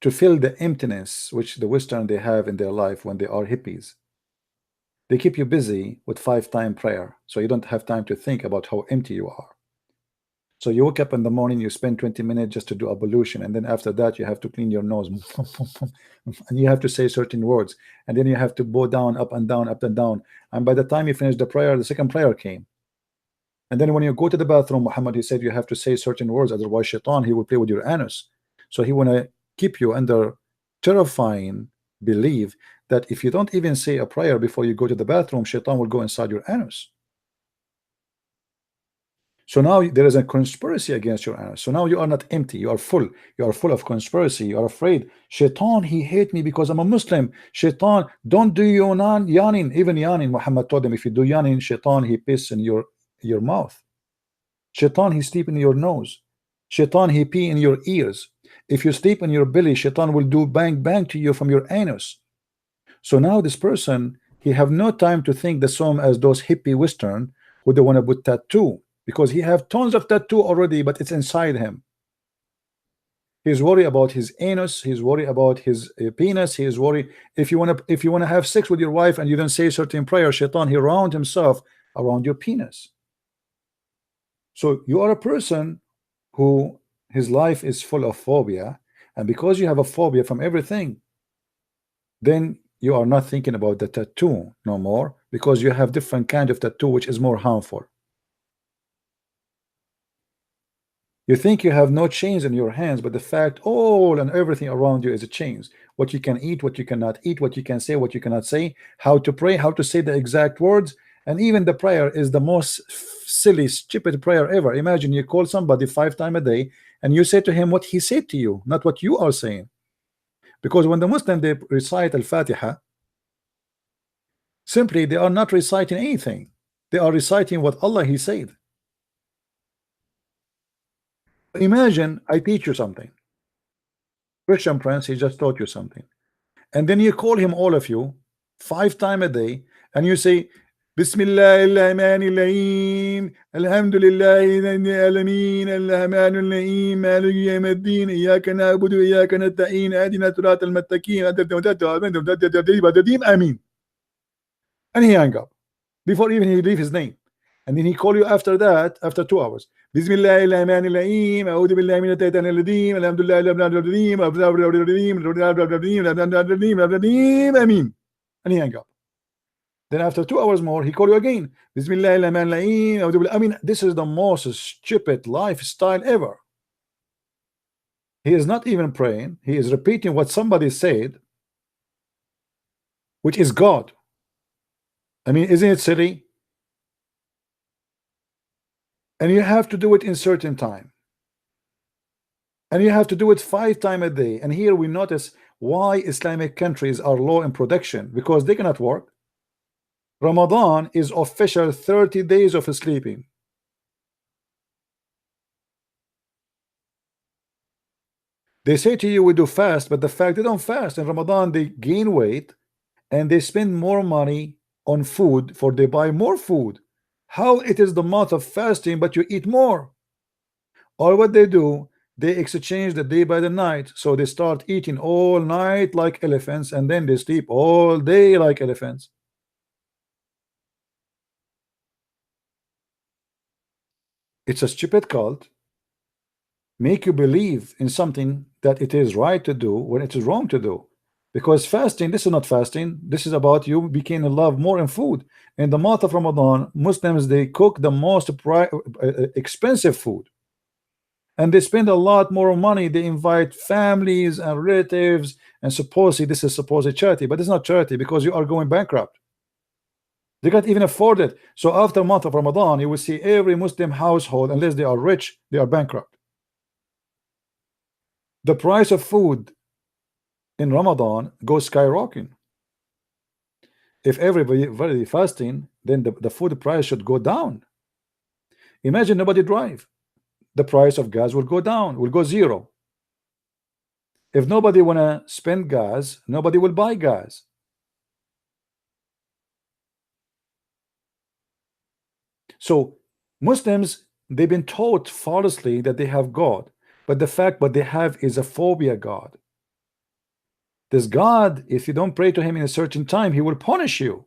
to fill the emptiness which the Western they have in their life when they are hippies. They keep you busy with 5-time prayer, so you don't have time to think about how empty you are. So you wake up in the morning, you spend 20 minutes just to do ablution, and then after that you have to clean your nose, and you have to say certain words, and then you have to bow down, up and down, up and down. And by the time you finish the prayer, the second prayer came. And then when you go to the bathroom, Muhammad, he said you have to say certain words, otherwise shaitan, he will play with your anus. So he want to keep you under terrifying belief that if you don't even say a prayer before you go to the bathroom, shaitan will go inside your anus. So now there is a conspiracy against your anus. So now you are not empty, you are full. You are full of conspiracy. You are afraid. Shaitan, he hate me because I'm a Muslim. Shaitan, don't do yawning. Even yawning, Muhammad told them, if you do yawning, shaitan, he piss in your mouth. Shaitan, he sleep in your nose. Shaitan, he pee in your ears. If you sleep in your belly, shaitan will do bang bang to you from your anus. So now this person, he have no time to think the same as those hippie Western who they want to put tattoo, because he have tons of tattoo already, but it's inside him. He's worried about his anus, he's worried about his penis, he is worried if you want to have sex with your wife and you don't say certain prayer, shaitan, he round himself around your penis. So you are a person who his life is full of phobia, and because you have a phobia from everything, then you are not thinking about the tattoo no more, because you have different kind of tattoo which is more harmful. You think you have no chains in your hands, but the fact all and everything around you is a chains. What you can eat, what you cannot eat, what you can say, what you cannot say, how to pray, how to say the exact words, and even the prayer is the most silly, stupid prayer ever. Imagine you call somebody 5 times a day and you say to him what he said to you, not what you are saying. Because when the Muslim they recite Al-Fatiha, simply they are not reciting anything. They are reciting what Allah he said. Imagine I teach you something. Christian Prince, he just taught you something. And then you call him, all of you, 5 times a day, and you say, Bismillahirrahmanirrahim, Alhamdulillahi alamin, Alrahmanirrahim, Maliki yawmiddin, Iyyaka na'budu wa iyyaka nasta'in, Ihdina siratal mustaqim, Amin. And he hang up before even he leave his name. And then he call you after that, after 2 hours. Bismillahirrahmanirrahim, A'udhu billahi minash shaitanir rajim, Alhamdulillahi, Amin. And he hang up. Then after 2 hours more, he call you again. Bismillahirrahmanirrahim. I mean, this is the most stupid lifestyle ever. He is not even praying. He is repeating what somebody said, which is God. I mean, isn't it silly? And you have to do it in certain time. And you have to do it 5 times a day. And here we notice why Islamic countries are low in production, because they cannot work. Ramadan is official 30 days of sleeping. They say to you we do fast, but the fact they don't fast. In Ramadan they gain weight and they spend more money on food, for they buy more food. How it is the month of fasting but you eat more? Or what they do, they exchange the day by the night. So they start eating all night like elephants, and then they sleep all day like elephants. It's a stupid cult. Make you believe in something that it is right to do when it is wrong to do. Because fasting, this is not fasting. This is about you became in love more in food. In the month of Ramadan, Muslims, they cook the most expensive food. And they spend a lot more money. They invite families and relatives, and supposedly this is supposed charity, but it's not charity because you are going bankrupt. They can't even afford it. So after a month of Ramadan, you will see every Muslim household, unless they are rich, they are bankrupt. The price of food in Ramadan goes skyrocketing. If everybody fasting, then the food price should go down. Imagine nobody drive. The price of gas will go down, will go zero. If nobody wanna spend gas, nobody will buy gas. So Muslims, they've been taught falsely that they have God, but the fact what they have is a phobia God. This God, if you don't pray to him in a certain time, he will punish you.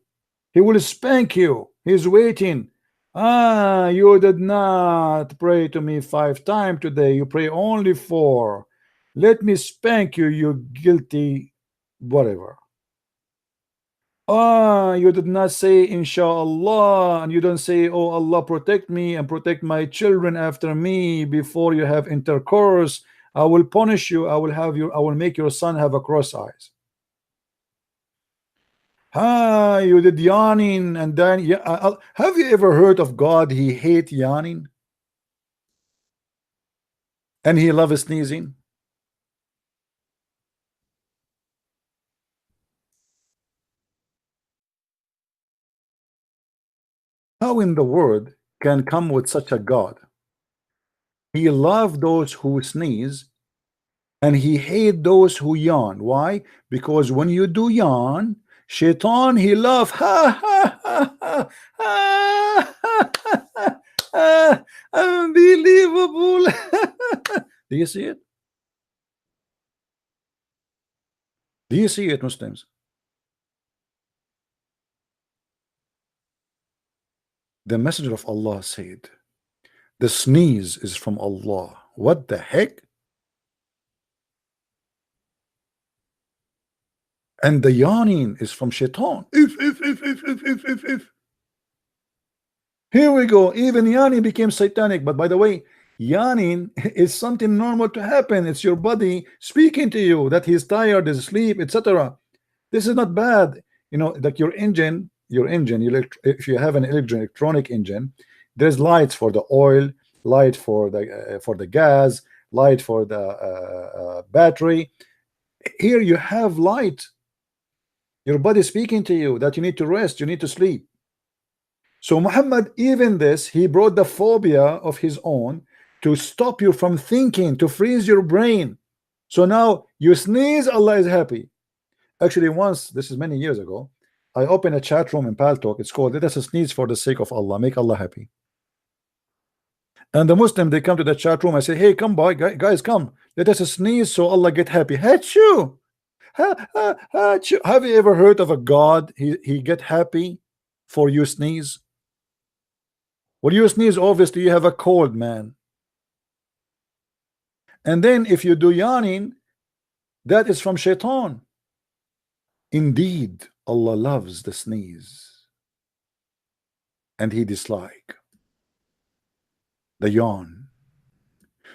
He will spank you. He's waiting. You did not pray to me 5 times today. You pray only 4. Let me spank you, you guilty whatever. You did not say inshallah, and you don't say, oh Allah protect me and protect my children after me before you have intercourse. I will punish you. I will make your son have a cross eyes. You did yawning, and then have you ever heard of God? He hate yawning and he loves sneezing. How in the world can come with such a God? He loves those who sneeze and he hate those who yawn. Why? Because when you do yawn, Shaitan, he love unbelievable. Do you see it? Do you see it, Muslims? The Messenger of Allah said, the sneeze is from Allah. What the heck? And the yawning is from Shaitan. If. Here we go. Even yawning became satanic. But by the way, yawning is something normal to happen. It's your body speaking to you that he's tired, is asleep, etc. This is not bad. You know, like your engine, if you have an electronic engine, there's lights for the oil, light for the gas, light for the battery. Here you have light. Your body speaking to you that you need to rest, you need to sleep. So Muhammad, even this, he brought the phobia of his own to stop you from thinking, to freeze your brain. So now you sneeze, Allah is happy. Actually, once, this is many years ago, I opened a chat room in Paltalk. It's called "Let us sneeze for the sake of Allah, make Allah happy." And the Muslim, they come to the chat room. I say, hey, come by, guys, come. Let us sneeze so Allah get happy. Achoo! Achoo! Have you ever heard of a God? He get happy for you sneeze. When you sneeze, obviously you have a cold, man. And then if you do yawning, that is from shaitan. Indeed, Allah loves the sneeze, and He dislike the yawn.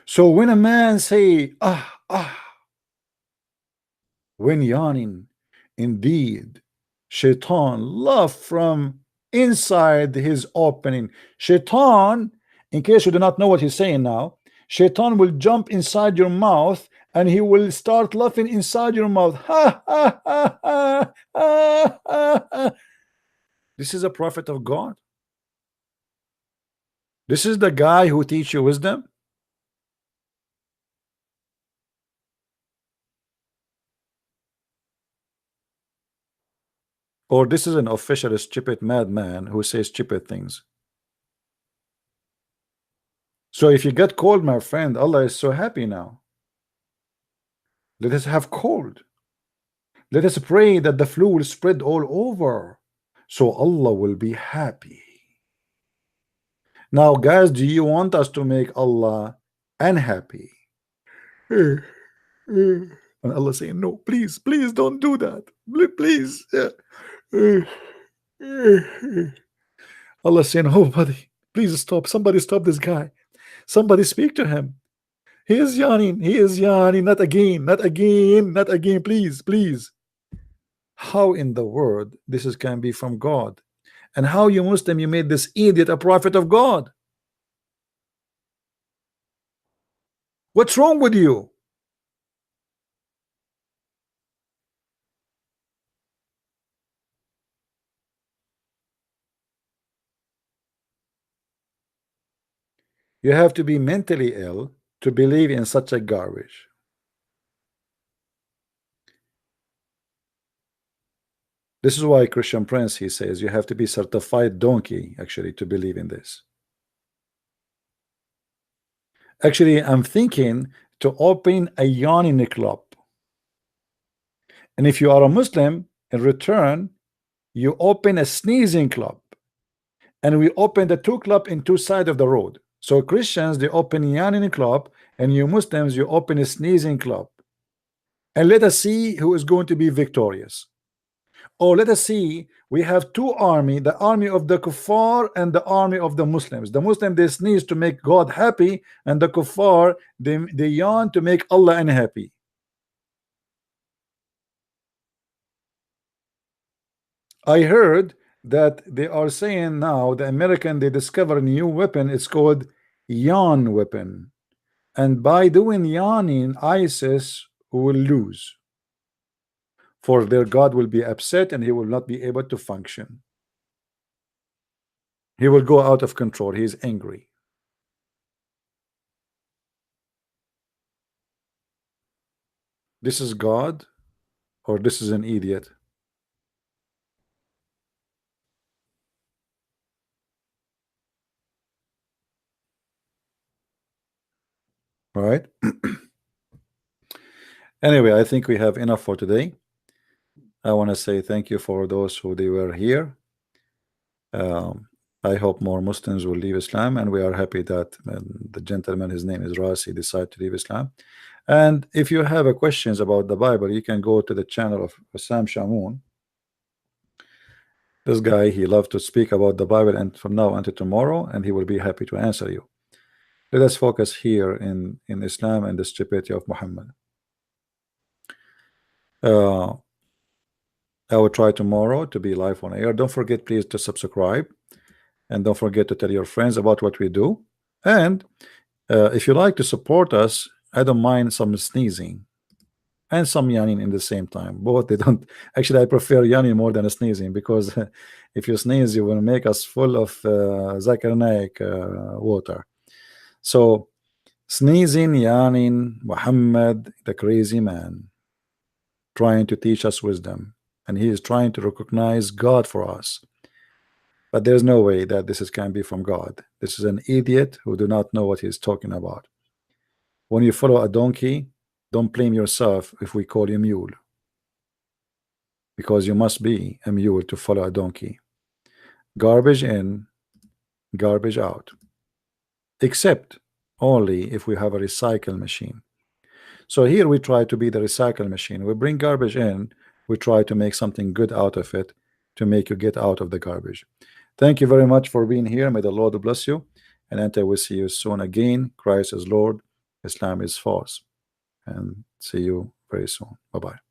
So when a man say when yawning, indeed shaitan love from inside his opening. Shaitan, in case you do not know what he's saying now, shaitan will jump inside your mouth and he will start laughing inside your mouth. This is a prophet of God. This is the guy who teach you wisdom. Or this is an official stupid madman who says stupid things. So if you get cold, my friend, Allah is so happy now. Let us have cold. Let us pray that the flu will spread all over, so Allah will be happy. Now, guys, do you want us to make Allah unhappy? And Allah saying, no, please, please don't do that. Please. Allah saying, oh, buddy, please stop. Somebody stop this guy. Somebody speak to him. He is yawning. He is yawning. Not again. Not again. Not again. Please, please. How in the world this can be from God? And how, you Muslim, you made this idiot a prophet of God? What's wrong with you? You have to be mentally ill to believe in such a garbage. This is why Christian Prince, he says, you have to be certified donkey actually to believe in this. Actually, I'm thinking to open a yawning club. And if you are a Muslim, in return, you open a sneezing club. And we open the two club in two sides of the road. So Christians, they open a yawning club, and you Muslims, you open a sneezing club. And let us see who is going to be victorious. Or let us see, we have two armies, the army of the kuffar and the army of the Muslims. The Muslims, they sneeze to make God happy, and the kuffar, they yawn to make Allah unhappy. I heard that they are saying now, the American, they discover a new weapon. It's called yawn weapon. And by doing yawning, ISIS will lose. For their God will be upset and he will not be able to function. He will go out of control. He is angry. This is God, or this is an idiot? All right. Anyway, I think we have enough for today. I want to say thank you for those who they were here. I hope more Muslims will leave Islam, and we are happy that the gentleman, his name is Rasi, decided to leave Islam. And if you have questions about the Bible, you can go to the channel of Sam Shamoun. This guy, he loves to speak about the Bible, and from now until tomorrow, and he will be happy to answer you. Let us focus here in Islam and the stupidity of Muhammad. I will try tomorrow to be live on air. Don't forget, please, to subscribe, and don't forget to tell your friends about what we do. And if you like to support us, I don't mind some sneezing and some yawning in the same time. Both, they don't actually. I prefer yawning more than sneezing, because if you sneeze, you will make us full of Zakir Naik water. So Sneezing, yawning, Muhammad, the crazy man, trying to teach us wisdom, and he is trying to recognize God for us. But there's no way that this can be from God. This is an idiot who do not know what he's talking about. When you follow a donkey, don't blame yourself if we call you mule, because you must be a mule to follow a donkey. Garbage in, garbage out, except only if we have a recycle machine. So here we try to be the recycle machine. We bring garbage in, we try to make something good out of it to make you get out of the garbage. Thank you very much for being here. May the Lord bless you, and until we see you soon again. Christ is Lord, Islam is false, and see you very soon. Bye-bye.